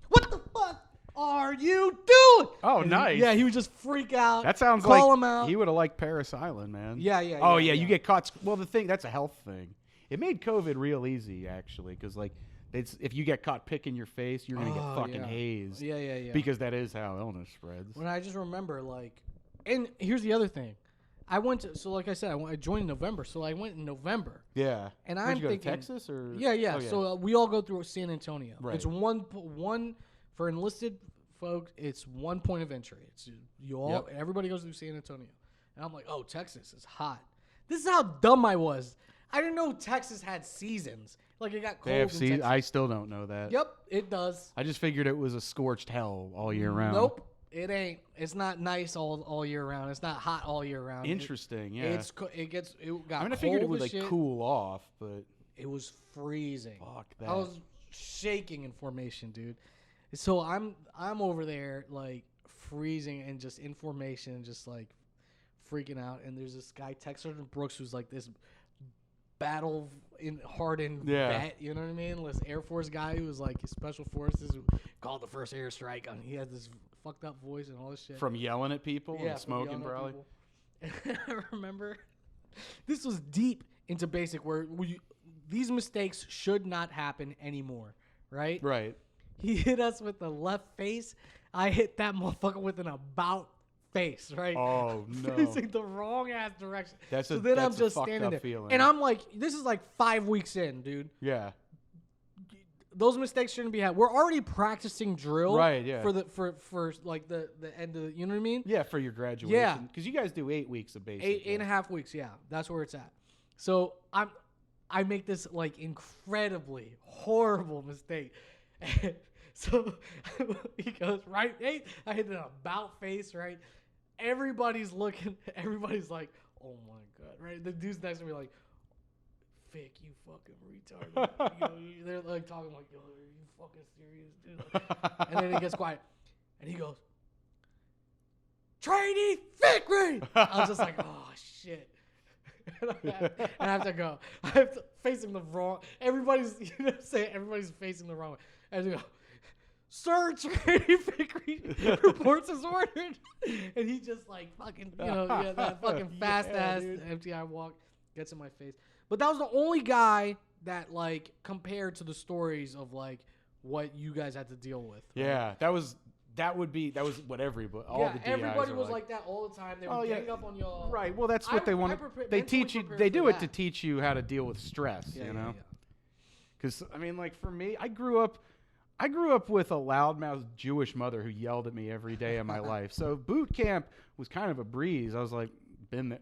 "What the fuck are you doing?" Oh, And nice. he would just freak out. That sounds call like him out. he would have liked Paris Island, man. Yeah, yeah. Oh yeah, yeah, you get caught. Well, that's a health thing. It made COVID real easy actually, because like if you get caught picking your face, you're gonna get fucking hazed. Yeah. Because that is how illness spreads. When I just remember, like, and here's the other thing, I went to, so like I said, I joined in November, so I went in November. Yeah. And Where'd I'm you go, thinking, Texas or? Yeah. Oh, So we all go through San Antonio. Right. It's one for enlisted folks. It's one point of entry. It's everybody goes through San Antonio, and I'm like, oh, Texas is hot. This is how dumb I was. I didn't know Texas had seasons. Like it got cold. They have in Texas. I still don't know that. Yep, it does. I just figured it was a scorched hell all year round. Nope, it ain't. It's not nice all year round. It's not hot all year round. Interesting. Yeah. It got. I mean, I figured it cold would as like shit. cool off, but It was freezing. fuck I that. was shaking in formation, dude. So I'm over there like freezing and just in formation, just like freaking out. And there's this guy, Tex Sergeant Brooks, who's like this hardened vet. You know what I mean? This Air Force guy who was like Special Forces, who called the first airstrike. And he had this fucked up voice and all this shit. From yelling at people Yeah, and from smoking, yelling at probably. people. I remember this was deep into basic where these mistakes should not happen anymore, right? Right. He hit us with the left face. I hit that motherfucker with an about face, right? Oh no. Facing the wrong ass direction. That's so a- then I'm that's a just fucked standing up there. feeling. And I'm like, this is like 5 weeks in, dude. Yeah. Those mistakes shouldn't be had. We're already practicing drill Right, yeah. for the for like the end of the, you know what I mean? Yeah, for your graduation. Yeah. Because you guys do 8 weeks of basic. 8.5 weeks, yeah. That's where it's at. So I make this like incredibly horrible mistake. So he goes, right, hey, I hit an about face, right? Everybody's looking, everybody's like, oh my God, right? The dude's next to me like, Vic, you fucking retarded. They're like talking like, yo, are you fucking serious, dude? And then he gets quiet. And he goes, trainee Vickery! I was just like, oh shit. And I have to go. I have to face him the wrong. Everybody's, you know what I'm saying? Everybody's facing the wrong way. I have to go, sir, trainee Vickery reports as ordered. And he just like fucking, that fucking fast ass MTI walk gets in my face. But that was the only guy that like compared to the stories of like what you guys had to deal with. Right? Yeah, that was what everybody, all the DIs everybody are was like that all the time. They would gang up on y'all. Right. Well, that's what they want. They teach you. They do it to teach you how to deal with stress. You know. Because I mean, like for me, I grew up with a loudmouth Jewish mother who yelled at me every day of my life. So boot camp was kind of a breeze. I was like, been there.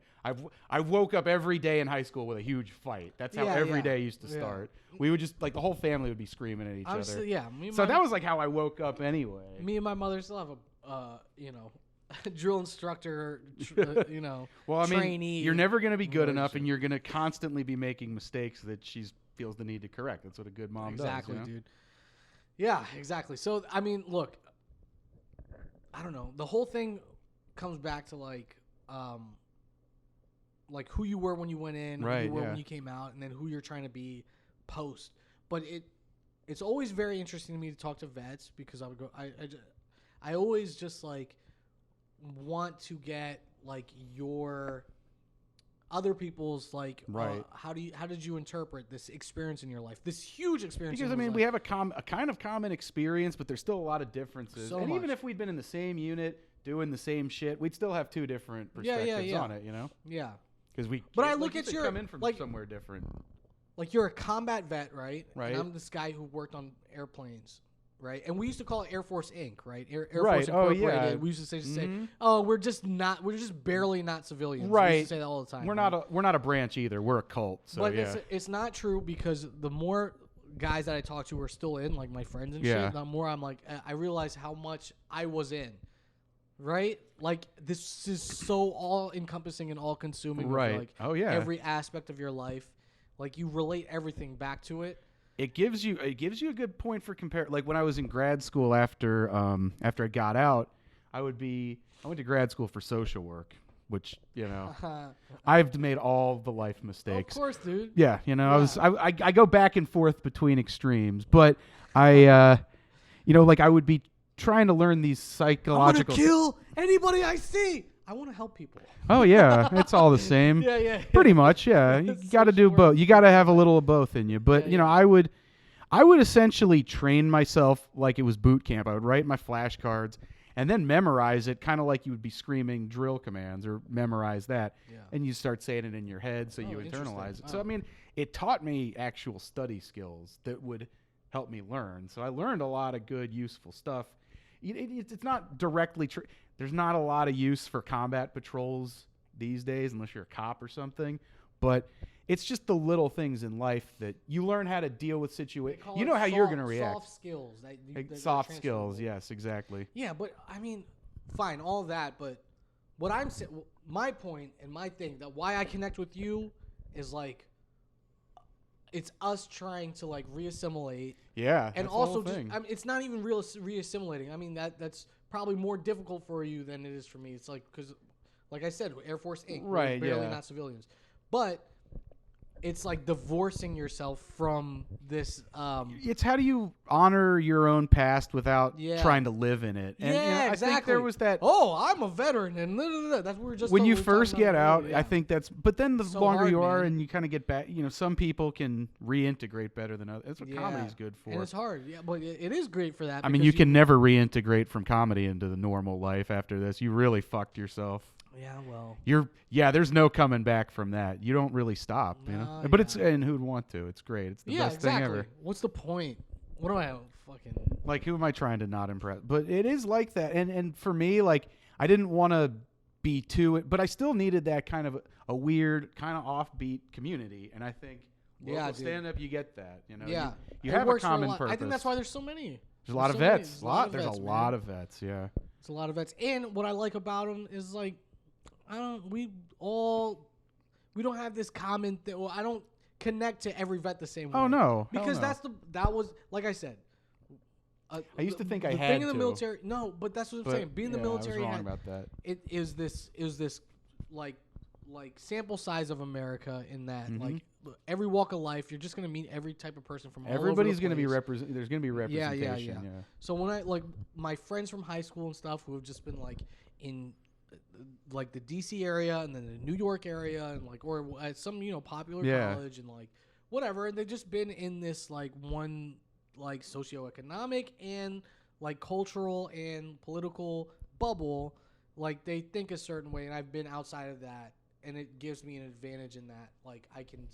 I woke up every day in high school with a huge fight. That's how every day used to start. We would just like the whole family would be screaming at each other. So that was like how I woke up anyway. Me and my mother still have a drill instructor, well, I mean, trainee. you're never going to be good enough, and you're going to constantly be making mistakes that she feels the need to correct. That's what a good mom does. Dude. Yeah, exactly. So I mean, look, I don't know. The whole thing comes back to like who you were when you went in, who you were when you came out, and then who you're trying to be post. But it's always very interesting to me to talk to vets because I always just like want to get like your other people's like how did you interpret this experience in your life, this huge experience? Because I mean, we have a kind of common experience, but there's still a lot of differences. And even if we'd been in the same unit doing the same shit, we'd still have 2 different perspectives on it. You know? Yeah. Because But I look at your come in from like somewhere different. Like you're a combat vet, right? Right. And I'm this guy who worked on airplanes, right? And we used to call it Air Force Inc., right? Air Right. Force Incorporated. Oh, yeah. We used to say, oh, we're just barely not civilians. Right. We used to say that all the time. We're not a branch either. We're a cult. So but yeah. it's not true because the more guys that I talk to are still in, like my friends and shit, the more I'm like, I realize how much I was in. Right? Like this is so all encompassing and all consuming. Right. With, like, every aspect of your life. Like you relate everything back to it. It gives you a good point for compare. Like when I was in grad school after I got out, I went to grad school for social work, which I've made all the life mistakes. Of course, dude. Yeah, I go back and forth between extremes, but I would be trying to learn these psychological. I'm gonna kill anybody I see. I want to help people. Oh yeah, it's all the same. Yeah. Pretty much, yeah. You got to do both. You got to have a little of both in you. But I would essentially train myself like it was boot camp. I would write my flashcards, and then memorize it, kind of like you would be screaming drill commands or memorize that, and you start saying it in your head, so you internalize it. So I mean, it taught me actual study skills that would help me learn. So I learned a lot of good, useful stuff. It's not directly true. There's not a lot of use for combat patrols these days unless you're a cop or something, but it's just the little things in life that you learn how to deal with situations. You know how you're going to react. Soft skills. Soft skills, yes, exactly. Yeah, but I mean, fine, all that. But what I'm saying, my point and my thing, that why I connect with you is like, it's us trying to like reassimilate. Yeah, and also just, I mean, it's not even real reassimilating. I mean, that's probably more difficult for you than it is for me. It's like, because, like I said, Air Force Inc. Right, We're barely not civilians, but it's like divorcing yourself from this. It's how do you honor your own past without trying to live in it? And, exactly. I think there was that. Oh, I'm a veteran, and that's what we're just. When you first get out, I think that's. But then the so longer hard, you are, man. and you kind of get back, some people can reintegrate better than others. That's what comedy's good for. And it's hard, but it is great for that. I mean, you can never reintegrate from comedy into the normal life after this. You really fucked yourself. Yeah, well. There's no coming back from that. You don't really stop, But it's, and who'd want to? It's great. It's the best thing ever. What's the point? What am I fucking like? Who am I trying to not impress? But it is like that, and for me, like I didn't want to be too, but I still needed that kind of a weird, kind of offbeat community, and I think stand up, you get that, Yeah, you have a common purpose. I think that's why there's so many. There's a lot of vets. There's a lot of vets. Yeah, it's a lot of vets, and what I like about them is like. We don't have this common thing. Well, I don't connect to every vet the same way. Oh no, because that was like I said. I used to think I had being in the military. No, but that's what I'm saying. Being in the military, I was wrong about that. It is this like sample size of America in that like every walk of life, you're just gonna meet every type of person from. Everybody's gonna be represented. There's gonna be representation. Yeah. So when I like my friends from high school and stuff who have just been like in. Like the DC area and then the New York area and like or at some popular college and like whatever, and they've just been in this like one like socioeconomic and like cultural and political bubble, like they think a certain way, and I've been outside of that, and it gives me an advantage in that like I can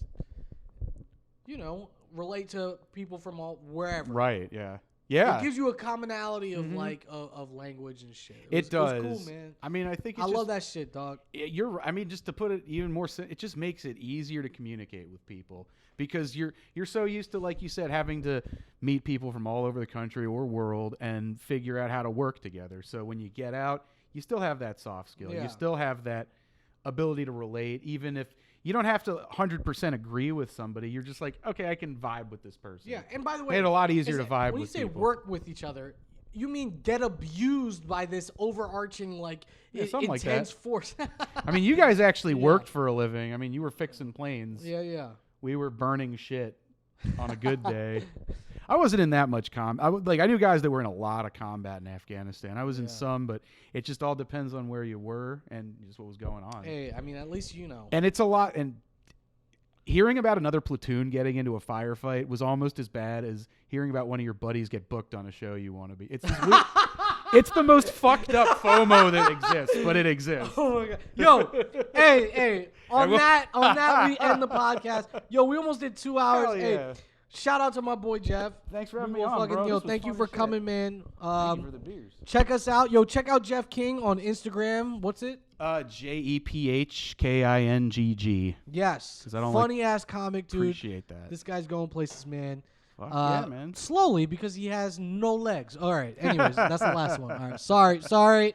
relate to people from wherever. Right, yeah. Yeah, it gives you a commonality of like of language and shit. It does. It was cool, man. I mean, I think I love that shit, dog. I mean, just to put it even more, it just makes it easier to communicate with people because you're so used to, like you said, having to meet people from all over the country or world and figure out how to work together. So when you get out, you still have that soft skill. Yeah. You still have that ability to relate, even if. You don't have to 100% agree with somebody. You're just like, okay, I can vibe with this person. Yeah, and by the way, made it a lot easier to vibe with people. When you say work with each other, you mean get abused by this overarching intense force. I mean, you guys actually worked for a living. I mean, you were fixing planes. Yeah. We were burning shit on a good day. I wasn't in that much I knew guys that were in a lot of combat in Afghanistan. I was in some, but it just all depends on where you were and just what was going on. Hey, I mean, at least you know. And it's a lot. And hearing about another platoon getting into a firefight was almost as bad as hearing about one of your buddies get booked on a show you want to be. It's this weird, it's the most fucked up FOMO that exists, but it exists. Oh my god! Yo, hey, on that we end the podcast. Yo, we almost did 2 hours. Hell yeah. Hey, shout out to my boy Jeff. Thanks for having me on, bro. Thank you for coming, man. Thank you for the beers. Check us out. Yo, check out Jeff King on Instagram. What's it? JEPHKINGG. Yes. 'Cause I don't funny ass comic, dude. Appreciate that. This guy's going places, man. Fuck yeah, man. Slowly because he has no legs. All right. Anyways, that's the last one. All right. Sorry.